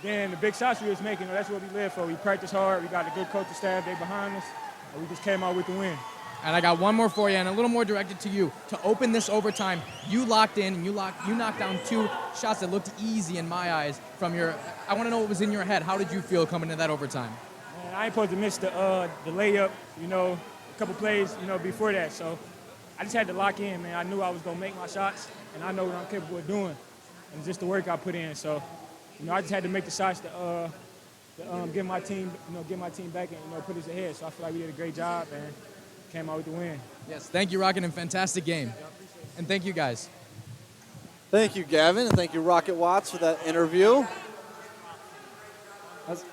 then the big shots we was making, that's what we live for. We practice hard. We got a good coaching staff. They behind us. And we just came out with the win. And I got one more for you, and a little more directed to you. To open this overtime, you locked in, and you knocked down 2 shots that looked easy in my eyes from your – I want to know what was in your head. How did you feel coming into that overtime? Man, I ain't supposed to miss the layup, a couple plays, before that. So I just had to lock in, man. I knew I was going to make my shots, and I know what I'm capable of doing. And just the work I put in. So, I just had to make the shots to get my team back and, put us ahead. So I feel like we did a great job and came out with the win. Yes, thank you, Rocket, and fantastic game. And thank you, guys. Thank you, Gavin, and thank you, Rocket Watts, for that interview. That's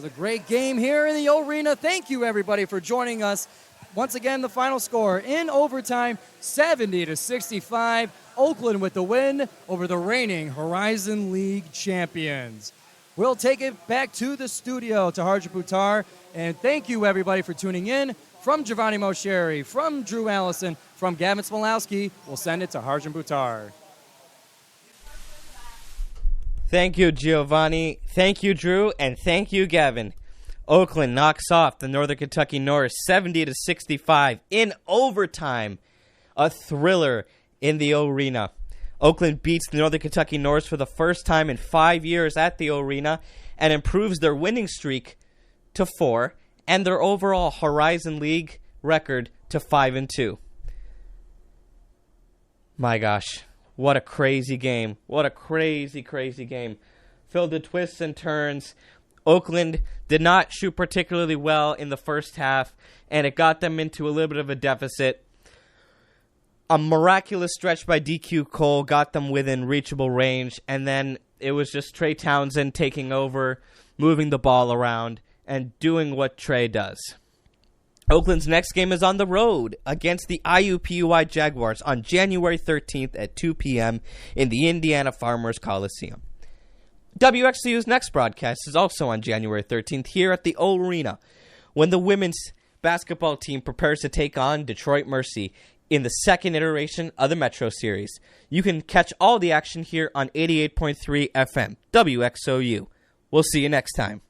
a great game here in the arena. Thank you, everybody, for joining us. Once again, the final score in overtime, 70-65. Oakland with the win over the reigning Horizon League champions. We'll take it back to the studio to Harjun Buttar. And thank you, everybody, for tuning in. From Giovanni Moceri, from Drew Allison, from Gavin Smilowski, we'll send it to Harjun Buttar. Thank you, Giovanni. Thank you, Drew. And thank you, Gavin. Oakland knocks off the Northern Kentucky Norse 70-65 in overtime. A thriller in the arena. Oakland beats the Northern Kentucky Norse for the first time in 5 years at the arena and improves their winning streak to 4 and their overall Horizon League record to 5-2. My gosh, what a crazy game. What a crazy, crazy game. Filled with twists and turns. Oakland did not shoot particularly well in the first half, and it got them into a little bit of a deficit. A miraculous stretch by DQ Cole got them within reachable range, and then it was just Trey Townsend taking over, moving the ball around, and doing what Trey does. Oakland's next game is on the road against the IUPUI Jaguars on January 13th at 2 p.m. in the Indiana Farmers Coliseum. WXOU's next broadcast is also on January 13th here at the O Arena when the women's basketball team prepares to take on Detroit Mercy in the second iteration of the Metro Series. You can catch all the action here on 88.3 FM, WXOU. We'll see you next time.